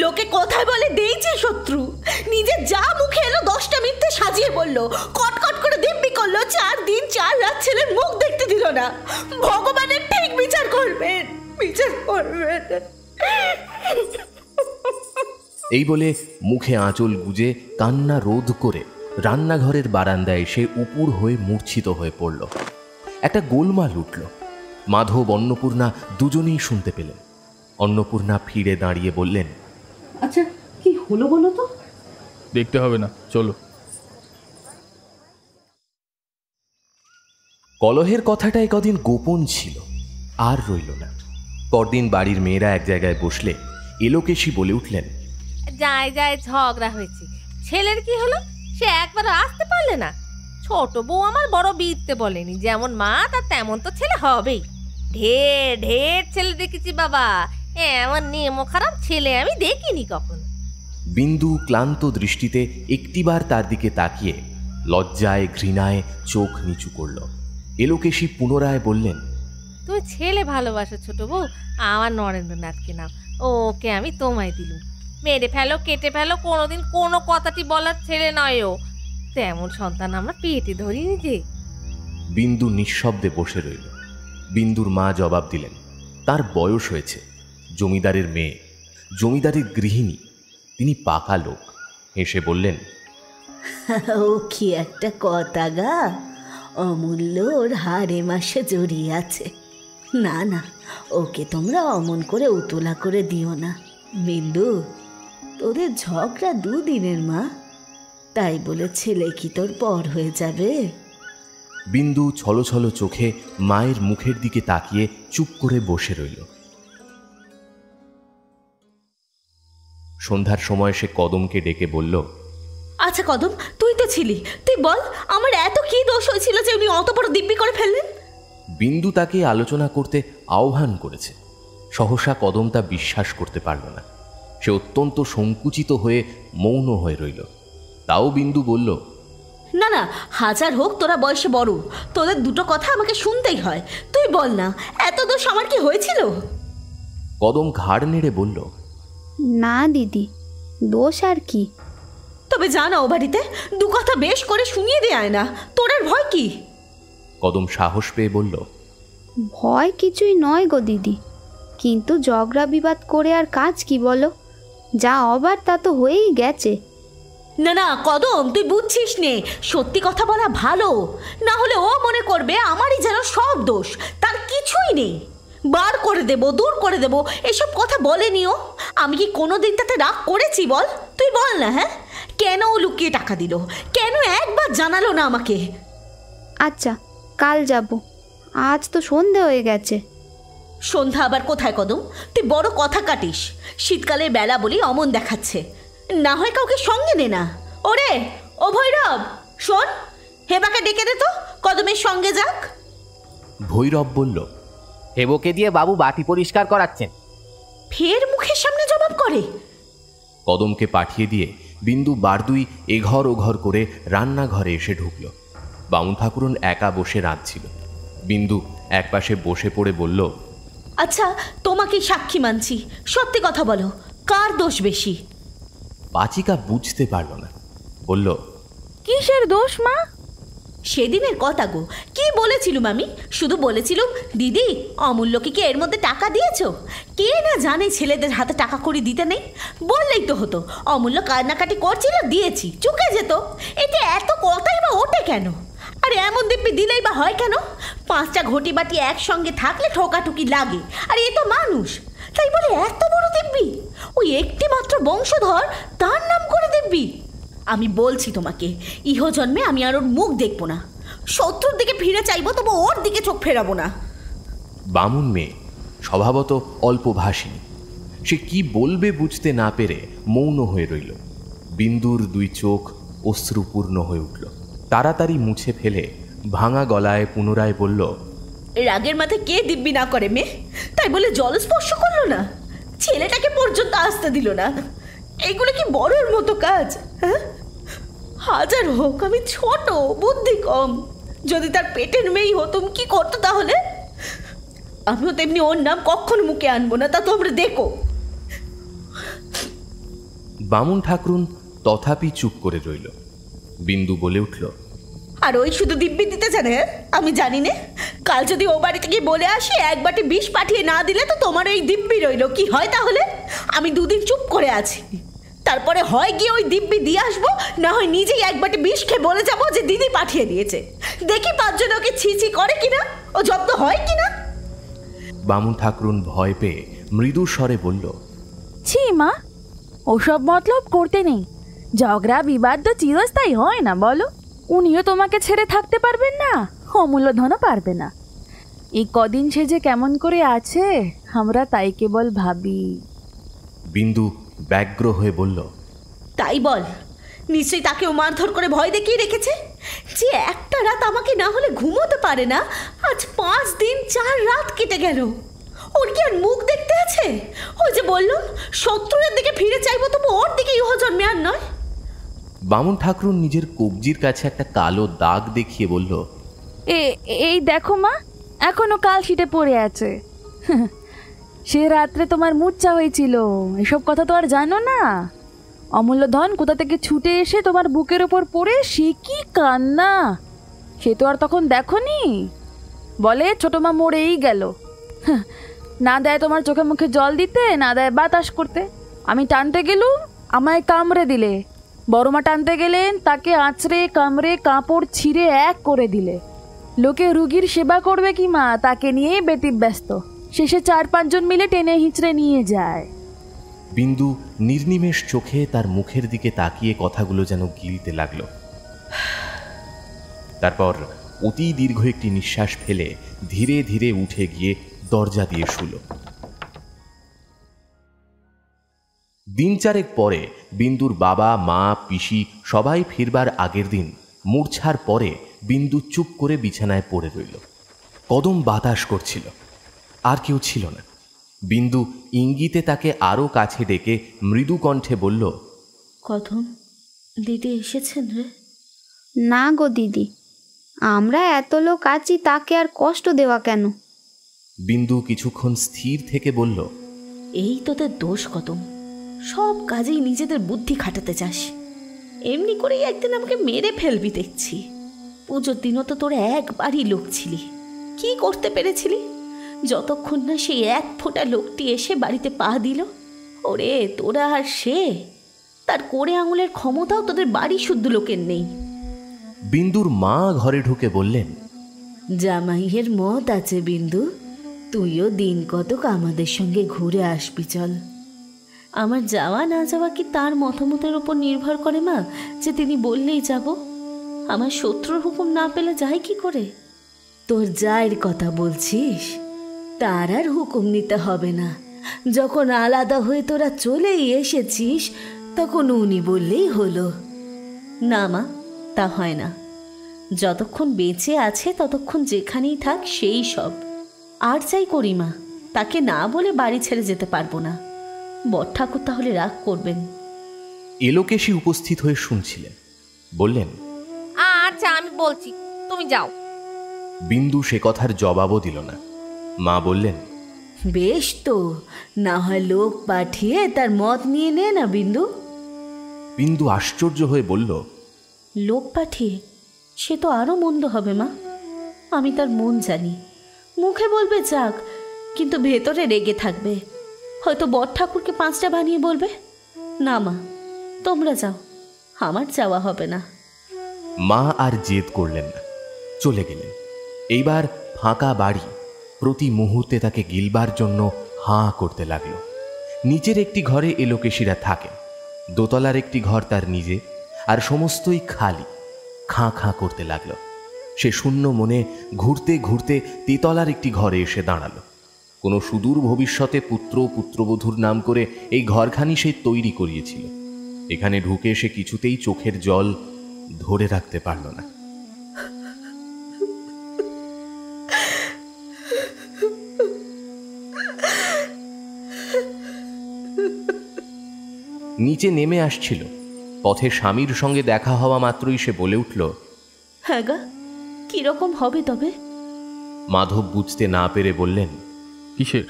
লোকে কোথায় বলে দেইছে শত্রু, নিজে যা মুখে এলো 10টা মিথ্যে সাজিয়ে বলল, কটকট করে দিব্যি করলো। 4 দিন 4 রাত ছেলের মুখ দেখতে দিল না। ভগবানের ঠিক বিচার করবেন, বিচার করবেন। এই বলে মুখে আঁচল গুজে কান্না রোধ করে রান্নাঘরের বারান্দায় এসে উপুর হয়ে মূর্ছিত হয়ে পড়ল। একটা গোলমাল উঠল। মাধব, অন্নপূর্ণা দুজনেই শুনতে পেলেন। অন্নপূর্ণা ফিরে দাঁড়িয়ে বললেন, আচ্ছা কি হলো বলো তো? দেখতে হবে না, চলো। কলহের কথাটা কদিন গোপন ছিল, আর রইল না। পরদিন বাড়ির মেয়েরা এক জায়গায় বসলে এলোকেশী বলে উঠলেন, যায় যায় ঝগড়া হয়েছে। ছেলের কি হলো? সে একবারও আসতে পারলে না। ছোট বউ আমার বড় বিরতে বলেনি, যেমন মা তার তেমন তো ছেলে হবেই। ঢের ঢের ছেলে দেখেছি বাবা, এমন নেমো খারাপ ছেলে আমি দেখিনি কখনো। বিন্দু ক্লান্ত দৃষ্টিতে একটিবার তার দিকে তাকিয়ে লজ্জায় ঘৃণায় চোখ নিচু করল। এলোকেশী পুনরায় বললেন, তুমি ছেলে ভালোবাসো ছোট বউ, আমার নরেন্দ্রনাথকে নাও, ওকে আমি তোমায় দিলুম। মেরে ফেলো কেটে ফেলো, কোনোদিন কোনো কথাটি বলার ছেলে নয় ও। তেমন সন্তান আমরা পেটে ধরিনি যে। বিন্দু নিঃশব্দে বসে রইল। বিন্দুর মা জবাব দিলেন, তার বয়স হয়েছে, জমিদারের মেয়ে, জমিদারের গৃহিণী, তিনি পাকা লোক, হেসে বললেন, ও কি একটা কথা গা, অমূল্য ওর হাড়ে মাসে জড়িয়ে আছে। না না, ওকে তোমরা অমন করে উতলা করে দিও না। বিন্দু, তোদের ঝগড়া দুদিনের মা, তাই বলে ছেলে কি তোর পর হয়ে যাবে? বিন্দু ছলছল চোখে মায়ের মুখের দিকে তাকিয়ে চুপ করে বসে রইল। সন্ধ্যার সময় সে কদমকে ডেকে বলল, আচ্ছা কদম, তুই তো ছিলি, তুই বল আমার এত কি দোষ হয়েছিল যে উনি অত বড় দিব্যি করে ফেললেন? বিন্দু তাকে আলোচনা করতে আহ্বান করেছে। সহসা কদম তা বিশ্বাস করতে পারল না। সে অত্যন্ত সংকুচিত হয়ে মৌন হয়ে রইল। তাও বিন্দু বলল, না না, হাজার হোক তোরা বয়সে বড়, তোদের দুটো কথা আমাকে শুনতেই হয়। তুই বল না, এত দোষ আমার কি হয়েছিল? কদম ঘাড় নেড়ে বলল, না দিদি, দোষ আর কি। তবে জানা ও বাড়িতে দু কথা বেশ করে শুনিয়ে দেয় না, তোর আর ভয় কি? কদম সাহস পেয়ে বলল, ভয় কিছুই নয় গো দিদি, কিন্তু ঝগড়া বিবাদ করে আর কাজ কি বলো? যা হবার তা তো হয়েই গেছে। না না কদম, তুই বুঝছিস নে, সত্যি কথা বলা ভালো, না হলে ও মনে করবে আমারই যেন সব দোষ, তার কিছুই নেই। বার করে দেব, দূর করে দেব, এসব কথা বলেনি ও। আমি কি কোনোদিন তাতে রাগ করেছি বল? তুই বল না। হ্যাঁ, কেন ও লুকিয়ে টাকা দিল? কেন একবার জানালো না আমাকে? আচ্ছা, কাল যাব, আজ তো সন্ধে হয়ে গেছে। সন্ধ্যা আবার কোথায় কদম? তুই বড় কথা কাটিস। শীতকালে বেলা বলি অমন দেখাচ্ছে, না হয় কাউকে সঙ্গে নে না। ওরে ও ভৈরব, শোন, হেবাকে ডেকে দে তো, কদমের সঙ্গে যাক। ভৈরব বলল, হেবকে দিয়ে বাবু বাটি পরিষ্কার করাচ্ছেন। ফের মুখের সামনে জবাব করে। কদমকে পাঠিয়ে দিয়ে বিন্দু বারদুই এঘর ওঘর করে রান্নাঘরে এসে ঢুকল। বামুন ঠাকুরন একা বসে রাঁধছিল। বিন্দু একপাশে বসে পড়ে বলল, আচ্ছা তোমাকেই সাক্ষী মানছি, সত্যি কথা বলো, কার দোষ বেশি? পাচিকা বুঝতে পারল না, বলল, কিসের দোষ মা? সেদিনের কথা গো, কি বলেছিলুম আমি? শুধু বলেছিলুম, দিদি অমূল্যকে কি এর মধ্যে টাকা দিয়েছ? কে না জানে ছেলেদের হাতে টাকা করে দিতে নেই। বললেই তো হতো, অমূল্য কান্নাকাটি করছিল, দিয়েছি, চুকে যেত। এতে এত কথাই বা ওঠে কেন? আর এমন দিব্যি দিলেই বা হয় কেন? 5টা ঘটি বাটি একসঙ্গে থাকলে ঠোকাঠুকি লাগে, আর এ তো মানুষ, তাই বলে এত বড় দিব্যি? ওই একটি মাত্র বংশধর, তার নাম করে দিব্যি? আমি বলছি তোমাকে, ইহজন্মে আমি আর ওর মুখ দেখবো না। শত্রুর দিকে ফিরে চাইবো, তবু ওর দিকে চোখ ফেরাবো না। বামুন মেয়ে স্বভাবত অল্পভাষিনী। সে কি বলবে বুঝতে না পেরে মৌন হয়ে রইল। বিন্দুর 2 চোখ অশ্রুপূর্ণ হয়ে উঠল। তাড়াতাড়ি মুছে ফেলে ভাঙা গলায় পুনরায় বলল, রাগের মাথায় কে দিব্যি না করে মেয়ে? তাই বলে জল স্পর্শ করলো না, ছেলেটাকে পর্যন্ত আসতে দিল না। এগুলো কি বড়োর মতো কাজ? হ্যাঁ, হাজার হোক আমি ছোট, বুদ্ধি কম। যদি তার পেটের মেয়েই হতুম, কি করতো তাহলে? আমিও তেমনি ওর নাম কখনো মুখে আনবো না, তা তোমরা দেখো। বামুন ঠাকুরুন তথাপি চুপ করে রইল। বিন্দু বলে উঠল, আর ওই শুধু দিব্যি দিতে জানে? আমি জানি না, কাল যদি ও বাড়িতে গিয়ে বলে আসি এক বাটি বিষ পাঠিয়ে না দিলে তো তোমার ওই দিব্যি রইল। কি হয় তাহলে? আমি 2 দিন চুপ করে আছি, তারপরে হয় গিয়ে ওই দিব্যি দিয়ে আসবো, না হয় নিজেই এক বাটি বিষ খেয়ে বলে যাবো যে দিদি পাঠিয়ে দিয়েছে। দেখি 5 জন ওকে ছি করে কিনা, ও জব্দ হয় কিনা। বামুন ঠাকুরুন ভয় পেয়ে মৃদু স্বরে বলল, ছি মা, ওসব মতলব করতে নেই। ঝগড়া বিবাদ তো চিরস্থায়ী হয় না বলো। উনিও তোমাকে ছেড়ে থাকতে পারবেন না, অমূল্য ধনও পারবে না। এই কদিন সে যে কেমন করে আছে, আমরা তাই কেবল ভাবি। বিন্দু ব্যগ্র হয়ে বলল, তাই বল, নিশ্চয়ই তাকেও মারধর করে ভয় দেখিয়ে রেখেছে। যে একটা রাত আমাকে না হলে ঘুমোতে পারে না, আজ 5 দিন 4 রাত কেটে গেল। ওর কি আর মুখ দেখতে আছে? ওই যে বললাম, শত্রুরের দিকে ফিরে চাইবো, তবু ওর দিকে ইহজন্মে আর নয়। বামুন ঠাকুরুন নিজের কবজির কাছে একটা কালো দাগ দেখিয়ে বলল, এই দেখো মা, এখনো কাল শিটে পড়ে আছে। সে রাত্রে তোমার মূর্ছা হয়েছিল, এসব কথা তো আর জানো না। অমূল্য ধন কোথা থেকে ছুটে এসে তোমার বুকের ওপর পড়ে সে কি কান্না, সে তো আর তখন দেখোনি। বলে ছোট মা মরেই গেল, না দেয় তোমার চোখে মুখে জল দিতে, না দেয় বাতাস করতে। আমি টানতে গেলুম, আমায় কামড়ে দিলে। বড়মা টানতে গেলেন, তাকে আঁচড়ে কামড়ে কাপড় ছিঁড়ে এক করে দিলে। লোকে রুগীর সেবা করবে কি মা, তাকে নিয়েই ব্যতিব্যস্ত। শেষে 4-5 জন মিলে টেনে হিঁচড়ে নিয়ে যায়। বিন্দু নির্নিমেষ চোখে তার মুখের দিকে তাকিয়ে কথাগুলো যেন গিলতে লাগলো। তারপর অতি দীর্ঘ একটি নিঃশ্বাস ফেলে ধীরে ধীরে উঠে গিয়ে দরজা দিয়ে শুল। দিন 4 পরে বিন্দুর বাবা, মা, পিসি সবাই ফিরবার আগের দিন মূর্ছার পরে বিন্দু চুপ করে বিছানায় পড়ে রইল। কদম বাতাস করছিল, আর কেউ ছিল না। বিন্দু ইঙ্গিতে তাকে আরো কাছে ডেকে মৃদু কণ্ঠে বলল, কদম, দিদি এসেছেন রে? না গো দিদি, আমরা এত লোক আছি, তাকে আর কষ্ট দেওয়া কেন? বিন্দু কিছুক্ষণ স্থির থেকে বলল, এই তোদের দোষ কদম, সব কাজেই নিজেদের বুদ্ধি খাটাতে চাস। এমনি করেই একদিন আমাকে মেরে ফেলবি দেখছি। পুজোর দিনও তো তোর একবারই লোক ছিলি, কি করতে পেরেছিলি? যতক্ষণ না সেই 1 ফোঁটা লোকটি এসে বাড়িতে পা দিল, ওরে তোরা আর সে, তার কোড়ে আঙুলের ক্ষমতাও তোদের বাড়ি শুদ্ধ লোকের নেই। বিন্দুর মা ঘরে ঢুকে বললেন, জামাইয়ের মত আছে বিন্দু, তুইও দিন কতক আমাদের সঙ্গে ঘুরে আসবি চল। আমার যাওয়া না যাওয়া কি তার মতামতের উপর নির্ভর করে মা, যে তিনি বললেই যাব? আমার শত্রুর হুকুম না পেলে যায় কি করে? তোর জায়ের কথা বলছিস, তার আর হুকুম নিতে হবে না। যখন আলাদা হয়ে তোরা চলেই এসেছিস, তখন উনি বললেই হলো। না মা, তা হয় না। যতক্ষণ বেঁচে আছে ততক্ষণ যেখানেই থাক সেই সব। আর চাই করি মা, তাকে না বলে বাড়ি ছেড়ে যেতে পারবো না। বড় ঠাকুর তাহলে রাগ করবেন। এলোকেশী উপস্থিত হয়ে শুনছিলেন, বললেন, আচ্ছা আমি বলছি, তুমি যাও। বিন্দু সে কথার জবাবও দিল না। মা বললেন, বেশ তো, না হয় লোক পাঠিয়ে তার মত নিয়ে নে না বিন্দু। বিন্দু আশ্চর্য হয়ে বলল, লোক পাঠিয়ে? সে তো আরো মন্দ হবে মা। আমি তার মন জানি, মুখে বলবে যাক, কিন্তু ভেতরে রেগে থাকবে। হয়তো বড় ঠাকুরকে 5টা বানিয়ে বলবে। না মা, তোমরা যাও, আমার যাওয়া হবে না। মা আর জেদ করলেন না, চলে গেলেন। এইবার ফাঁকা বাড়ি প্রতি মুহূর্তে তাকে গিলবার জন্য হাঁ করতে লাগল। নিচের একটি ঘরে এলোকেশীরা থাকেন, দোতলার একটি ঘর তার নিজে, আর সমস্তই খালি। খাঁ খাঁ করতে লাগলো। সে শূন্য মনে ঘুরতে ঘুরতে তেতলার একটি ঘরে এসে দাঁড়ালো। কোনো সুদূর ভবিষ্যতে পুত্র পুত্রবধূর নাম করে এই ঘরখানি সে তৈরি করিয়েছিল। এখানে ঢুকে সে কিছুতেই চোখের জল ধরে রাখতে পারল না। নিচে নেমে আসছিল, পথে স্বামীর সঙ্গে দেখা হওয়া মাত্রই সে বলে উঠল, হ্যাঁ গা, কিরকম হবে তবে? মাধব বুঝতে না পেরে বললেন, কিসের?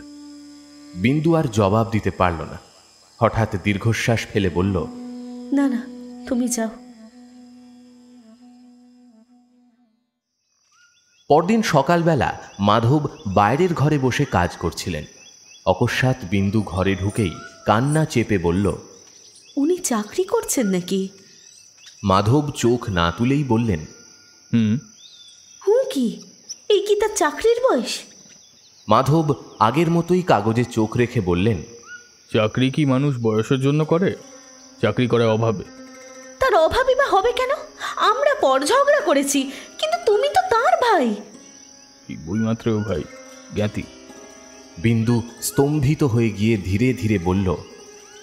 বিন্দু আর জবাব দিতে পারল না। হঠাৎ দীর্ঘশ্বাস ফেলে বলল, না না, তুমি যাও। পরদিন সকালবেলা মাধব বাইরের ঘরে বসে কাজ করছিলেন। অকস্মাৎ বিন্দু ঘরে ঢুকেই কান্না চেপে বলল, উনি চাকরি করছেন নাকি? মাধব চোখ না তুলেই বললেন, হুঁ কি, এই কি তার চাকরির বয়স? মাধব আগের মতোই কাগজে চোখ রেখে বললেন, চাকরি কি মানুষ বয়সের জন্য করে? চাকরি করে অভাবে। তার অভাবই বা হবে কেন? আমরা পর ঝগড়া করেছি, কিন্তু তুমি তো তার ভাই। বইমাত্র ভাই, জ্ঞাতি। বিন্দু স্তম্ভিত হয়ে গিয়ে ধীরে ধীরে বলল,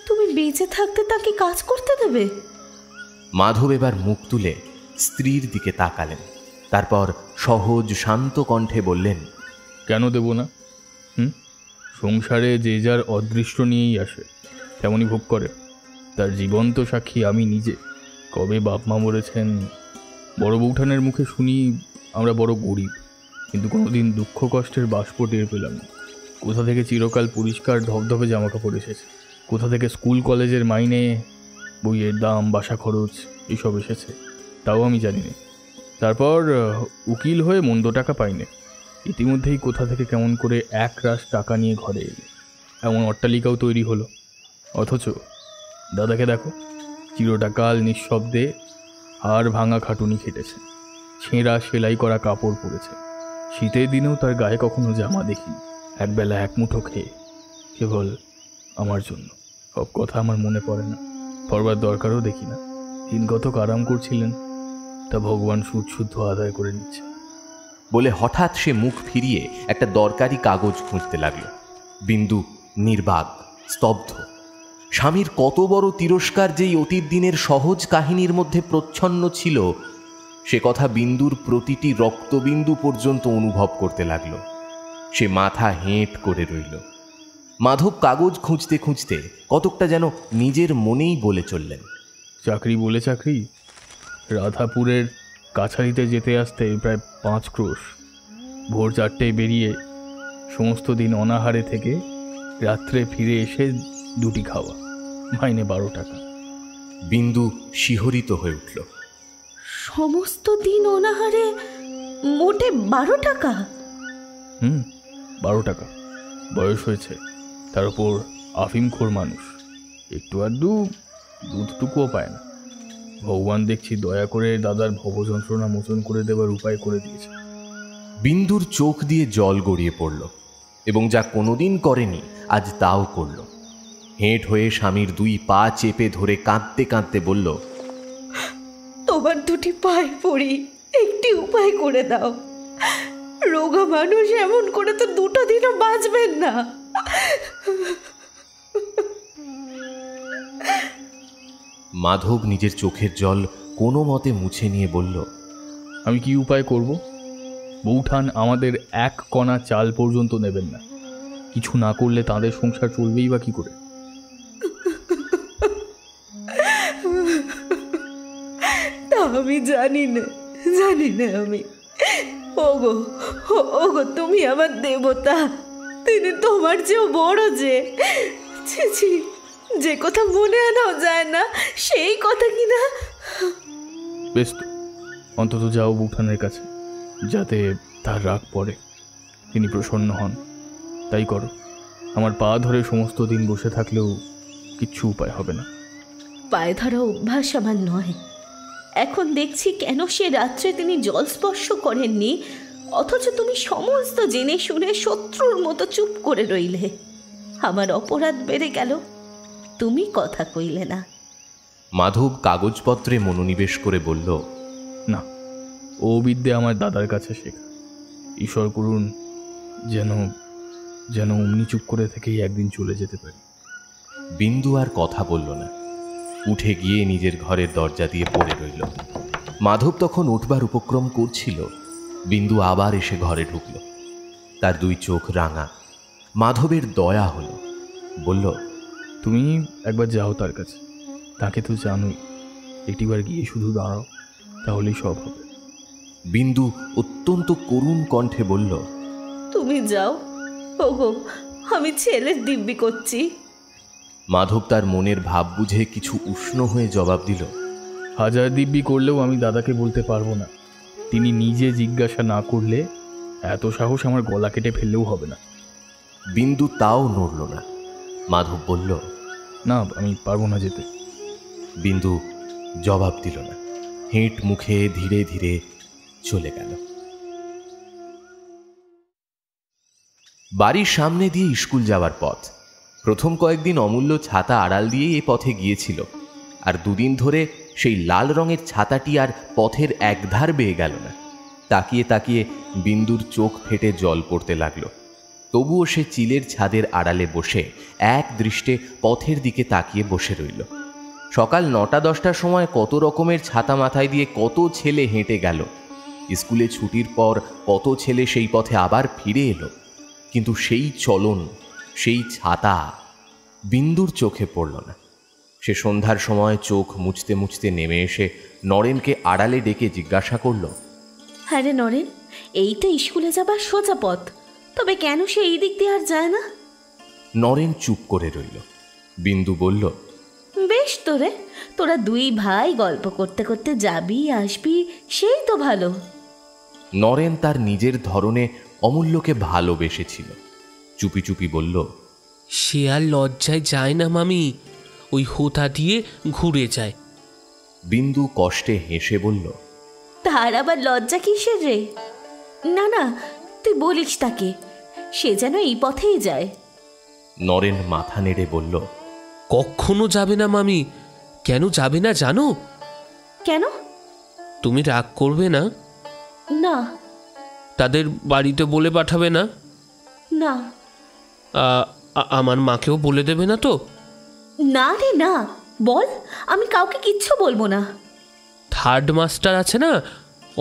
তুমি বেঁচে থাকতে তাকে কাজ করতে দেবে? মাধব এবার মুখ তুলে স্ত্রীর দিকে তাকালেন। তারপর সহজ শান্ত কণ্ঠে বললেন, কেন দেব না? সংসারে যে যার অদৃষ্ট নিয়েই আসে, তেমনই ভোগ করে। তার জীবন্ত সাক্ষী আমি নিজে। কবে বাপ মা মরেছেন, বড় বউঠানের মুখে শুনি আমরা বড় গরিব, কিন্তু কোনোদিন দুঃখ কষ্টের বাষ্প টের পেলাম না। কোথা থেকে চিরকাল পরিষ্কার ধপধপে জামা কাপড় এসেছে, কোথা থেকে স্কুল কলেজের মাইনে, বইয়ের দাম, বাসা খরচ এইসব এসেছে, তাও আমি জানি না। তারপর উকিল হয়ে মন্দ টাকা পাইনি। ইতিমধ্যেই কোথা থেকে কেমন করে 1 রাশ টাকা নিয়ে ঘরে এলে, এমন অট্টালিকাও তৈরি হলো। অথচ দাদাকে দেখো, চিরটা কাল নিঃশব্দে হাড় ভাঙা খাটুনি খেটেছে, ছেঁড়া সেলাই করা কাপড় পরেছে। শীতের দিনেও তার গায়ে কখনো জামা দেখিনি। একবেলা এক মুঠো খেয়ে, কেবল আমার জন্য। সব কথা আমার মনে পড়ে না, পড়বার দরকারও দেখি না। দিন কতক আরাম করছিলেন, তা ভগবান সুদ শুদ্ধ আদায় করে নিচ্ছে। বলে হঠাৎ সে মুখ ফিরিয়ে একটা দরকারি কাগজ খুঁজতে লাগলো। বিন্দু নির্বাক, স্তব্ধ। স্বামীর কত বড় তিরস্কার যেই অতীত দিনের সহজ কাহিনীর মধ্যে প্রচ্ছন্ন ছিল, সে কথা বিন্দুর প্রতিটি রক্তবিন্দু পর্যন্ত অনুভব করতে লাগলো। সে মাথা হেঁট করে রইল। মাধব কাগজ খুঁজতে খুঁজতে কতকটা যেন নিজের মনেই বলে চললেন। চাকরি বলে চাকরি, রাধাপুরের কাছারিতে যেতে আসতে প্রায় 5 ক্রোশ। ভোর 4টায় বেরিয়ে সমস্ত দিন অনাহারে থেকে রাত্রে ফিরে এসে 2টি খাওয়া, মাইনে 12 টাকা। বিন্দু শিহরিত হয়ে উঠল। সমস্ত দিন অনাহারে মোটে 12 টাকা? 12 টাকা। বয়স হয়েছে, তার উপর আফিমখোর মানুষ, একটু আধটু দুধটুকুও পায় না। ভগবান দেখছি দয়া করে দাদার ভবযন্ত্রণা মোচন করে দেবার উপায় করে দিয়েছে। বিন্দুর চোখ দিয়ে জল গড়িয়ে পড়ল, এবং যা কোনোদিন করেনি আজ তাও করল। হেঁট হয়ে স্বামীর 2 পা চেপে ধরে কাঁদতে কাঁদতে বলল, তোমার 2টি পায়ে পড়ি, একটি উপায় করে দাও। রোগা মানুষ এমন করে তো 2টা দিনও বাঁচবেন না। মাধব নিজের চোখের জল কোনো মতে মুছে নিয়ে বলল, আমি কি উপায় করব? বৌঠান আমাদের 1 কণা চাল পর্যন্ত নেবেন না। কিছু না করলে তাদের সংসার চলবেই বা কি করে? তা আমি জানি না আমি। ওগো ওগো, তুমি আমার দেবতা, তিনি তোমার চেয়েও বড়। ছি, যে কথা মনে আনাও যায় না সেই কথা কিনা। বেশ তো, অন্তত যাও বৌঠানের কাছে, যাতে তার রাগ পড়ে, তিনি প্রসন্ন হন। তাই করো। আমার পা ধরে সমস্ত দিন বসে থাকলেও কিচ্ছু উপায় হবে না। পায়ে ধরা অভ্যাস আমার নয়। এখন দেখছি কেন সে রাত্রে তিনি জল স্পর্শ করেননি, অথচ তুমি সমস্ত জেনে শুনে শত্রুর মতো চুপ করে রইলে। আমার অপরাধ বেড়ে গেল, তুমি কথা কইলে না। মাধব কাগজপত্রে মনোনিবেশ করে বলল, না, ও বিদ্যে আমার দাদার কাছে শেখা। ঈশ্বর করুন যেন অমনি চুপ করে থেকেই একদিন চলে যেতে পারি। বিন্দু আর কথা বলল না, উঠে গিয়ে নিজের ঘরের দরজা দিয়ে পড়ে রইল। মাধব তখন উঠবার উপক্রম করছিল, বিন্দু আবার এসে ঘরে ঢুকল। তার 2 চোখ রাঙা। মাধবের দয়া হল, বলল, তুমি একবার যাও তার কাছে, তাকে তো জানোই। একটিবার গিয়ে শুধু দাঁড়াও, তাহলেই সব হবে। বিন্দু অত্যন্ত করুণ কণ্ঠে বলল, তুমি যাও। ওগো, আমি ছেলের দিব্যি করছি। মাধব তার মনের ভাব বুঝে কিছু উষ্ণ হয়ে জবাব দিল, 1000 দিব্যি করলেও আমি দাদাকে বলতে পারবো না। তিনি নিজে জিজ্ঞাসা না করলে এত সাহস আমার গলা কেটে ফেললেও হবে না। বিন্দু তাও নড়ল না। মাধব বলল, না, আমি পারবো না যেতে। বিন্দু জবাব দিল না, হেঁট মুখে ধীরে ধীরে চলে গেল। বাড়ির সামনে দিয়ে স্কুল যাওয়ার পথ। প্রথম কয়েকদিন অমূল্য ছাতা আড়াল দিয়েই এই পথে গিয়েছিল, আর 2 দিন ধরে সেই লাল রঙের ছাতাটি আর পথের একধার বেয়ে গেল না। তাকিয়ে তাকিয়ে বিন্দুর চোখ ফেটে জল পড়তে লাগলো। তবুও সে চিলের ছাদের আড়ালে বসে এক দৃষ্টে পথের দিকে তাকিয়ে বসে রইল। সকাল 9টা-10টার সময় কত রকমের ছাতা মাথায় দিয়ে কত ছেলে হেঁটে গেল। স্কুলে ছুটির পর কত ছেলে সেই পথে আবার ফিরে এলো, কিন্তু সেই চলন, সেই ছাতা বিন্দুর চোখে পড়ল না। সে সন্ধ্যার সময় চোখ মুছতে মুছতে নেমে এসে নরেনকে আড়ালে ডেকে জিজ্ঞাসা করল, হ্যাঁ রে নরেন, এইটা স্কুলে যাবার সোজা পথ, তবে কেন সে এই দিক দিয়ে আর যায় না? নরেন চুপ করে রইল। বিন্দু বলল, বেশ তো রে, তোরা 2 ভাই গল্প করতে করতে যাবি আসবি, সেই তো ভালো। নরেন তার নিজের ধরনে অমূল্যকে ভালোবেসেছিল। চুপি চুপি বলল, সে আর লজ্জায় যায় না মামি, ওই হোতা দিয়ে ঘুরে যায়। বিন্দু কষ্টে হেসে বলল, তার আবার লজ্জা কিসের রে? না না, তুই বলিস তাকে, সে যেন এই পথেই যায়। নরেন মাথা নেড়ে বলল, কখনো যাবে না মামি। কেন যাবে না জানো? কেন? তুমি রাগ করবে না? না। তাদের বাড়িতে বলে পাঠাবে না? না। আমার মাকেও বলে দেবে না তো? না রে না, বল, আমি কাউকে কিচ্ছু বলবো না। থার্ড মাস্টার আছে না,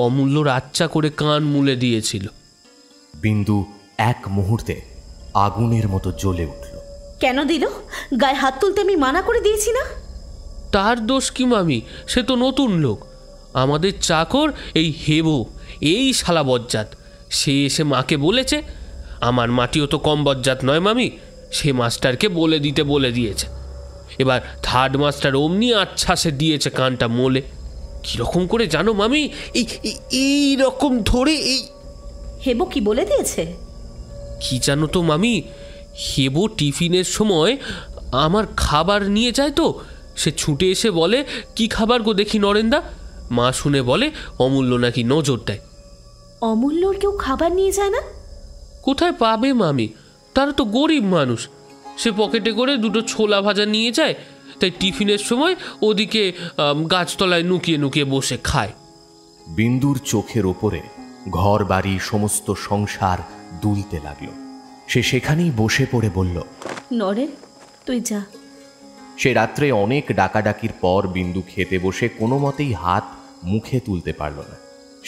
অমূল্য রাচ্চা করে কান মুলে দিয়েছিল। বিন্দু এক মুহূর্তে আগুনের মতো জ্বলে উঠল। কেন দিল? গায়ে হাত তুলতে আমি মানা করে দিয়েছি না? তার দোষ কি মামি? সে তো নতুন লোক, আমাদের চাকর এই হেবো, এই শালা বজ্জাত। সে এসে মাকে বলেছে। আমার মাটিও তো কম বজ্জাত নয় মামি, সে মাস্টারকে বলে দিয়েছে। এবার থার্ড মাস্টার অমনি আচ্ছাসে দিয়েছে কানটা মোলে। কিরকম করে জানো মামি? এই রকম ধরে এই হেবো কি বলে দিয়েছে? কি জানো তো মামি, হেবো টিফিনের সময় আমার খাবার নিয়ে যায় তো, সে ছুটে এসে বলে, কি খাবার গো দেখি নরেন্দা? মা শুনে বলে অমূল্য নাকি নজর দেয়। অমূল্যর কেউ খাবার নিয়ে যায় না? কোথায় পাবে মামি? তারা তো গরিব মানুষ। সে পকেটে করে দুটো ছোলা ভাজা নিয়ে যায়, তাই টিফিনের সময় ওদিকে গাছতলায় নুকিয়ে নুকিয়ে বসে খায়। বিন্দুর চোখের ওপরে ঘর বাড়ি সমস্ত সংসার দুলতে লাগলো। সে সেখানেই বসে পড়ে বলল, নরেন, তুই যা। সে রাত্রে অনেক ডাকাডাকির পর বিন্দু খেতে বসে কোনো মতেই হাত মুখে তুলতে পারল না।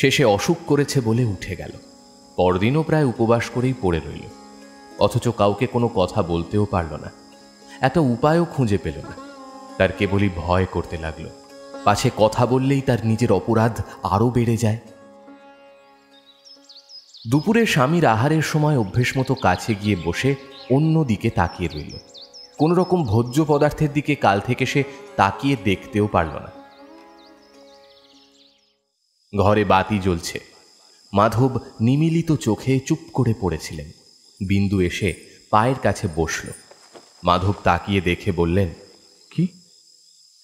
শেষে অসুখ করেছে বলে উঠে গেল। পরদিনও প্রায় উপবাস করেই পড়ে রইল, অথচ কাউকে কোনো কথা বলতেও পারল না। একটা উপায়ও খুঁজে পেল না। তার কেবলই ভয় করতে লাগলো, পাছে কথা বললেই তার নিজের অপরাধ আরও বেড়ে যায়। দুপুরে স্বামীর আহারের সময় অভ্যেস মতো কাছে গিয়ে বসে অন্য দিকে তাকিয়ে রইল। কোনো রকম ভোজ্য পদার্থের দিকে কাল থেকে সে তাকিয়ে দেখতেও পারল না। ঘরে বাতি জ্বলছে। মাধব নিমিলিত চোখে চুপ করে পড়েছিলেন। বিন্দু এসে পায়ের কাছে বসল। মাধব তাকিয়ে দেখে বললেন, কি?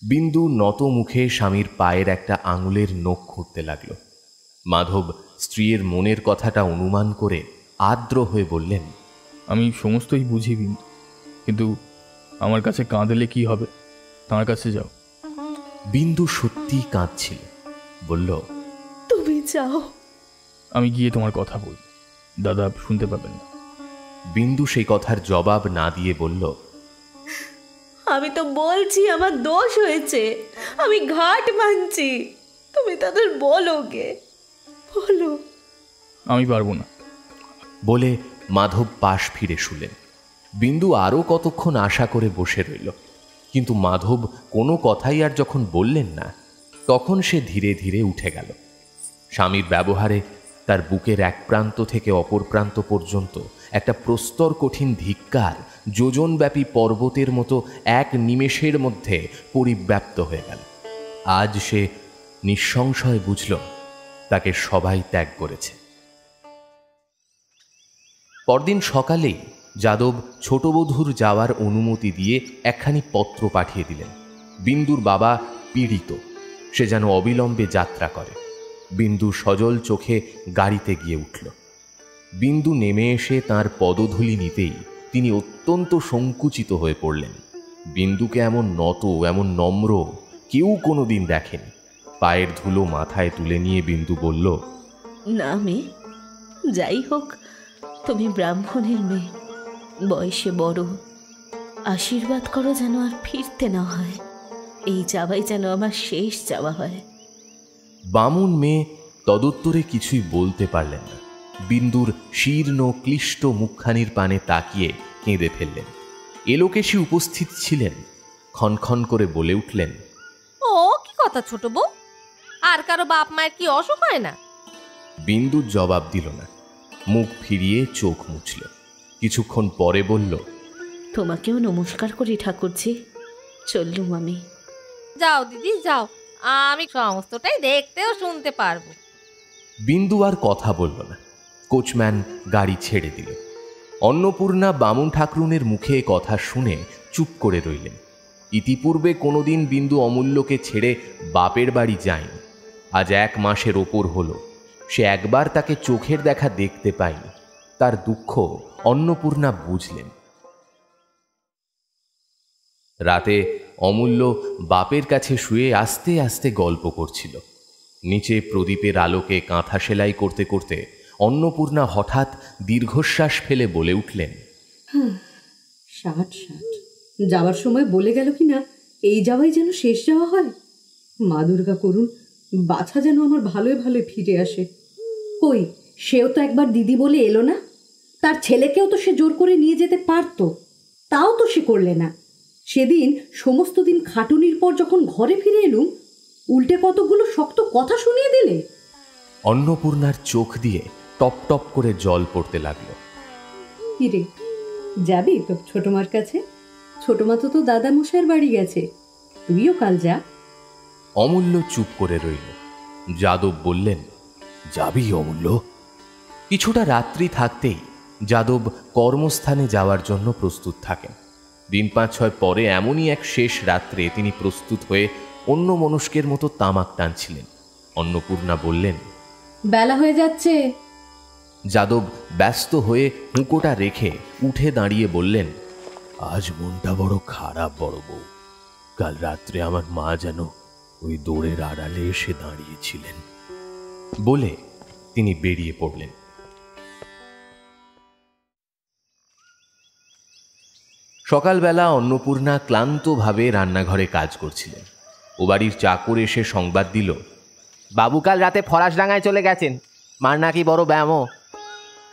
বিন্দু নত মুখে স্বামীর পায়ের একটা আঙুলের নখ খুঁড়তে লাগল। মাধব স্ত্রীর মনের কথাটা অনুমান করে আর্দ্র হয়ে বললেন, আমি সমস্তই বুঝি বিন্দু, কিন্তু আমার কাছে কাঁদলে কি হবে? তার কাছে যাও। বিন্দু সত্যিই কাঁদছিল। বলল, তুমি যাও। আমি গিয়ে তোমার কথা বল, দাদা শুনতে পাবেন না। বিন্দু সেই কথার জবাব না দিয়ে বলল, আমি তো বলছি আমার দোষ হয়েছে, আমি ঘাট মানছি, তুমি তাদের বলো গে, বলো। আমি পারবো না বলে মাধব পাশ ফিরে শুলেন। বিন্দু আরও কতক্ষণ আশা করে বসে রইল, কিন্তু মাধব কোনো কথাই আর যখন বললেন না, তখন সে ধীরে ধীরে উঠে গেল। স্বামীর ব্যবহারে তার বুকের এক প্রান্ত থেকে অপর প্রান্ত পর্যন্ত একটা প্রস্তর কঠিন ধিক্কার যোজনব্যাপী পর্বতের মতো এক নিমেষের মধ্যে পরিব্যাপ্ত হয়ে গেল। আজ সে নিঃসংশয় বুঝল তাকে সবাই ত্যাগ করেছে। পরদিন সকালেই যাদব ছোট বধূর যাওয়ার অনুমতি দিয়ে একখানি পত্র পাঠিয়ে দিলেন। বিন্দুর বাবা পীড়িত, সে যেন অবিলম্বে যাত্রা করে। বিন্দু সজল চোখে গাড়িতে গিয়ে উঠল। বিন্দু নেমে এসে তাঁর পদধূলি নিতেই তিনি অত্যন্ত সংকুচিত হয়ে পড়লেন। বিন্দুকে এমন নত, এমন নম্র কেউ কোনো দিন দেখেনি। পায়ের ধুলো মাথায় তুলে নিয়ে বিন্দু বলল, না মেয়ে, যাই হোক তুমি ব্রাহ্মণের মেয়ে, বয়সে বড়, আশীর্বাদ করো যেন আর ফিরতে না হয়। এই যাওয়াই যেন আমার শেষ যাওয়া হয়। বামুন মেয়ে তদুত্তরে কিছুই বলতে পারলেন না। বিন্দুর শীর্ণ ক্লিষ্ট মুখখানির পানে তাকিয়ে কেঁদে ফেললেন। এলোকেশী উপস্থিত ছিলেন, ক্ষণক্ষণ করে বলে উঠলেন, ও কি কথা ছোট বউ, আর কারো বাপ মায়ের কি অসুখ হয় না? বিন্দু জবাব দিল না, মুখ ফিরিয়ে চোখ মুছল। কিছুক্ষণ পরে বলল, তোমাকেও নমস্কার করি ঠাকুরজি, চললুম আমি। যাও দিদি যাও, আমি সমস্তটাই দেখতেও শুনতে পারবো। বিন্দু আর কথা বলল না। কোচম্যান গাড়ি ছেড়ে দিল। অন্নপূর্ণা বামুন ঠাকরুনের মুখে কথা শুনে চুপ করে রইলেন। ইতিপূর্বে কোনোদিন বিন্দু অমূল্যকে ছেড়ে বাপের বাড়ি যায়নি। আজ 1 মাসের ওপর হলো সে একবার তাকে চোখের দেখা দেখতে পায়নি। তার দুঃখ অন্নপূর্ণা বুঝলেন। রাতে অমূল্য বাপের কাছে শুয়ে আস্তে আস্তে গল্প করছিল। নিচে প্রদীপের আলোকে কাঁথা সেলাই করতে করতে অন্নপূর্ণা হঠাৎ দীর্ঘশ্বাস ফেলে বলে উঠলেন, 60 যাওয়ার সময় বলে গেল কি না এই যাওয়াই যেন শেষ যাওয়া হয়। মা দুর্গা করুন, বাছা যেন আমার ভালোই ভালোই ফিরে আসে। কই, সেও তো একবার দিদি বলে এলো না? তার ছেলেকেও তো সে জোর করে নিয়ে যেতে পারতো, তাও তো সে করলে না। সেদিন সমস্ত দিন খাটুনির পর যখন ঘরে ফিরে এলুম, উল্টে কতগুলো শক্ত কথা শুনিয়ে দিলে। অন্নপূর্ণার চোখ দিয়ে টপ টপ করে জল পড়তে লাগলো। কিরে, যাবি তো ছোট মার কাছে? ছোট মা তো দাদা মশাইয়ের বাড়ি গেছে, তুইও কাল যা। অমূল্য চুপ করে রইল। যাদব বললেন, যাবি অমূল্য? কিছুটা রাত্রি থাকতেই যাদব কর্মস্থানে যাওয়ার জন্য প্রস্তুত থাকেন। দিন 5-6 পরে এমনই এক শেষ রাত্রে তিনি প্রস্তুত হয়ে অন্য মনস্কের মতো তামাক টানছিলেন। অন্নপূর্ণা বললেন, বেলা হয়ে যাচ্ছে। যাদব ব্যস্ত হয়ে হুঁকোটা রেখে উঠে দাঁড়িয়ে বললেন, আজ মনটা বড় খারাপ বড় বউ। কাল রাত্রে আমার মা যেন ওই দৌড়ের আড়ালে এসে দাঁড়িয়েছিলেন। বলে তিনি বেরিয়ে পড়লেন। সকালবেলা অন্নপূর্ণা ক্লান্তভাবে রান্নাঘরে কাজ করছিলেন। ও বাড়ির চাকর এসে সংবাদ দিল, বাবু কাল রাতে ফরাসডাঙ্গায় চলে গেছেন, মার নাকি বড় ব্যায়ামও।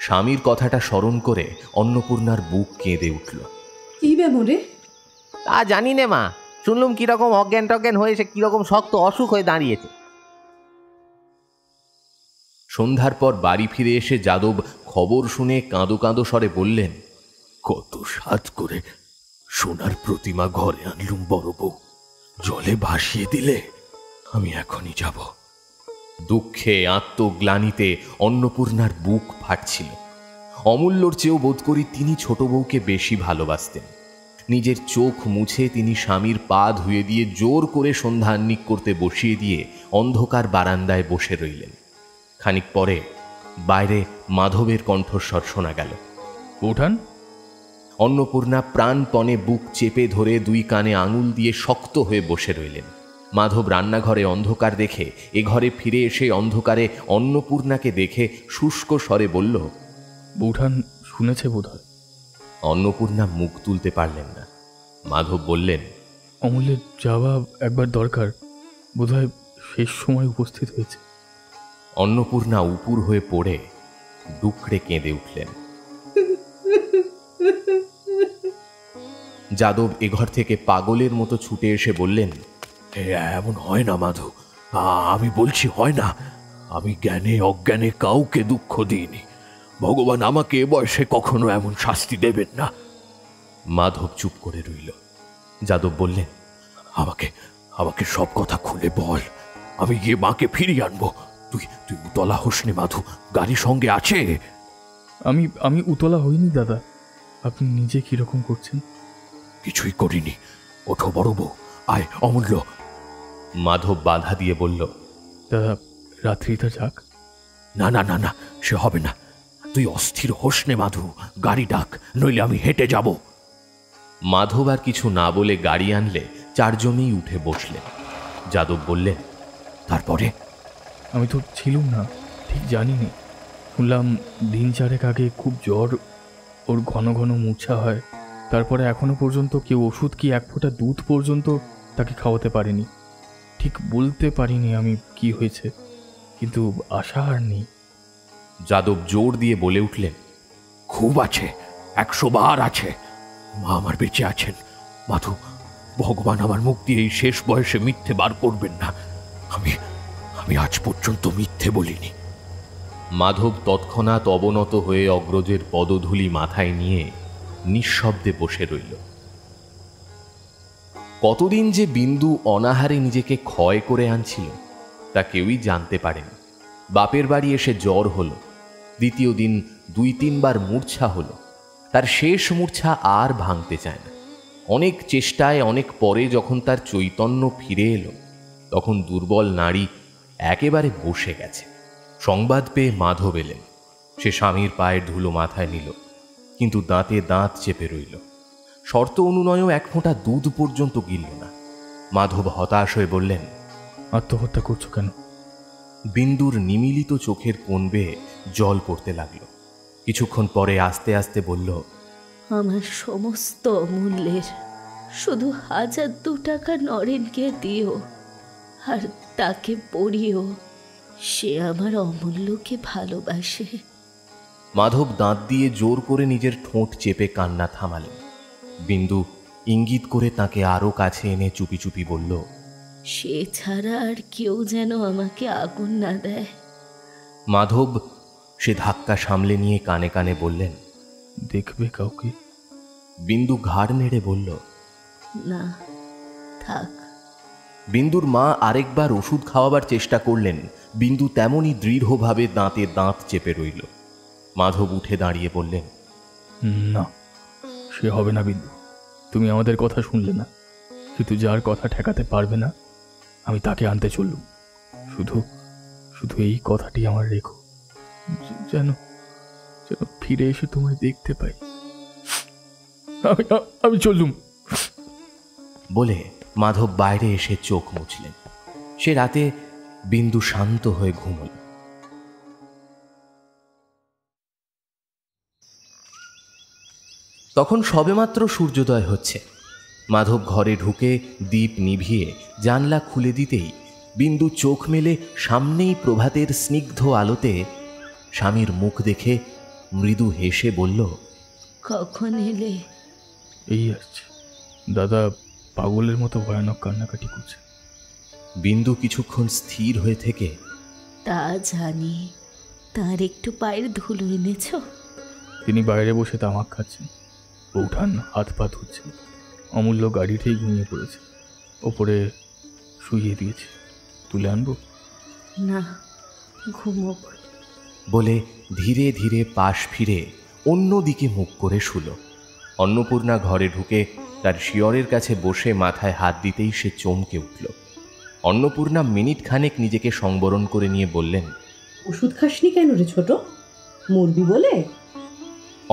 স্বামীর কথাটা স্মরণ করে অন্নপূর্ণার বুক কেঁদে উঠল। কি ব্যামো রে? তা জানি নে মা, শুনলুম কিরকম অজ্ঞান টজ্ঞান হয়ে সে কিরকম শক্ত অসুখ হয়ে দাঁড়িয়েছে। সন্ধ্যার পর বাড়ি ফিরে এসে যাদব খবর শুনে কাঁদো কাঁদো স্বরে বললেন, কত সাধ করে সোনার প্রতিমা ঘরে আনলুম বড় বউ, জলে ভাসিয়ে দিলে। আমি এখনই যাব। দুঃখে আত্মগ্লানিতে অন্নপূর্ণার বুক ফাটছিল। অমূল্যর চেয়েও বোধ করি তিনি ছোট বউকে বেশি ভালোবাসতেন। নিজের চোখ মুছে তিনি স্বামীর পা ধুয়ে দিয়ে জোর করে সন্ধ্যান্নিক করতে বসিয়ে দিয়ে অন্ধকার বারান্দায় বসে রইলেন। খানিক পরে বাইরে মাধবের কণ্ঠস্বর শোনা গেল, উঠান। অন্নপূর্ণা প্রাণপণে বুক চেপে ধরে 2 কানে আঙুল দিয়ে শক্ত হয়ে বসে রইলেন। মাধব রান্নাঘরে অন্ধকার দেখে এ ঘরে ফিরে এসে অন্ধকারে অন্নপূর্ণাকে দেখে শুষ্ক স্বরে বলল, বৌঠান শুনেছে বোধহয়। অন্নপূর্ণা মুখ তুলতে পারলেন না। মাধব বললেন, অমূল্যের যাওয়া একবার দরকার, বোধহয় শেষ সময় উপস্থিত হয়েছে। অন্নপূর্ণা উপুর হয়ে পড়ে ডুকরে কেঁদে উঠলেন। যাদব এ ঘর থেকে পাগলের মতো ছুটে এসে বললেন, এমন হয় না মাধু, আমি বলছি হয় না। আমি জ্ঞানে অজ্ঞানে কাউকে দুঃখ দিইনি। ভগবান আমাকে এ বয়সে কখনো এমন শাস্তি দেবেন না। মাধব চুপ করে রইল। যাদব বললেন, আমাকে আমাকে সব কথা খুলে বল, আমি গিয়ে মাকে ফিরিয়ে আনবো। তুই তুই উতলা হোসনে মাধু, গাড়ি সঙ্গে আছে? আমি উতলা হইনি দাদা, আপনি নিজে কিরকম করছেন? কিছুই করিনি। ওঠো বড় বউ, আয় অমূল্য। মাধব বাধা দিয়ে বলল, দাদা রাত্রিটা যাক। না না না না, সে হবে না। তুই অস্থির হোসনে মাধু, গাড়ি ডাক, নইলে আমি হেঁটে যাব। মাধব আর কিছু না বলে গাড়ি আনলে 4 জনেই উঠে বসলেন। যাদব বললেন, তারপরে? আমি তো ছিলুম না, ঠিক জানিনি। শুনলাম 3-4 আগে খুব জ্বর, ওর ঘন ঘন মূর্ছা হয়। তারপরে এখনো পর্যন্ত কেউ ওষুধ কি 1 ফোঁটা দুধ পর্যন্ত তাকে খাওয়াতে পারেনি। ঠিক বলতে পারিনি আমি কি হয়েছে, কিন্তু আশা আর নেই। যাদব জোর দিয়ে বলে উঠলেন, খুব আছে, 100 বার আছে। মা আমার বেঁচে আছেন। মাধু, ভগবান আমার মুখ দিয়ে এই শেষ বয়সে মিথ্যে বার করবেন না। আমি আজ পর্যন্ত মিথ্যে বলিনি। মাধব তৎক্ষণাৎ অবনত হয়ে অগ্রজের পদধূলি মাথায় নিয়ে নিঃশব্দে বসে রইল। কতদিন যে বিন্দু অনাহারে নিজেকে ক্ষয় করে আনছিল তা কেউই জানতে পারেনি। বাপের বাড়ি এসে জ্বর হলো, দ্বিতীয় দিন 2-3 বার মূর্ছা হলো, তার শেষ মূর্ছা আর ভাঙতে চায় না। অনেক চেষ্টায় অনেক পরে যখন তার চৈতন্য ফিরে এলো, তখন দুর্বল নারী একেবারে বসে গেছে। সংবাদ পেয়ে মাধব এলেন। সে স্বামীর পায়ের ধুলো মাথায় নিল, কিন্তু দাঁতে দাঁত চেপে রইল। শর্ত অনুনয়েও এক ফোঁটা দুধ পর্যন্ত গিলল না। মাধব হতাশ হয়ে বললেন, আত্মহত্যা করছো কেন? বিন্দুর নিমিলিত চোখের কোণ বেয়ে জল পড়তে লাগলো। কিছুক্ষণ পরে আস্তে আস্তে বলল, আমার সমস্ত অমূল্যের শুধু 1002 টাকা নরেনকে দিও, আর তাকে পড়িও। সে আমার অমূল্যকে ভালোবাসে। মাধব দাঁত দিয়ে জোর করে নিজের ঠোঁট চেপে কান্না থামালেন। বিন্দু ইঙ্গিত করে তাকে আরো কাছে এনে চুপি চুপি বলল, সে ছাড়া আর কেউ যেন আমাকে আগুন না দেয়। মাধব সে ধাক্কা সামলে নিয়ে কানে কানে বললেন, দেখবে কাউকে? বিন্দু ঘাড় নেড়ে বলল, না, থাক। বিন্দুর মা আরেকবার ওষুধ খাওয়াবার চেষ্টা করলেন। বিন্দু তেমনই দৃঢ়ভাবে দাঁতে দাঁত চেপে রইল। মাধব উঠে দাঁড়িয়ে বললেন, না, সে হবে না বিন্দু। তুমি আমাদের কথা শুনলে না, কিন্তু যার কথা ঠেকাতে পারবে না আমি তাকে আনতে চললুম। শুধু শুধু এই কথাটি আমার রেখো, যেন যেন ফিরে এসে তোমায় দেখতে পাই। আমি চললুম। বলে মাধব বাইরে এসে চোখ মুছলেন। সে রাতে বিন্দু শান্ত হয়ে ঘুমল। তখন সবেমাত্র সূর্যোদয় হচ্ছে। মাধব ঘরে ঢুকে দীপ নিভিয়ে জানলা খুলে দিতেই বিন্দু চোখ মেলে সামনেই প্রভাতের স্নিগ্ধ আলোতে স্বামীর মুখ দেখে মৃদু হেসে বলল, কখন এলে? এই আসছে। দাদা পাগলের মতো ভয়ানক কান্নাকাটি করছে। বিন্দু কিছুক্ষণ স্থির হয়ে থেকে, তা জানি, তার একটু পায়ের ধুলো এনেছ? তিনি বাইরে বসে তামাক খাচ্ছেন, বৌঠান হাত পা ধুচ্ছেন। অমূল্য গাড়িতেই ঘুমিয়ে পড়েছে, ওপরে শুইয়ে দিয়েছে। তুলে আনবো? না, ঘুমোক। বলে ধীরে ধীরে পাশ ফিরে অন্যদিকে মুখ করে শুল। অন্নপূর্ণা ঘরে ঢুকে তার শিয়রের কাছে বসে মাথায় হাত দিতেই সে চমকে উঠল। অন্নপূর্ণা মিনিট খানেক নিজেকে সংবরণ করে নিয়ে বললেন, ওষুধ খাসনি কেন রে ছোট? মরবি বলে?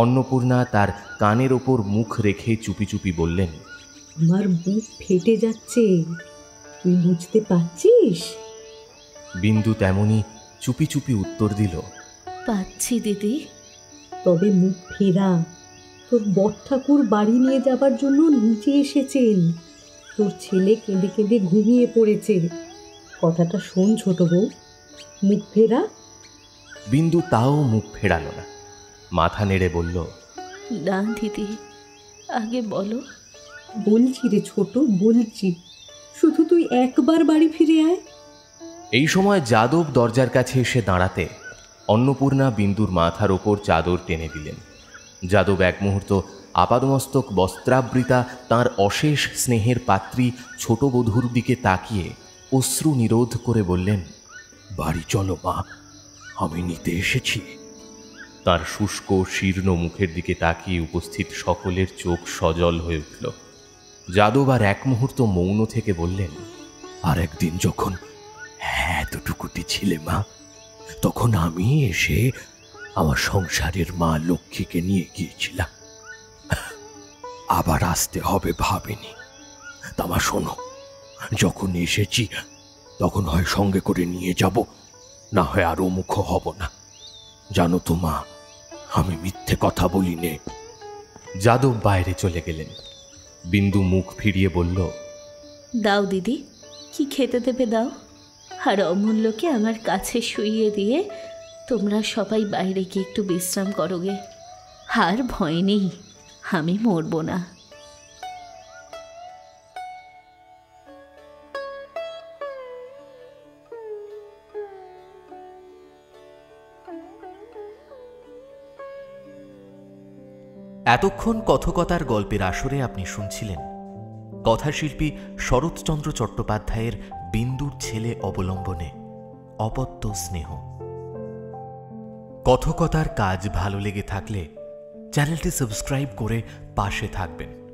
অন্নপূর্ণা তার কানের ওপর মুখ রেখে চুপি চুপি বললেন, আমার বুক ফেটে যাচ্ছে, তুই বুঝতে পারছিস? বিন্দু তেমনি চুপি চুপি উত্তর দিল, পাচ্ছি দিদি। তবে মুখ ফেরা। তোর বড় ঠাকুর বাড়ি নিয়ে যাবার জন্য নিচে এসেছেন। তোর ছেলে কেঁদে কেঁদে ঘুমিয়ে পড়েছে। কথাটা শোন ছোট বউ, মুখ ফেরা। বিন্দু তাও মুখ ফেরালো না, মাথা নেড়ে বলল, না দিদি, আগে বলো। বলছি রে ছোট, বলছি, শুধু তুই একবার বাড়ি ফিরে আয়। এই সময় যাদব দরজার কাছে এসে দাঁড়াতে অন্নপূর্ণা বিন্দুর মাথার ওপর চাদর টেনে দিলেন। যাদব এক মুহূর্ত আপাদমস্তক বস্ত্রাবৃতা তাঁর অশেষ স্নেহের পাত্রী ছোট বধূর দিকে তাকিয়ে অশ্রু নিরোধ করে বললেন, বাড়ি চলো মা, আমি নিতে এসেছি। তার শুষ্ক শীর্ণ মুখের দিকে তাকিয়ে উপস্থিত সকলের চোখ সজল হয়ে উঠল। যাদব আর এক মুহূর্ত মৌন থেকে বললেন, আর একদিন যখন এতটুকুটি ছিলে মা, তখন আমি এসে আমার সংসারের মা লক্ষ্মীকে নিয়ে গিয়েছিলাম। আবার আসতে হবে ভাবিনি। তামা শোনো, যখন এসেছি তখন হয় সঙ্গে করে নিয়ে যাব, না হয় আর মুখ হব না। জানো তো মা, আমি মিথ্যে কথা বলি নে। যাদব বাইরে চলে গেলেন। বিন্দু মুখ ফিরিয়ে বলল, দাও দিদি, কি খেতে দেবে দাও। আর অমূল্যকে আমার কাছে শুইয়ে দিয়ে তোমরা সবাই বাইরে গিয়ে একটু বিশ্রাম করোগে। আর ভয় নেই, আমি মরব না। এতক্ষণ কথকতার গল্পের আসরে আপনি শুনছিলেন কথাশিল্পী শরৎচন্দ্র চট্টোপাধ্যায়ের বিন্দুর ছেলে অবলম্বনে অপত্য স্নেহ। কথকতার কাজ ভালো লেগে থাকলে চ্যানেলটি সাবস্ক্রাইব করে পাশে থাকবেন।